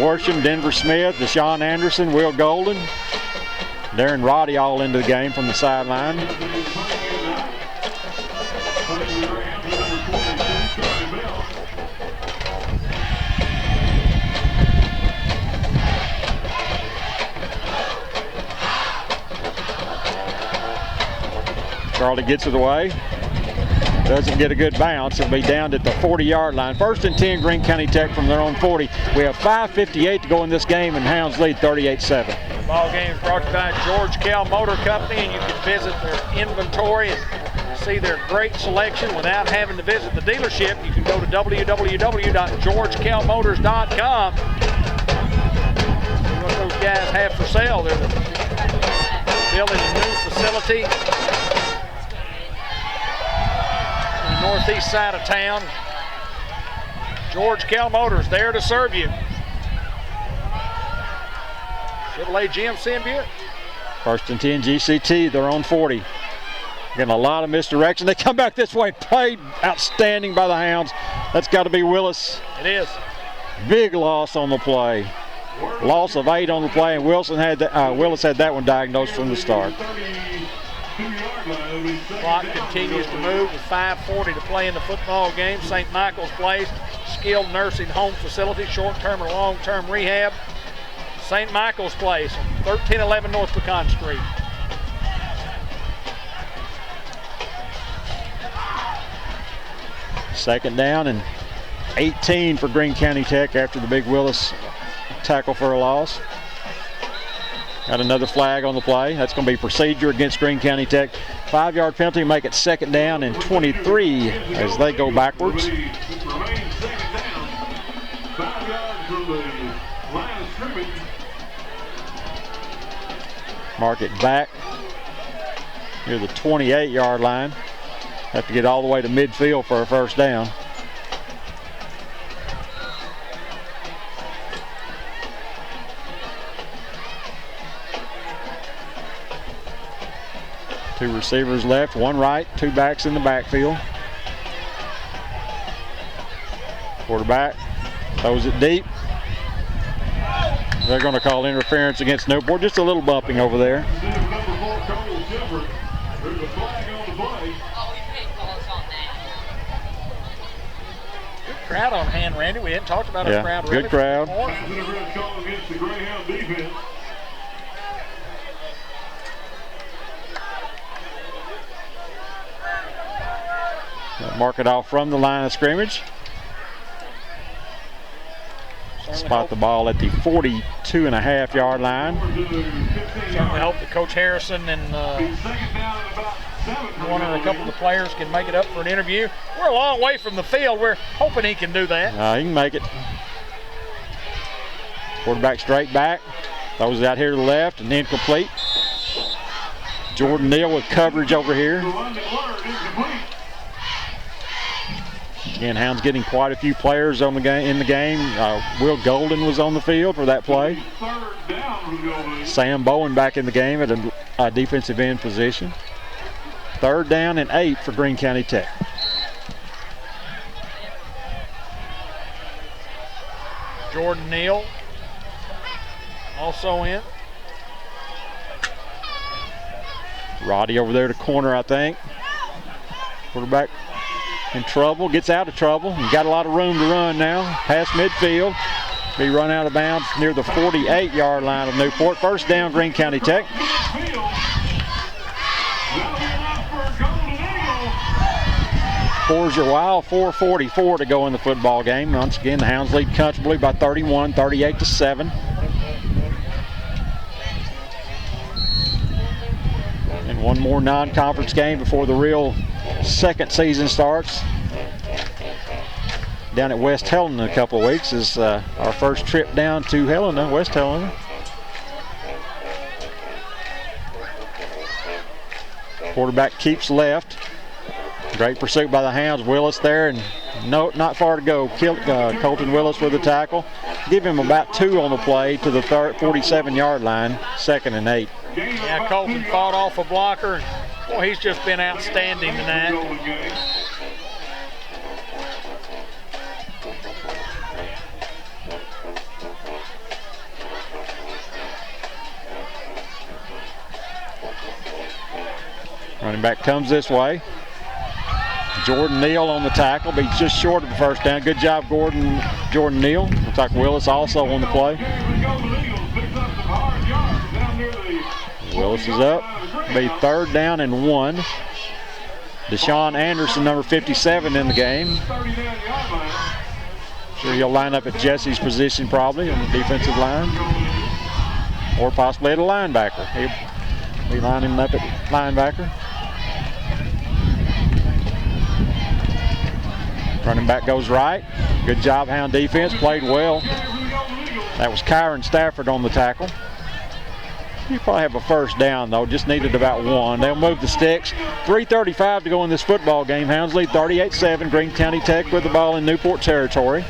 Worsham, Denver Smith, Deshaun Anderson, Will Golden, Darren Roddy all into the game from the sideline. Charlie gets it away. Doesn't get a good bounce. It'll be down at the 40-yard line. 1st and 10, Greene County Tech from their own 40. We have 5:58 to go in this game, and Hounds lead 38-7. The ball game is brought to you by George Kell Motor Company, and you can visit their inventory and see their great selection without having to visit the dealership. You can go to www.georgekellmotors.com. See what those guys have for sale. They're building a new facility northeast side of town. George Kell Motors there to serve you. Chevrolet GMC and Buick. 1st and 10, GCT, their own 40. Getting a lot of misdirection. They come back this way. Played outstanding by the Hounds. That's got to be Willis. It is. Big loss on the play. Loss of 8 on the play, and Willis had that one diagnosed from the start. Clock continues to move with 5:40 to play in the football game. St. Michael's Place, skilled nursing home facility, short-term or long-term rehab. St. Michael's Place, 1311 North Pecan Street. Second down and 18 for Greene County Tech after the Big Willis tackle for a loss. Got another flag on the play. That's going to be procedure against Greene County Tech. 5-yard penalty, make it second down and 23 as they go backwards. Mark it back near the 28-yard line. Have to get all the way to midfield for a first down. Two receivers left, one right, two backs in the backfield. Quarterback throws it deep. They're going to call interference against Newport. Just a little bumping over there. Good crowd on hand, Randy. We hadn't talked about our crowd. Good crowd. Mark it off from the line of scrimmage. Spot the ball at the 42.5-yard line. Certainly hope that Coach Harrison and one or a couple of the players can make it up for an interview. We're a long way from the field. We're hoping he can do that. He can make it. Quarterback straight back. Throws it out here to the left and incomplete. Jordan Neal with coverage over here. Again, Hounds getting quite a few players on the game. In the game, Will Golden was on the field for that play. Sam Bowen back in the game at a defensive end position. Third down and 8 for Greene County Tech. Jordan Neal also in. Roddy over there to corner, I think. Quarterback in trouble, gets out of trouble. He's got a lot of room to run now. Past midfield. Be run out of bounds near the 48-yard line of Newport. First down, Greene County Tech. Fours your wild, 4:44 to go in the football game. Once again, the Hounds lead comfortably by 31, 38-7. And one more non-conference game before the real second season starts. Down at West Helena in a couple of weeks is our first trip down to Helena, West Helena. Quarterback keeps left. Great pursuit by the Hounds. Willis there, and no, not far to go. Colton Willis with the tackle. Give him about 2 on the play to the 47-yard line, 2nd and 8. Yeah, Colton fought off a blocker. Boy, he's just been outstanding tonight. Running back comes this way. Jordan Neal on the tackle, but he's just short of the first down. Good job, Jordan Neal. Looks like Willis also on the play. Willis is up. Be 3rd down and 1. Deshaun Anderson, number 57, in the game. Sure he'll line up at Jesse's position probably on the defensive line. Or possibly at a linebacker. He'll be lining up at linebacker. Running back goes right. Good job, Hound defense. Played well. That was Kyron Stafford on the tackle. You probably have a first down, though. Just needed about 1. They'll move the sticks. 3:35 to go in this football game. Hounds lead 38-7. Greene County Tech with the ball in Newport territory.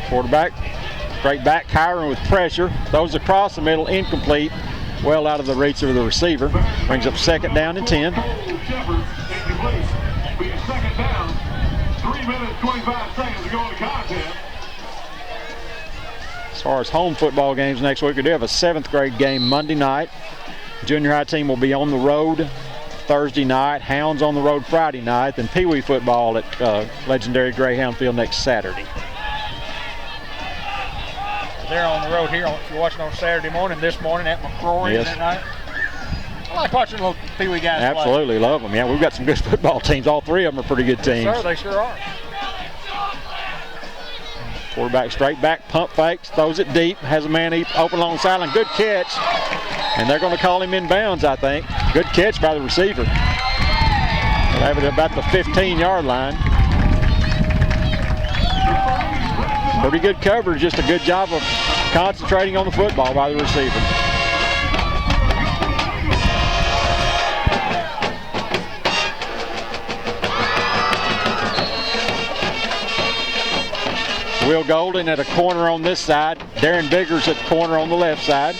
Quarterback, straight back. Kyron with pressure. Throws across the middle, incomplete. Well out of the reach of the receiver. Brings up 2nd down and 10. 3 minutes, 25 seconds to go in the contest. As far as home football games next week, we do have a 7th grade game Monday night. Junior high team will be on the road Thursday night. Hounds on the road Friday night. Then Pee Wee football at legendary Greyhound Field next Saturday. They're on the road here. If you're watching on Saturday morning, this morning at McCrory Yes. that night. I like watching little Pee Wee guys play. Absolutely love them. Yeah, we've got some good football teams. All 3 of them are pretty good teams. Yes, sir, they sure are. Quarterback straight back, pump fakes, throws it deep, has a man open along the sideline. Good catch. And they're going to call him in bounds, I think. Good catch by the receiver. They'll have it about the 15-yard line. Pretty good coverage, just a good job of concentrating on the football by the receiver. Will Golden at a corner on this side. Darren Biggers at the corner on the left side.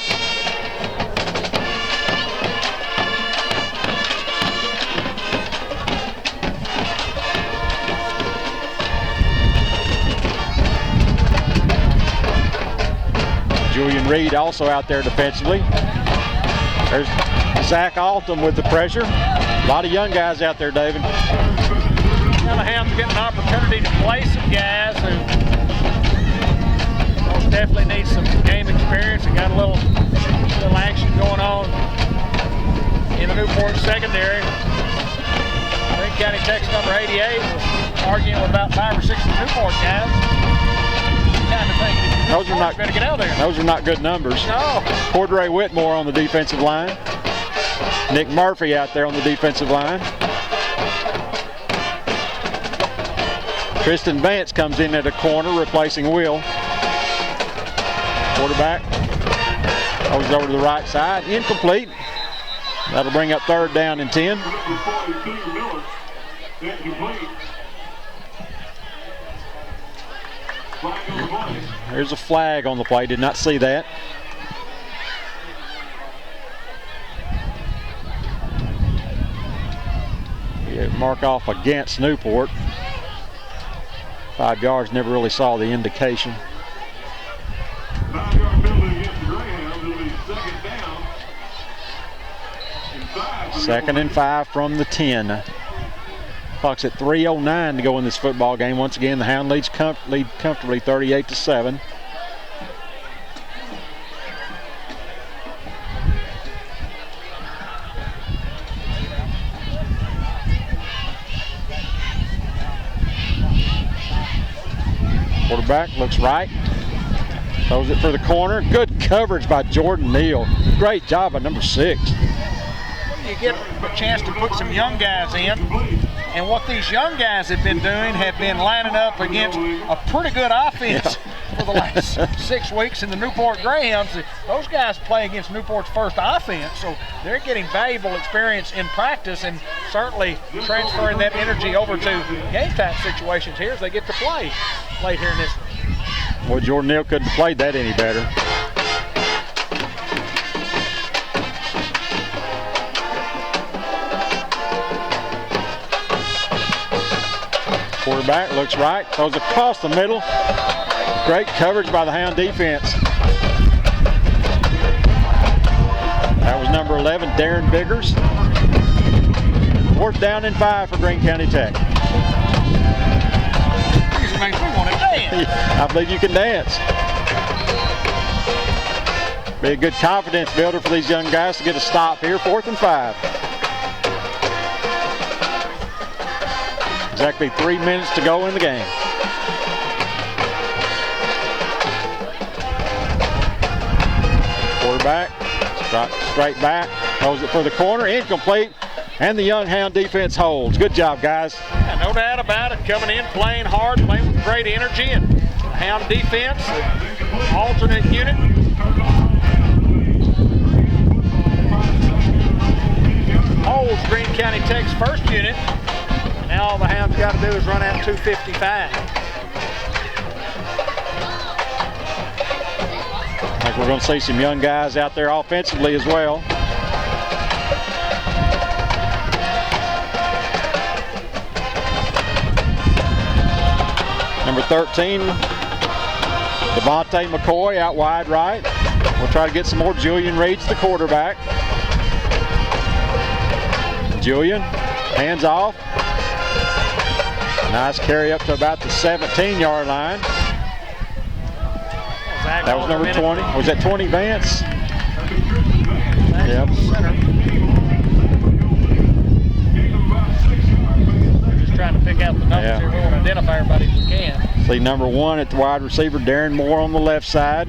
Julian Reed also out there defensively. There's Zach Alton with the pressure. A lot of young guys out there, David. Now the Hounds are getting an opportunity to play some guys who most definitely need some game experience and got a little action going on in the Newport secondary. Greene County Tech's number 88 was arguing with about 5 or 6 of the Newport guys. Kind of thing. Those are not, better get out there. Those are not good numbers. No. Cordray Whitmore on the defensive line. Nick Murphy out there on the defensive line. Tristan Vance comes in at a corner, replacing Will. Quarterback goes over to the right side, incomplete. That'll bring up 3rd down and 10. There's a flag on the play, did not see that. Yeah, mark off against Newport. 5 yards, never really saw the indication. 5-yard penalty against the Greyhounds. It'll be 2nd down. Second and 5 from the 10. Clock's at 3:09 to go in this football game. Once again, the Hound lead comfortably 38-7. Quarterback looks right. Throws it for the corner. Good coverage by Jordan Neal. Great job by number 6. You get a chance to put some young guys in. And what these young guys have been doing have been lining up against a pretty good offense for the last 6 weeks in the Newport Greyhounds. Those guys play against Newport's first offense, so they're getting valuable experience in practice and certainly transferring that energy over to game-type situations here as they get to play late here in this. Well, Jordan Neal couldn't have played that any better. Quarterback looks right, throws across the middle. Great coverage by the Hound defense. That was number 11, Darren Biggers. 4th down and 5 for Greene County Tech. These makes me want to dance. I believe you can dance. Be a good confidence builder for these young guys to get a stop here. 4th and 5. Exactly 3 minutes to go in the game. Quarterback, straight back, throws it for the corner, incomplete, and the young Hound defense holds. Good job, guys. Yeah, no doubt about it. Coming in, playing hard, playing with great energy, and the Hound defense, alternate unit. Holds Greene County Tech's first unit. Now all the Hounds got to do is run out 255. I think we're going to see some young guys out there offensively as well. Number 13, Devontae McCoy out wide right. We'll try to get some more. Julian Reed's the quarterback. Julian, hands off. Nice carry up to about the 17-yard line. That was number 20. Was that 20, Vance? Yep. We're just trying to pick out the numbers here. We want to identify everybody if we can. See number 1 at the wide receiver, Darren Moore on the left side.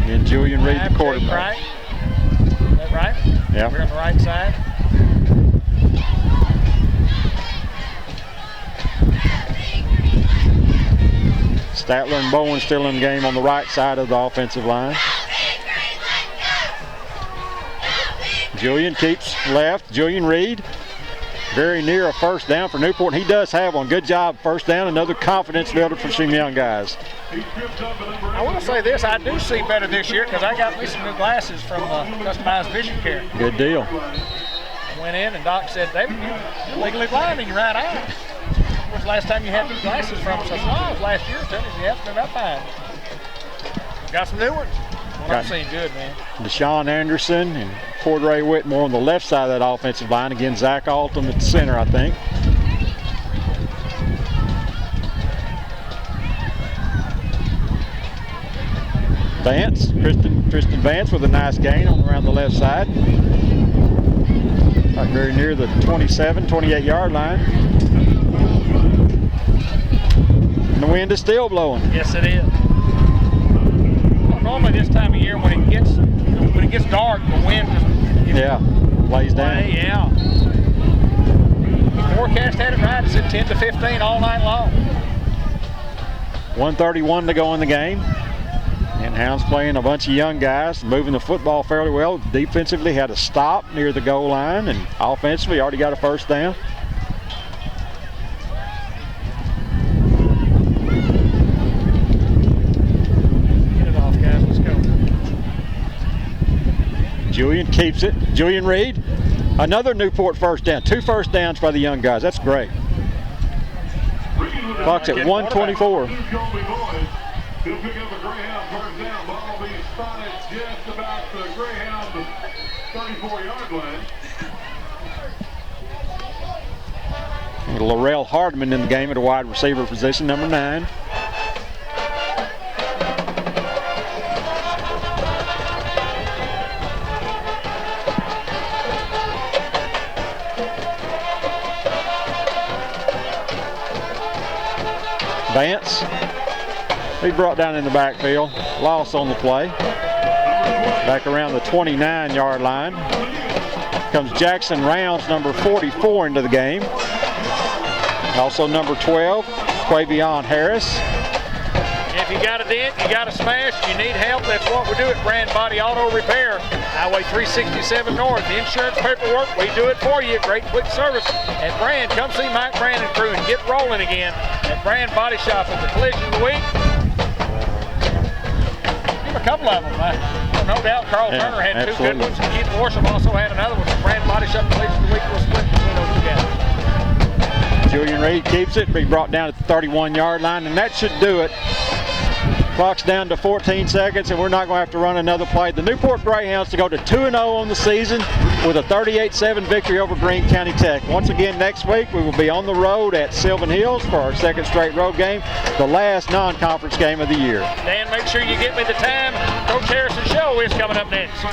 And Julian Reed, the quarterback. Right. Is that right? Yeah. We're on the right side. Statler and Bowen still in the game on the right side of the offensive line. Julian keeps left. Julian Reed very near a first down for Newport. He does have one. Good job, first down. Another confidence builder for some young guys. I want to say this. I do see better this year because I got me some new glasses from Customized Vision Care. Good deal. I went in and Doc said, David, you're legally blind in your right eye. When was the last time you had these glasses from us? I said, oh, it was last year. Tell me, yeah, it's been about fine. Got some new ones. Well, I'm seeing good, man. Deshaun Anderson and Cordray Whitmore on the left side of that offensive line. Again, Zach Alton at the center, I think. Vance, Tristan Vance with a nice gain on around the left side. Right very near the 27, 28-yard line. And the wind is still blowing. Yes, it is. Well, normally this time of year when it gets dark, the wind just lays down. Yeah. The forecast had it right. It said 10 to 15 all night long. 1:31 to go in the game. And Hounds playing a bunch of young guys, moving the football fairly well. Defensively had a stop near the goal line, and offensively already got a first down. Get it off, guys. Let's go. Julian keeps it. Julian Reed, another Newport first down. 2 first downs by the young guys. That's great. Clock's at 1:24. He'll pick up a Greyhound first down. Ball will be spotted just about the Greyhound 34-yard line. Laurel Hardman in the game at a wide receiver position, number 9. Vance. He brought down in the backfield, loss on the play. Back around the 29-yard line. Comes Jackson Rounds, number 44, into the game. Also number 12, Quavion Harris. If you got a dent, you got a smash, you need help, that's what we do at Brand Body Auto Repair. Highway 367 North. The insurance paperwork, we do it for you. Great quick service at Brand. Come see Mike Brand and crew and get rolling again at Brand Body Shop at the Collision of the Week. A couple of them. No doubt Carl Turner had absolutely. 2 good ones. And Keith Worsham also had another one. Brand Body Shop Collision of the Week. We'll split between those 2 guys. Julian Reed keeps it, be brought down at the 31-yard line, and that should do it. Clock's down to 14 seconds, and we're not going to have to run another play. The Newport Greyhounds to go to 2-0 on the season with a 38-7 victory over Greene County Tech. Once again, next week we will be on the road at Sylvan Hills for our 2nd straight road game, the last non-conference game of the year. Dan, make sure you get me the time. Coach Harrison's show is coming up next.